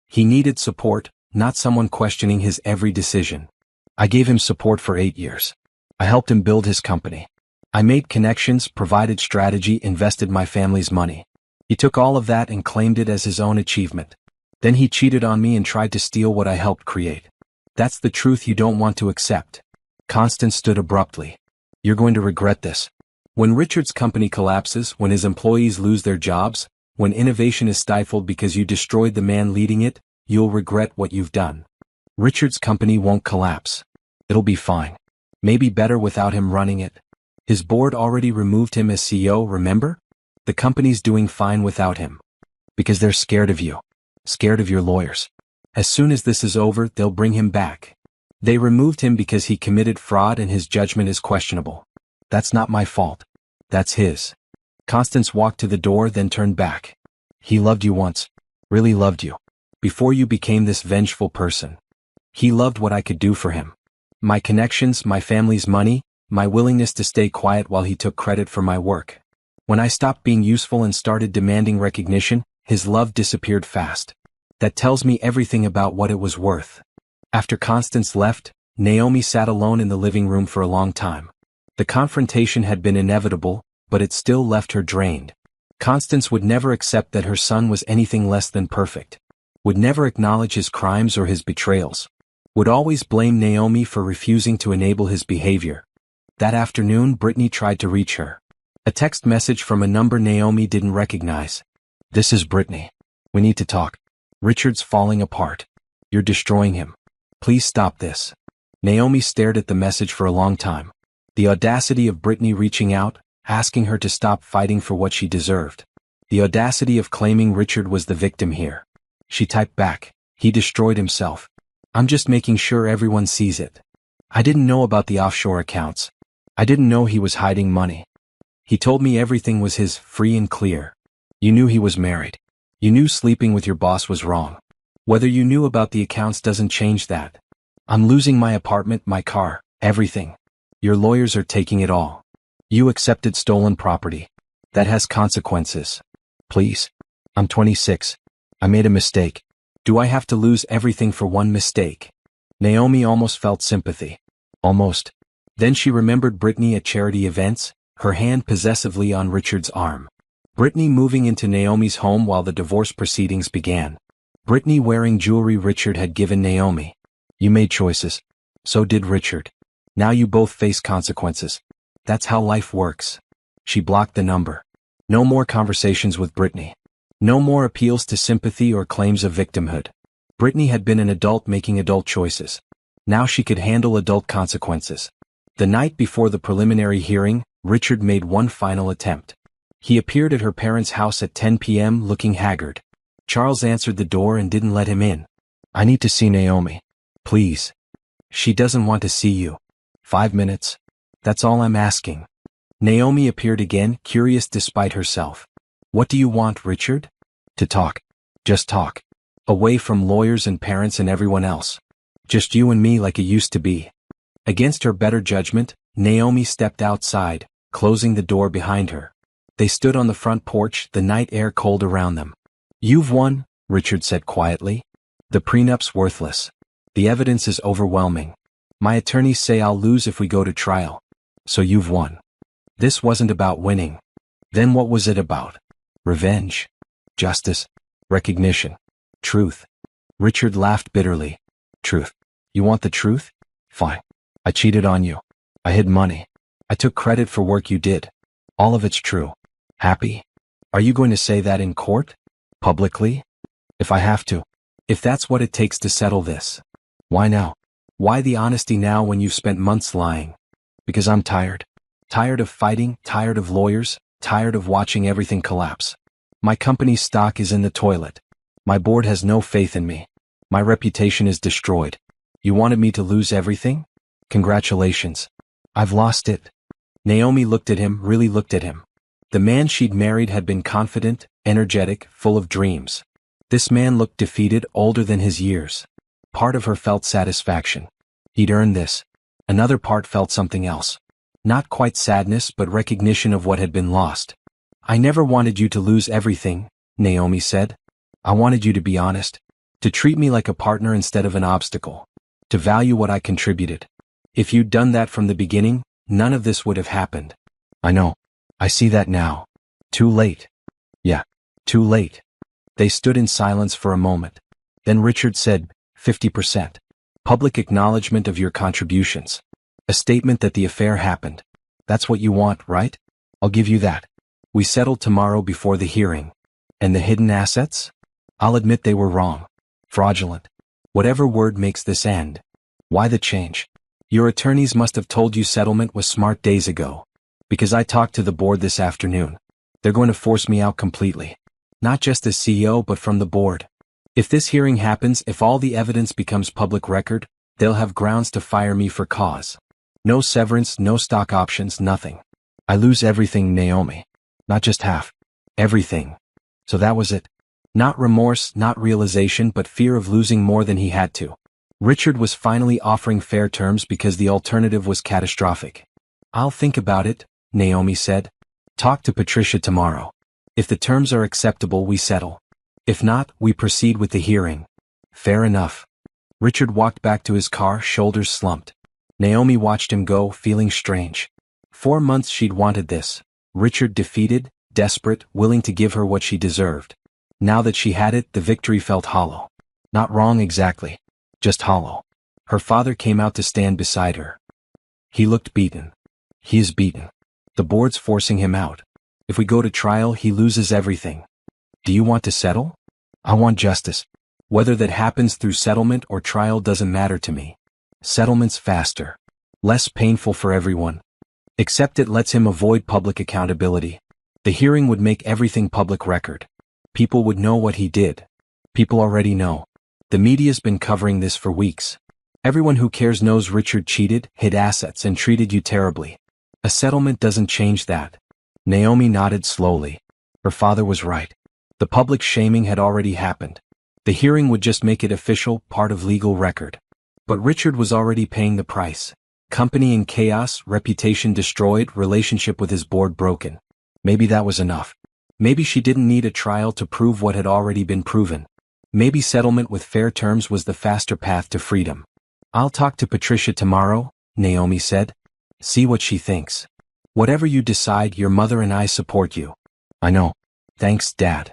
[SPEAKER 1] He needed support, not someone questioning his every decision. I gave him support for 8 years. I helped him build his company. I made connections, provided strategy, invested my family's money. He took all of that and claimed it as his own achievement. Then he cheated on me and tried to steal what I helped create. That's the truth you don't want to accept. Constance stood abruptly. You're going to regret this. When Richard's company collapses, when his employees lose their jobs, when innovation is stifled because you destroyed the man leading it, you'll regret what you've done. Richard's company won't collapse. It'll be fine. Maybe better without him running it. His board already removed him as CEO, remember? The company's doing fine without him. Because they're scared of you. Scared of your lawyers. As soon as this is over, they'll bring him back. They removed him because he committed fraud and his judgment is questionable. That's not my fault. That's his. Constance walked to the door, then turned back. He loved you once. Really loved you. Before you became this vengeful person. He loved what I could do for him. My connections, my family's money, my willingness to stay quiet while he took credit for my work. When I stopped being useful and started demanding recognition, his love disappeared fast. That tells me everything about what it was worth. After Constance left, Naomi sat alone in the living room for a long time. The confrontation had been inevitable, but it still left her drained. Constance would never accept that her son was anything less than perfect. Would never acknowledge his crimes or his betrayals. Would always blame Naomi for refusing to enable his behavior. That afternoon, Brittany tried to reach her. A text message from a number Naomi didn't recognize. This is Brittany. We need to talk. Richard's falling apart. You're destroying him. Please stop this. Naomi stared at the message for a long time. The audacity of Brittany reaching out, asking her to stop fighting for what she deserved. The audacity of claiming Richard was the victim here. She typed back, he destroyed himself. I'm just making sure everyone sees it. I didn't know about the offshore accounts. I didn't know he was hiding money. He told me everything was his, free and clear. You knew he was married. You knew sleeping with your boss was wrong. Whether you knew about the accounts doesn't change that. I'm losing my apartment, my car, everything. Your lawyers are taking it all. You accepted stolen property. That has consequences. Please. I'm 26. I made a mistake. Do I have to lose everything for one mistake? Naomi almost felt sympathy. Almost. Then she remembered Brittany at charity events, her hand possessively on Richard's arm. Brittany moving into Naomi's home while the divorce proceedings began. Brittany wearing jewelry Richard had given Naomi. You made choices. So did Richard. Now you both face consequences. That's how life works. She blocked the number. No more conversations with Brittany. No more appeals to sympathy or claims of victimhood. Brittany had been an adult making adult choices. Now she could handle adult consequences. The night before the preliminary hearing, Richard made one final attempt. He appeared at her parents' house at 10 p.m. looking haggard. Charles answered the door and didn't let him in. I need to see Naomi. Please. She doesn't want to see you. 5 minutes. That's all I'm asking. Naomi appeared again, curious despite herself. What do you want, Richard? To talk. Just talk. Away from lawyers and parents and everyone else. Just you and me like it used to be. Against her better judgment, Naomi stepped outside, closing the door behind her. They stood on the front porch, the night air cold around them. You've won, Richard said quietly. The prenup's worthless. The evidence is overwhelming. My attorneys say I'll lose if we go to trial. So you've won. This wasn't about winning. Then what was it about? Revenge. Justice. Recognition. Truth. Richard laughed bitterly. Truth. You want the truth? Fine. I cheated on you. I hid money. I took credit for work you did. All of it's true. Happy? Are you going to say that in court? Publicly? If I have to. If that's what it takes to settle this. Why now? Why the honesty now when you've spent months lying? Because I'm tired. Tired of fighting, tired of lawyers, tired of watching everything collapse. My company's stock is in the toilet. My board has no faith in me. My reputation is destroyed. You wanted me to lose everything? Congratulations. I've lost it. Naomi looked at him, really looked at him. The man she'd married had been confident, energetic, full of dreams. This man looked defeated, older than his years. Part of her felt satisfaction. He'd earned this. Another part felt something else. Not quite sadness, but recognition of what had been lost. I never wanted you to lose everything, Naomi said. I wanted you to be honest. To treat me like a partner instead of an obstacle. To value what I contributed. If you'd done that from the beginning, none of this would have happened. I know. I see that now. Too late. Yeah, too late. They stood in silence for a moment. Then Richard said, 50%. Public acknowledgement of your contributions. A statement that the affair happened. That's what you want, right? I'll give you that. We settle tomorrow before the hearing. And the hidden assets? I'll admit they were wrong. Fraudulent. Whatever word makes this end. Why the change? Your attorneys must have told you settlement was smart days ago. Because I talked to the board this afternoon. They're going to force me out completely. Not just as CEO but from the board. If this hearing happens, if all the evidence becomes public record, they'll have grounds to fire me for cause. No severance, no stock options, nothing. I lose everything, Naomi. Not just half. Everything. So that was it. Not remorse, not realization, but fear of losing more than he had to. Richard was finally offering fair terms because the alternative was catastrophic. I'll think about it, Naomi said. Talk to Patricia tomorrow. If the terms are acceptable, we settle. If not, we proceed with the hearing. Fair enough. Richard walked back to his car, shoulders slumped. Naomi watched him go, feeling strange. 4 months she'd wanted this. Richard defeated, desperate, willing to give her what she deserved. Now that she had it, the victory felt hollow. Not wrong exactly. Just hollow. Her father came out to stand beside her. He looked beaten. He is beaten. The board's forcing him out. If we go to trial, he loses everything. Do you want to settle? I want justice. Whether that happens through settlement or trial doesn't matter to me. Settlement's faster. Less painful for everyone. Except it lets him avoid public accountability. The hearing would make everything public record. People would know what he did. People already know. The media's been covering this for weeks. Everyone who cares knows Richard cheated, hid assets, and treated you terribly. A settlement doesn't change that. Naomi nodded slowly. Her father was right. The public shaming had already happened. The hearing would just make it official, part of legal record. But Richard was already paying the price. Company in chaos, reputation destroyed, relationship with his board broken. Maybe that was enough. Maybe she didn't need a trial to prove what had already been proven. Maybe settlement with fair terms was the faster path to freedom. I'll talk to Patricia tomorrow, Naomi said. See what she thinks. Whatever you decide, your mother and I support you. I know. Thanks, Dad.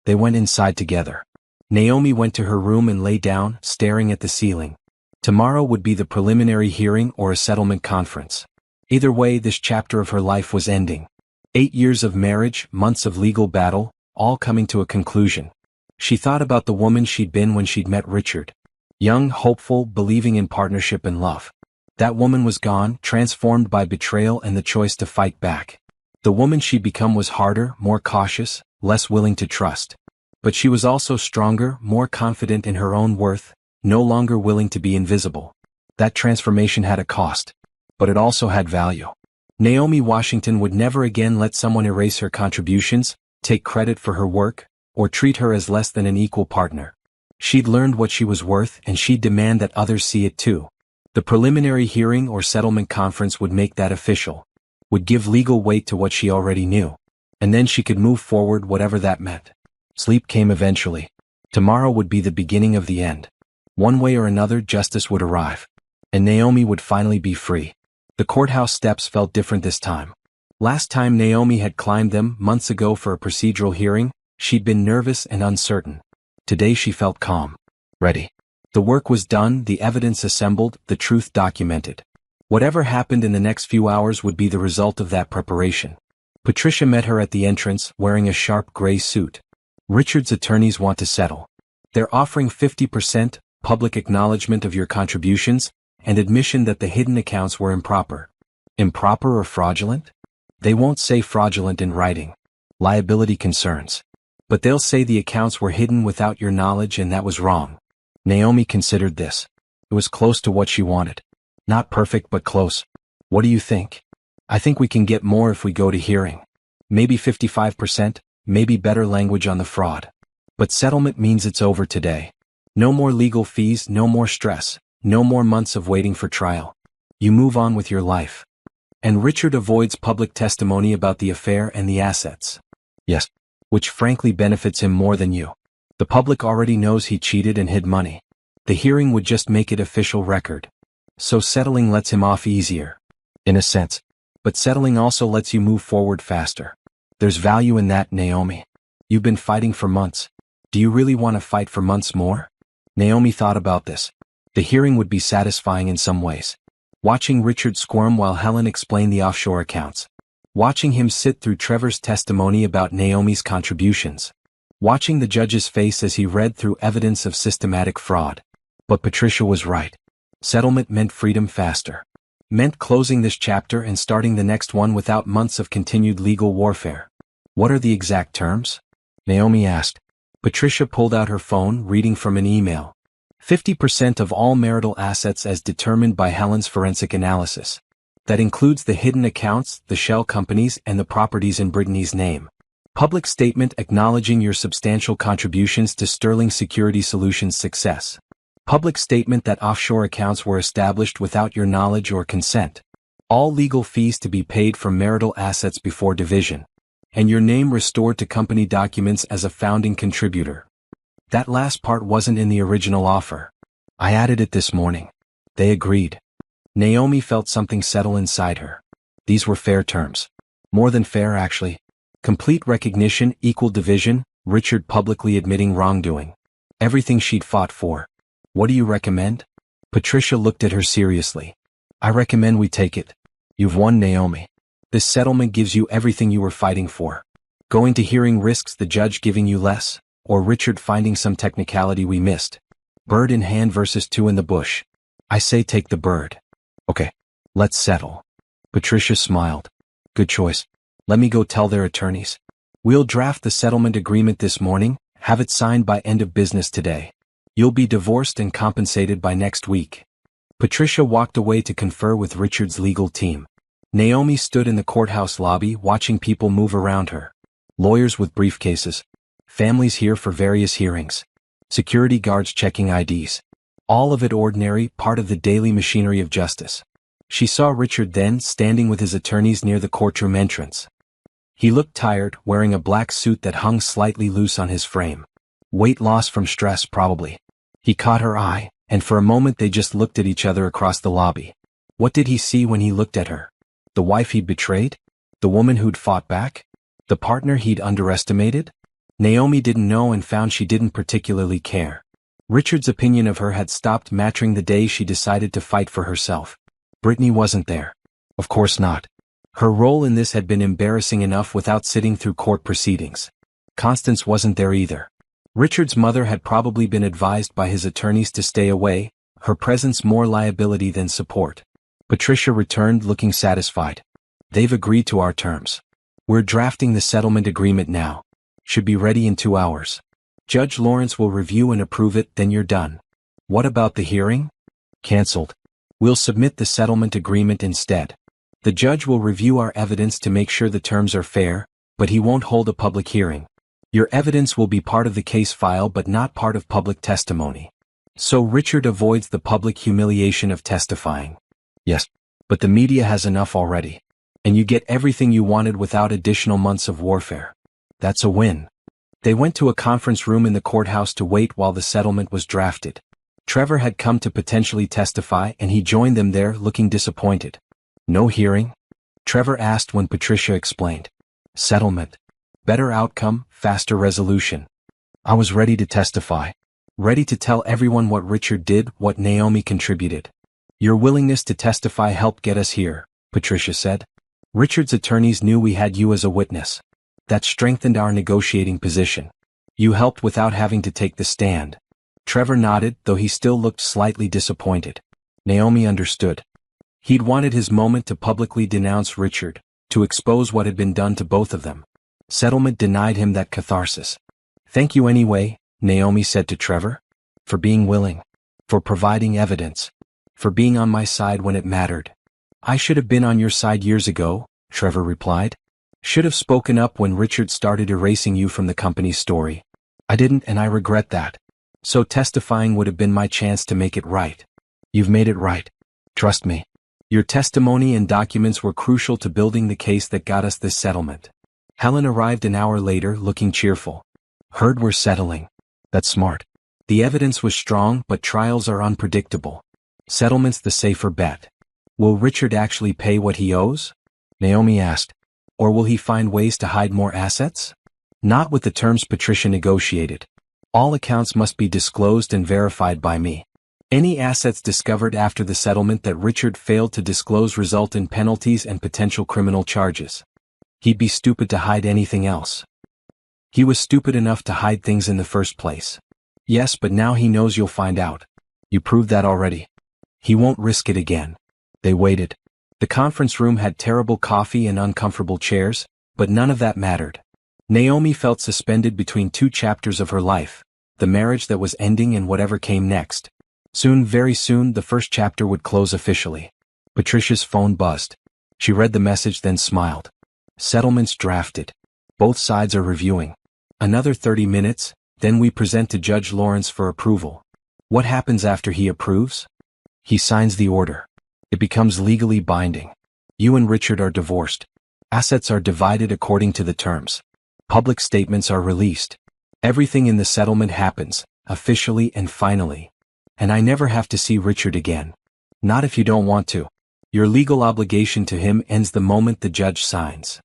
[SPEAKER 1] They went inside together. Naomi went to her room and lay down, staring at the ceiling. Tomorrow would be the preliminary hearing or a settlement conference. Either way, this chapter of her life was ending. 8 years of marriage, months of legal battle, all coming to a conclusion. She thought about the woman she'd been when she'd met Richard. Young, hopeful, believing in partnership and love. That woman was gone, transformed by betrayal and the choice to fight back. The woman she'd become was harder, more cautious, less willing to trust. But she was also stronger, more confident in her own worth, no longer willing to be invisible. That transformation had a cost. But it also had value. Naomi Washington would never again let someone erase her contributions, take credit for her work, or treat her as less than an equal partner. She'd learned what she was worth and she'd demand that others see it too. The preliminary hearing or settlement conference would make that official. Would give legal weight to what she already knew. And then she could move forward whatever that meant. Sleep came eventually. Tomorrow would be the beginning of the end. One way or another, justice would arrive. And Naomi would finally be free. The courthouse steps felt different this time. Last time Naomi had climbed them, months ago for a procedural hearing, she'd been nervous and uncertain. Today she felt calm. Ready. The work was done, the evidence assembled, the truth documented. Whatever happened in the next few hours would be the result of that preparation. Patricia met her at the entrance, wearing a sharp gray suit. Richard's attorneys want to settle. They're offering 50%, public acknowledgement of your contributions, and admission that the hidden accounts were improper. Improper or fraudulent? They won't say fraudulent in writing. Liability concerns. But they'll say the accounts were hidden without your knowledge and that was wrong. Naomi considered this. It was close to what she wanted. Not perfect but close. What do you think? I think we can get more if we go to hearing. Maybe 55%, maybe better language on the fraud. But settlement means it's over today. No more legal fees, no more stress, no more months of waiting for trial. You move on with your life. And Richard avoids public testimony about the affair and the assets. Yes. which frankly benefits him more than you. The public already knows he cheated and hid money. The hearing would just make it official record. So settling lets him off easier. In a sense. But settling also lets you move forward faster. There's value in that, Naomi. You've been fighting for months. Do you really want to fight for months more? Naomi thought about this. The hearing would be satisfying in some ways. Watching Richard squirm while Helen explained the offshore accounts. Watching him sit through Trevor's testimony about Naomi's contributions. Watching the judge's face as he read through evidence of systematic fraud. But Patricia was right. Settlement meant freedom faster. Meant closing this chapter and starting the next one without months of continued legal warfare. What are the exact terms? Naomi asked. Patricia pulled out her phone, reading from an email. 50% of all marital assets as determined by Helen's forensic analysis. That includes the hidden accounts, the shell companies, and the properties in Brittany's name. Public statement acknowledging your substantial contributions to Sterling Security Solutions' success. Public statement that offshore accounts were established without your knowledge or consent. All legal fees to be paid from marital assets before division. And your name restored to company documents as a founding contributor. That last part wasn't in the original offer. I added it this morning. They agreed. Naomi felt something settle inside her. These were fair terms. More than fair, actually. Complete recognition, equal division, Richard publicly admitting wrongdoing. Everything she'd fought for. What do you recommend? Patricia looked at her seriously. I recommend we take it. You've won, Naomi. This settlement gives you everything you were fighting for. Going to hearing risks the judge giving you less, or Richard finding some technicality we missed. Bird in hand versus two in the bush. I say take the bird. Okay, let's settle. Patricia smiled. Good choice. Let me go tell their attorneys. We'll draft the settlement agreement this morning, have it signed by end of business today. You'll be divorced and compensated by next week. Patricia walked away to confer with Richard's legal team. Naomi stood in the courthouse lobby watching people move around her. Lawyers with briefcases. Families here for various hearings. Security guards checking IDs. All of it ordinary, part of the daily machinery of justice. She saw Richard then standing with his attorneys near the courtroom entrance. He looked tired, wearing a black suit that hung slightly loose on his frame. Weight loss from stress, probably. He caught her eye, and for a moment they just looked at each other across the lobby. What did he see when he looked at her? The wife he'd betrayed? The woman who'd fought back? The partner he'd underestimated? Naomi didn't know and found she didn't particularly care. Richard's opinion of her had stopped matching the day she decided to fight for herself. Brittany wasn't there. Of course not. Her role in this had been embarrassing enough without sitting through court proceedings. Constance wasn't there either. Richard's mother had probably been advised by his attorneys to stay away, her presence more liability than support. Patricia returned looking satisfied. They've agreed to our terms. We're drafting the settlement agreement now. Should be ready in 2 hours. Judge Lawrence will review and approve it, then you're done. What about the hearing? Cancelled. We'll submit the settlement agreement instead. The judge will review our evidence to make sure the terms are fair, but he won't hold a public hearing. Your evidence will be part of the case file but not part of public testimony. So Richard avoids the public humiliation of testifying. Yes, but the media has enough already. And you get everything you wanted without additional months of warfare. That's a win. They went to a conference room in the courthouse to wait while the settlement was drafted. Trevor had come to potentially testify and he joined them there looking disappointed. No hearing? Trevor asked when Patricia explained. Settlement. Better outcome, faster resolution. I was ready to testify. Ready to tell everyone what Richard did, what Naomi contributed. Your willingness to testify helped get us here, Patricia said. Richard's attorneys knew we had you as a witness. That strengthened our negotiating position. You helped without having to take the stand. Trevor nodded, though he still looked slightly disappointed. Naomi understood. He'd wanted his moment to publicly denounce Richard, to expose what had been done to both of them. Settlement denied him that catharsis. Thank you anyway, Naomi said to Trevor. For being willing. For providing evidence. For being on my side when it mattered. I should have been on your side years ago, Trevor replied. Should have spoken up when Richard started erasing you from the company's story. I didn't and I regret that. So testifying would have been my chance to make it right. You've made it right. Trust me. Your testimony and documents were crucial to building the case that got us this settlement. Helen arrived an hour later looking cheerful. Heard we're settling. That's smart. The evidence was strong, but trials are unpredictable. Settlement's the safer bet. Will Richard actually pay what he owes? Naomi asked. Or will he find ways to hide more assets? Not with the terms Patricia negotiated. All accounts must be disclosed and verified by me. Any assets discovered after the settlement that Richard failed to disclose result in penalties and potential criminal charges. He'd be stupid to hide anything else. He was stupid enough to hide things in the first place. Yes, but now he knows you'll find out. You proved that already. He won't risk it again. They waited. The conference room had terrible coffee and uncomfortable chairs, but none of that mattered. Naomi felt suspended between two chapters of her life, the marriage that was ending and whatever came next. Soon, very soon, the first chapter would close officially. Patricia's phone buzzed. She read the message, then smiled. Settlements drafted. Both sides are reviewing. Another 30 minutes, then we present to Judge Lawrence for approval. What happens after he approves? He signs the order. It becomes legally binding. You and Richard are divorced. Assets are divided according to the terms. Public statements are released. Everything in the settlement happens, officially and finally. And I never have to see Richard again. Not if you don't want to. Your legal obligation to him ends the moment the judge signs.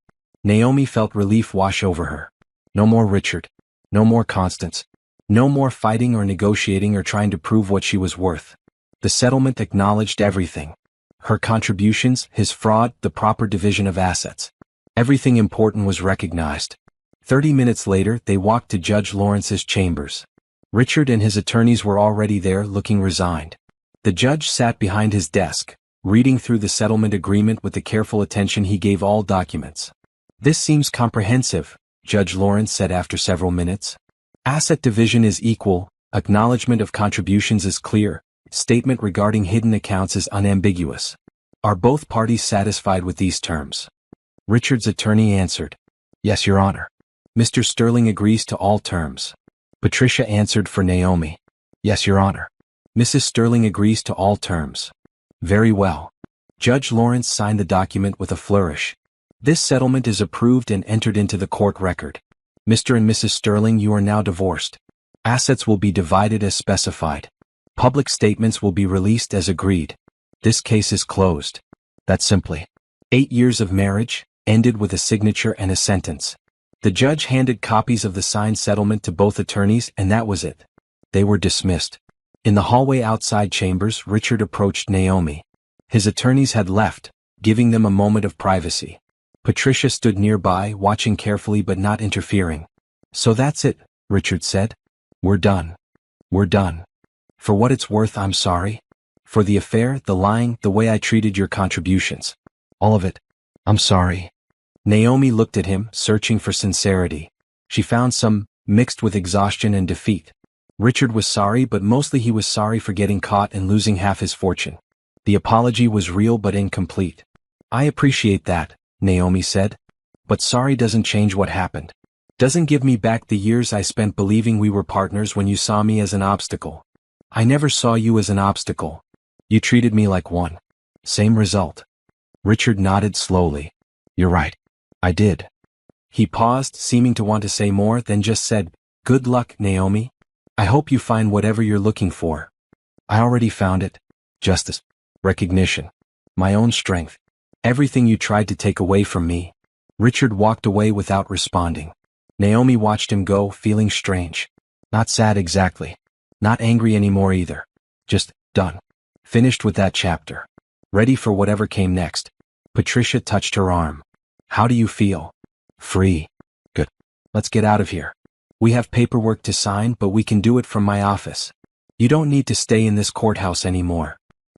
[SPEAKER 1] Naomi felt relief wash over her. No more Richard. No more Constance. No more fighting or negotiating or trying to prove what she was worth. The settlement acknowledged everything. Her contributions, his fraud, the proper division of assets. Everything important was recognized. 30 minutes later, they walked to Judge Lawrence's chambers. Richard and his attorneys were already there, looking resigned. The judge sat behind his desk, reading through the settlement agreement with the careful attention he gave all documents. This seems comprehensive, Judge Lawrence said after several minutes. Asset division is equal, acknowledgement of contributions is clear, statement regarding hidden accounts is unambiguous. Are both parties satisfied with these terms? Richard's attorney answered, Yes, Your Honor. Mr. Sterling agrees to all terms. Patricia answered for Naomi. Yes, Your Honor. Mrs. Sterling agrees to all terms. Very well. Judge Lawrence signed the document with a flourish. This settlement is approved and entered into the court record. Mr. and Mrs. Sterling, you are now divorced. Assets will be divided as specified. Public statements will be released as agreed. This case is closed. That's simply. 8 years of marriage, ended with a signature and a sentence. The judge handed copies of the signed settlement to both attorneys, and that was it. They were dismissed. In the hallway outside chambers, Richard approached Naomi. His attorneys had left, giving them a moment of privacy. Patricia stood nearby, watching carefully but not interfering. So that's it, Richard said. We're done. We're done. For what it's worth, I'm sorry. For the affair, the lying, the way I treated your contributions. All of it. I'm sorry. Naomi looked at him, searching for sincerity. She found some, mixed with exhaustion and defeat. Richard was sorry, but mostly he was sorry for getting caught and losing half his fortune. The apology was real but incomplete. I appreciate that, Naomi said. But sorry doesn't change what happened. Doesn't give me back the years I spent believing we were partners when you saw me as an obstacle. I never saw you as an obstacle. You treated me like one. Same result. Richard nodded slowly. You're right. I did. He paused, seeming to want to say more, then just said, Good luck, Naomi. I hope you find whatever you're looking for. I already found it. Justice. Recognition. My own strength. Everything you tried to take away from me. Richard walked away without responding. Naomi watched him go, feeling strange. Not sad exactly. Not angry anymore either. Just, done. Finished with that chapter. Ready for whatever came next. Patricia touched her arm. How do you feel? Free. Good. Let's get out of here. We have paperwork to sign, but we can do it from my office. You don't need to stay in this courthouse anymore.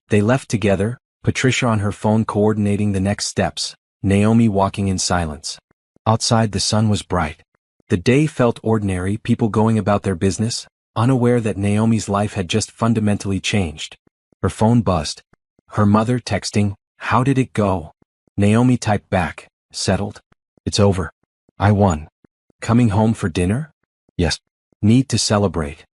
[SPEAKER 1] They left together, Patricia on her phone coordinating the next steps, Naomi walking in silence. Outside the sun was bright. The day felt ordinary, people going about their business, unaware that Naomi's life had just fundamentally changed. Her phone buzzed. Her mother texting, How did it go? Naomi typed back, Settled? It's over. I won. Coming home for dinner? Yes. Need to celebrate.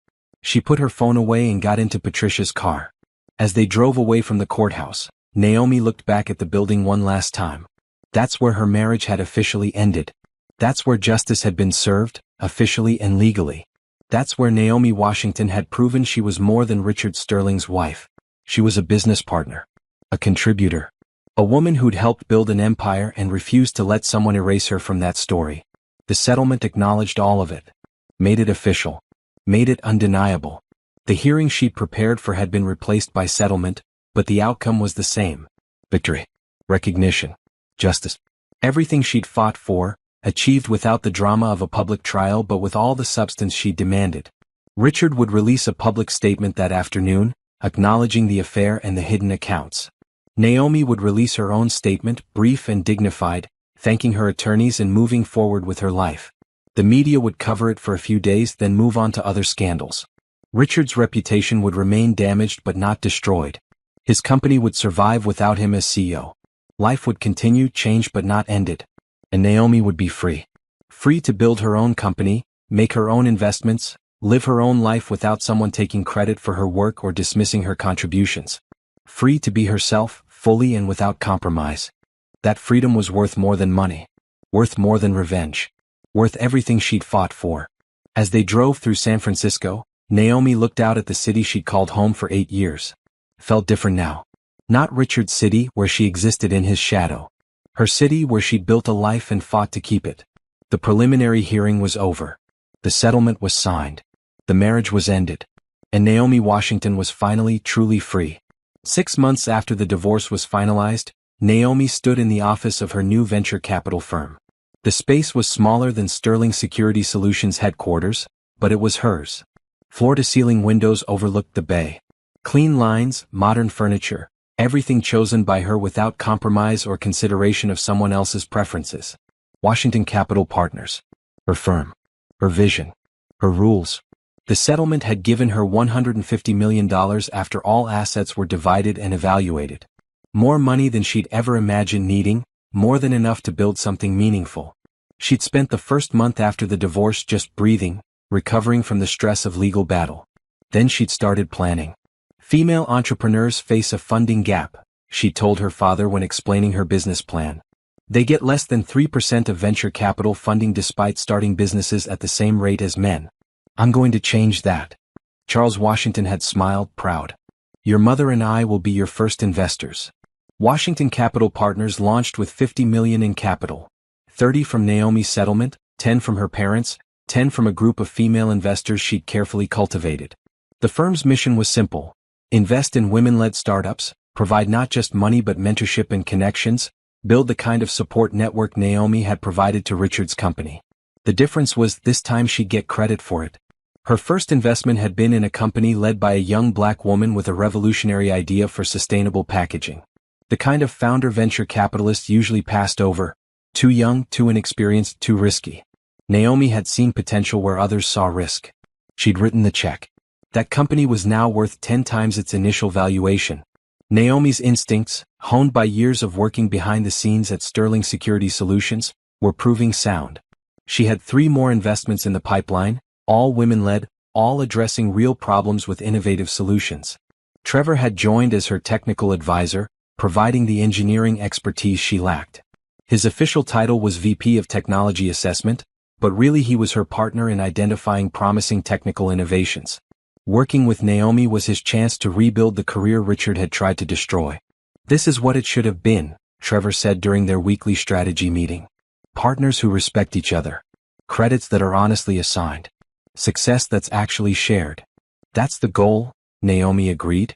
[SPEAKER 1] She put her phone away and got into Patricia's car. As they drove away from the courthouse, Naomi looked back at the building one last time. That's where her marriage had officially ended. That's where justice had been served, officially and legally. That's where Naomi Washington had proven she was more than Richard Sterling's wife. She was a business partner. A contributor. A woman who'd helped build an empire and refused to let someone erase her from that story. The settlement acknowledged all of it. Made it official. Made it undeniable. The hearing she'd prepared for had been replaced by settlement, but the outcome was the same. Victory. Recognition. Justice. Everything she'd fought for, achieved without the drama of a public trial but with all the substance she demanded. Richard would release a public statement that afternoon, acknowledging the affair and the hidden accounts. Naomi would release her own statement, brief and dignified, thanking her attorneys and moving forward with her life. The media would cover it for a few days then move on to other scandals. Richard's reputation would remain damaged but not destroyed. His company would survive without him as CEO. Life would continue, change but not ended. And Naomi would be free. Free to build her own company, make her own investments, live her own life without someone taking credit for her work or dismissing her contributions. Free to be herself, fully and without compromise. That freedom was worth more than money. Worth more than revenge. Worth everything she'd fought for. As they drove through San Francisco, Naomi looked out at the city she'd called home for 8 years. Felt different now. Not Richard's city where she existed in his shadow. Her city where she'd built a life and fought to keep it. The preliminary hearing was over. The settlement was signed. The marriage was ended. And Naomi Washington was finally truly free. 6 months after the divorce was finalized, Naomi stood in the office of her new venture capital firm. The space was smaller than Sterling Security Solutions headquarters, but it was hers. Floor-to-ceiling windows overlooked the bay. Clean lines, modern furniture, everything chosen by her without compromise or consideration of someone else's preferences. Washington Capital Partners. Her firm. Her vision. Her rules. The settlement had given her $150 million after all assets were divided and evaluated. More money than she'd ever imagined needing, more than enough to build something meaningful. She'd spent the first month after the divorce just breathing, recovering from the stress of legal battle. Then she'd started planning. Female entrepreneurs face a funding gap, she told her father when explaining her business plan. They get less than 3% of venture capital funding despite starting businesses at the same rate as men. I'm going to change that. Charles Washington had smiled, proud. Your mother and I will be your first investors. Washington Capital Partners launched with $50 million in capital. 30 from Naomi's settlement, 10 from her parents, 10 from a group of female investors she'd carefully cultivated. The firm's mission was simple. Invest in women-led startups, provide not just money but mentorship and connections, build the kind of support network Naomi had provided to Richard's company. The difference was this time she'd get credit for it. Her first investment had been in a company led by a young black woman with a revolutionary idea for sustainable packaging. The kind of founder venture capitalists usually passed over. Too young, too inexperienced, too risky. Naomi had seen potential where others saw risk. She'd written the check. That company was now worth 10 times its initial valuation. Naomi's instincts, honed by years of working behind the scenes at Sterling Security Solutions, were proving sound. She had 3 more investments in the pipeline, all women-led, all addressing real problems with innovative solutions. Trevor had joined as her technical advisor, providing the engineering expertise she lacked. His official title was VP of Technology Assessment, but really he was her partner in identifying promising technical innovations. Working with Naomi was his chance to rebuild the career Richard had tried to destroy. This is what it should have been, Trevor said during their weekly strategy meeting. Partners who respect each other. Credits that are honestly assigned. Success that's actually shared. That's the goal, Naomi agreed.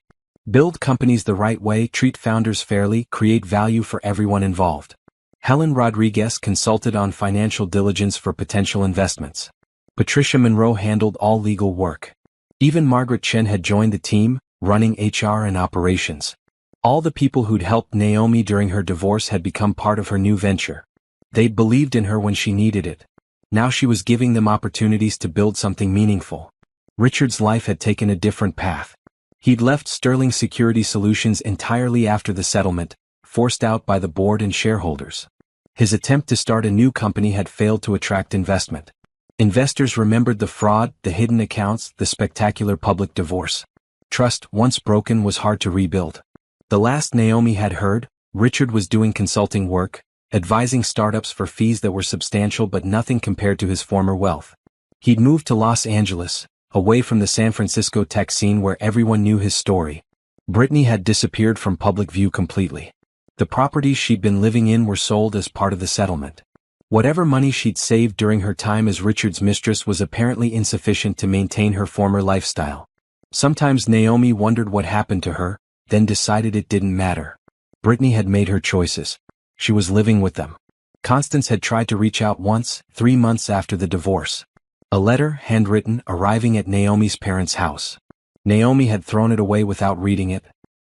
[SPEAKER 1] Build companies the right way, treat founders fairly, create value for everyone involved. Helen Rodriguez consulted on financial diligence for potential investments. Patricia Monroe handled all legal work. Even Margaret Chen had joined the team, running HR and operations. All the people who'd helped Naomi during her divorce had become part of her new venture. They'd believed in her when she needed it. Now she was giving them opportunities to build something meaningful. Richard's life had taken a different path. He'd left Sterling Security Solutions entirely after the settlement, forced out by the board and shareholders. His attempt to start a new company had failed to attract investment. Investors remembered the fraud, the hidden accounts, the spectacular public divorce. Trust, once broken, was hard to rebuild. The last Naomi had heard, Richard was doing consulting work, advising startups for fees that were substantial but nothing compared to his former wealth. He'd moved to Los Angeles, away from the San Francisco tech scene where everyone knew his story. Brittany had disappeared from public view completely. The properties she'd been living in were sold as part of the settlement. Whatever money she'd saved during her time as Richard's mistress was apparently insufficient to maintain her former lifestyle. Sometimes Naomi wondered what happened to her, then decided it didn't matter. Brittany had made her choices. She was living with them. Constance had tried to reach out once, 3 months after the divorce. A letter, handwritten, arriving at Naomi's parents' house. Naomi had thrown it away without reading it.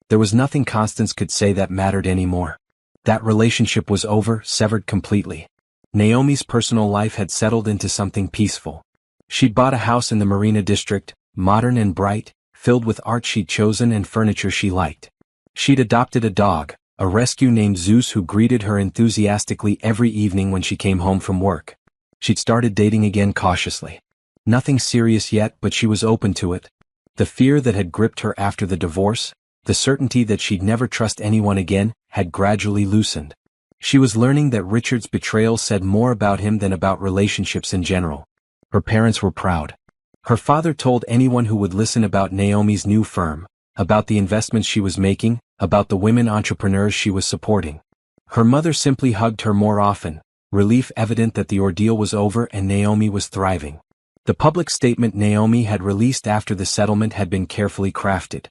[SPEAKER 1] There was nothing Constance could say that mattered anymore. That relationship was over, severed completely. Naomi's personal life had settled into something peaceful. She'd bought a house in the Marina District, modern and bright, filled with art she'd chosen and furniture she liked. She'd adopted a dog, a rescue named Zeus who greeted her enthusiastically every evening when she came home from work. She'd started dating again cautiously. Nothing serious yet, but she was open to it. The fear that had gripped her after the divorce, the certainty that she'd never trust anyone again, had gradually loosened. She was learning that Richard's betrayal said more about him than about relationships in general. Her parents were proud. Her father told anyone who would listen about Naomi's new firm, about the investments she was making, about the women entrepreneurs she was supporting. Her mother simply hugged her more often, relief evident that the ordeal was over and Naomi was thriving. The public statement Naomi had released after the settlement had been carefully crafted.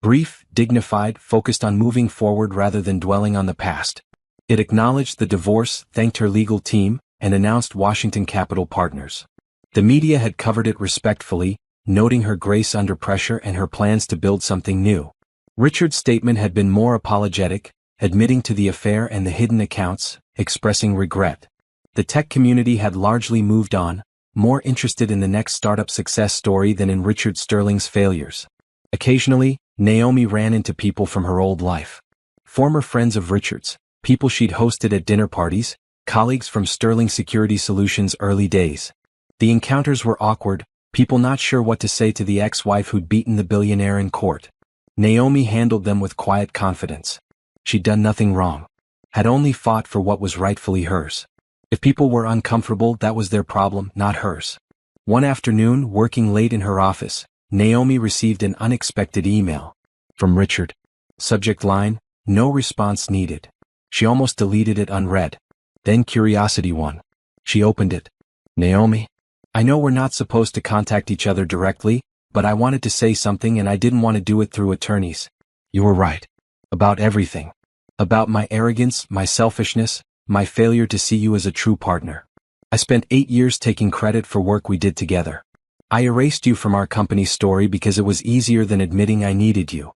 [SPEAKER 1] Brief, dignified, focused on moving forward rather than dwelling on the past. It acknowledged the divorce, thanked her legal team, and announced Washington Capital Partners. The media had covered it respectfully, noting her grace under pressure and her plans to build something new. Richard's statement had been more apologetic, admitting to the affair and the hidden accounts, expressing regret. The tech community had largely moved on, more interested in the next startup success story than in Richard Sterling's failures. Occasionally, Naomi ran into people from her old life. Former friends of Richard's, people she'd hosted at dinner parties, colleagues from Sterling Security Solutions' early days. The encounters were awkward, people not sure what to say to the ex-wife who'd beaten the billionaire in court. Naomi handled them with quiet confidence. She'd done nothing wrong. Had only fought for what was rightfully hers. If people were uncomfortable, that was their problem, not hers. One afternoon, working late in her office, Naomi received an unexpected email. From Richard. Subject line, no response needed. She almost deleted it unread. Then curiosity won. She opened it. Naomi? I know we're not supposed to contact each other directly, but I wanted to say something and I didn't want to do it through attorneys. You were right. About everything. About my arrogance, my selfishness, my failure to see you as a true partner. I spent 8 years taking credit for work we did together. I erased you from our company's story because it was easier than admitting I needed you.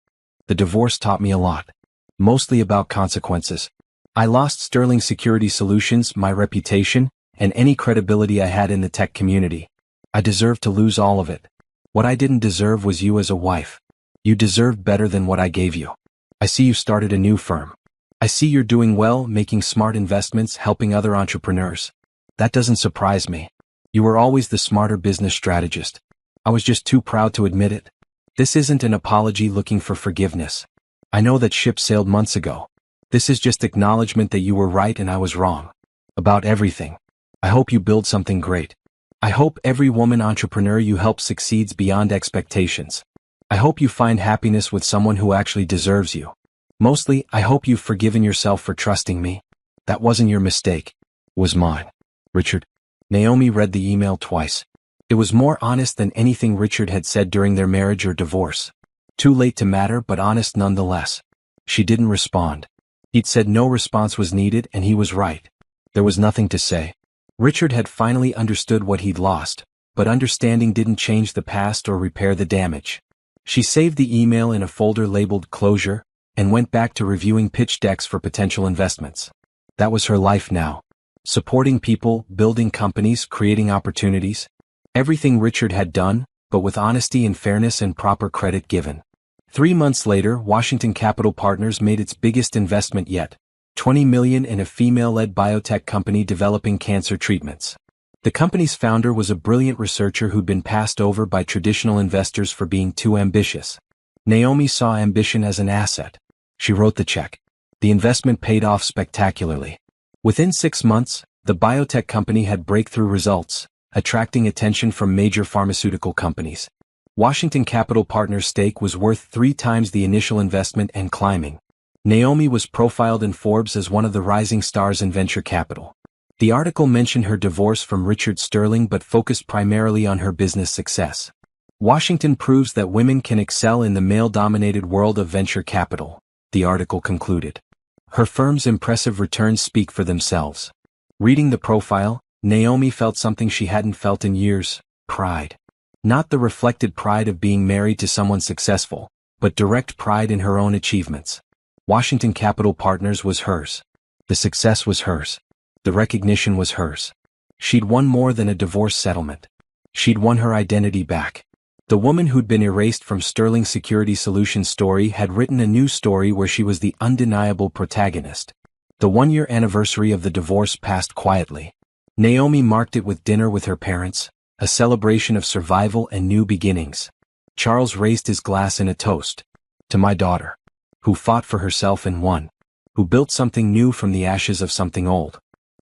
[SPEAKER 1] The divorce taught me a lot. Mostly about consequences. I lost Sterling Security Solutions, my reputation, and any credibility I had in the tech community. I deserved to lose all of it. What I didn't deserve was you as a wife. You deserved better than what I gave you. I see you started a new firm. I see you're doing well, making smart investments, helping other entrepreneurs. That doesn't surprise me. You were always the smarter business strategist. I was just too proud to admit it. This isn't an apology looking for forgiveness. I know that ship sailed months ago. This is just acknowledgement that you were right and I was wrong. About everything. I hope you build something great. I hope every woman entrepreneur you help succeeds beyond expectations. I hope you find happiness with someone who actually deserves you. Mostly, I hope you've forgiven yourself for trusting me. That wasn't your mistake. It was mine. Richard. Naomi read the email twice. It was more honest than anything Richard had said during their marriage or divorce. Too late to matter, but honest nonetheless. She didn't respond. He'd said no response was needed and he was right. There was nothing to say. Richard had finally understood what he'd lost, but understanding didn't change the past or repair the damage. She saved the email in a folder labeled Closure, and went back to reviewing pitch decks for potential investments. That was her life now. Supporting people, building companies, creating opportunities. Everything Richard had done, but with honesty and fairness and proper credit given. 3 months later, Washington Capital Partners made its biggest investment yet. $20 million in a female-led biotech company developing cancer treatments. The company's founder was a brilliant researcher who'd been passed over by traditional investors for being too ambitious. Naomi saw ambition as an asset. She wrote the check. The investment paid off spectacularly. Within 6 months, the biotech company had breakthrough results, attracting attention from major pharmaceutical companies. Washington Capital Partners' stake was worth 3 times the initial investment and climbing. Naomi was profiled in Forbes as one of the rising stars in venture capital. The article mentioned her divorce from Richard Sterling but focused primarily on her business success. Washington proves that women can excel in the male-dominated world of venture capital, the article concluded. Her firm's impressive returns speak for themselves. Reading the profile, Naomi felt something she hadn't felt in years: pride. Not the reflected pride of being married to someone successful, but direct pride in her own achievements. Washington Capital Partners was hers. The success was hers. The recognition was hers. She'd won more than a divorce settlement. She'd won her identity back. The woman who'd been erased from Sterling Security Solutions' story had written a new story where she was the undeniable protagonist. The 1-year anniversary of the divorce passed quietly. Naomi marked it with dinner with her parents, a celebration of survival and new beginnings. Charles raised his glass in a toast. To my daughter, who fought for herself and won, who built something new from the ashes of something old,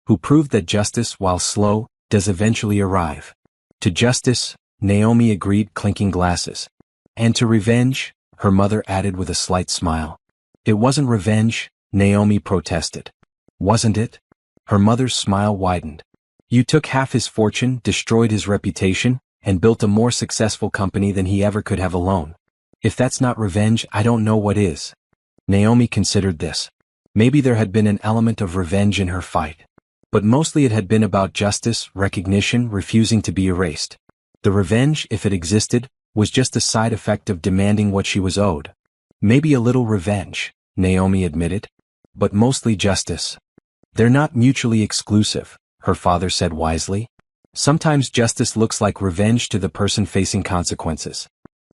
[SPEAKER 1] who proved that justice, while slow, does eventually arrive. To justice, Naomi agreed, clinking glasses. And to revenge, her mother added with a slight smile. It wasn't revenge, Naomi protested. Wasn't it? Her mother's smile widened. You took half his fortune, destroyed his reputation, and built a more successful company than he ever could have alone. If that's not revenge, I don't know what is. Naomi considered this. Maybe there had been an element of revenge in her fight. But mostly it had been about justice, recognition, refusing to be erased. The revenge, if it existed, was just a side effect of demanding what she was owed. Maybe a little revenge, Naomi admitted. But mostly justice. They're not mutually exclusive, her father said wisely. Sometimes justice looks like revenge to the person facing consequences.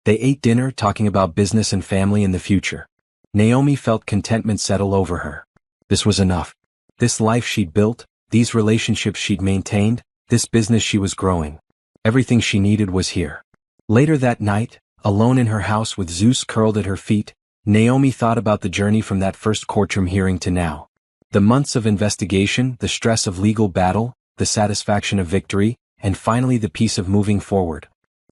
[SPEAKER 1] They ate dinner, talking about business and family in the future. Naomi felt contentment settle over her. This was enough. This life she'd built, these relationships she'd maintained, this business she was growing. Everything she needed was here. Later that night, alone in her house with Zeus curled at her feet, Naomi thought about the journey from that first courtroom hearing to now. The months of investigation, the stress of legal battle, the satisfaction of victory, and finally the peace of moving forward.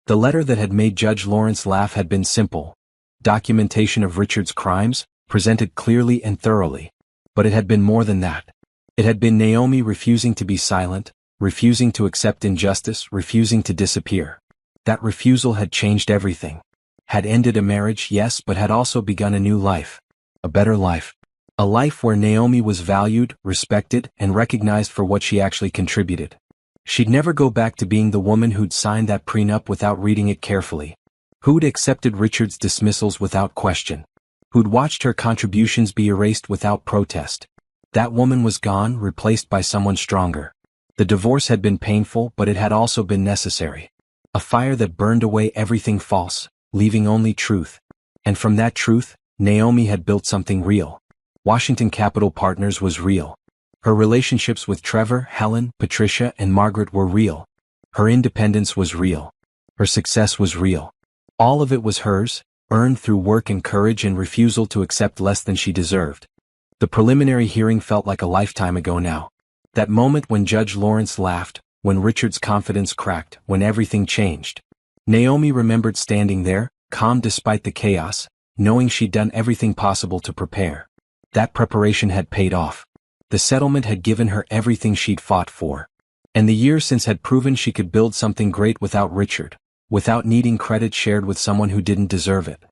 [SPEAKER 1] The letter that had made Judge Lawrence laugh had been simple. Documentation of Richard's crimes, presented clearly and thoroughly. But it had been more than that. It had been Naomi refusing to be silent, refusing to accept injustice, refusing to disappear. That refusal had changed everything. Had ended a marriage, yes, but had also begun a new life. A better life. A life where Naomi was valued, respected, and recognized for what she actually contributed. She'd never go back to being the woman who'd signed that prenup without reading it carefully. Who'd accepted Richard's dismissals without question. Who'd watched her contributions be erased without protest. That woman was gone, replaced by someone stronger. The divorce had been painful, but it had also been necessary. A fire that burned away everything false, leaving only truth. And from that truth, Naomi had built something real. Washington Capital Partners was real. Her relationships with Trevor, Helen, Patricia, and Margaret were real. Her independence was real. Her success was real. All of it was hers, earned through work and courage and refusal to accept less than she deserved. The preliminary hearing felt like a lifetime ago now. That moment when Judge Lawrence laughed, when Richard's confidence cracked, when everything changed. Naomi remembered standing there, calm despite the chaos, knowing she'd done everything possible to prepare. That preparation had paid off. The settlement had given her everything she'd fought for. And the years since had proven she could build something great without Richard, without needing credit shared with someone who didn't deserve it.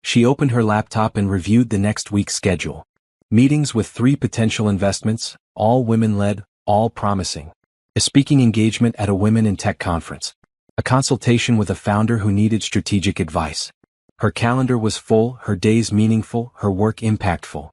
[SPEAKER 1] She opened her laptop and reviewed the next week's schedule. Meetings with 3 potential investments, all women-led, all promising. A speaking engagement at a Women in Tech conference. A consultation with a founder who needed strategic advice. Her calendar was full, her days meaningful, her work impactful.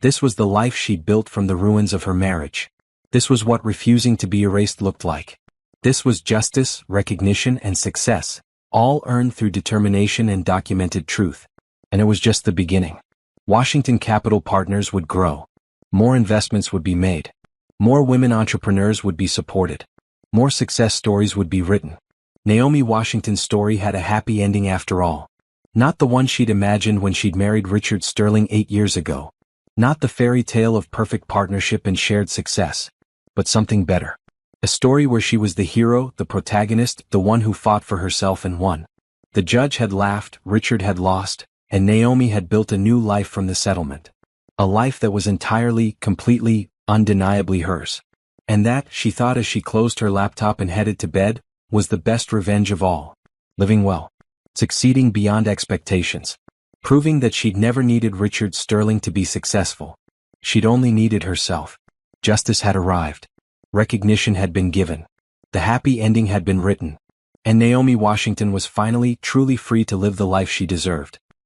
[SPEAKER 1] This was the life she'd built from the ruins of her marriage. This was what refusing to be erased looked like. This was justice, recognition, and success, all earned through determination and documented truth. And it was just the beginning. Washington Capital Partners would grow. More investments would be made. More women entrepreneurs would be supported. More success stories would be written. Naomi Washington's story had a happy ending after all. Not the one she'd imagined when she'd married Richard Sterling 8 years ago. Not the fairy tale of perfect partnership and shared success, but something better. A story where she was the hero, the protagonist, the one who fought for herself and won. The judge had laughed, Richard had lost, and Naomi had built a new life from the settlement. A life that was entirely, completely, undeniably hers. And that, she thought as she closed her laptop and headed to bed, was the best revenge of all. Living well. Succeeding beyond expectations. Proving that she'd never needed Richard Sterling to be successful. She'd only needed herself. Justice had arrived. Recognition had been given. The happy ending had been written. And Naomi Washington was finally, truly free to live the life she deserved.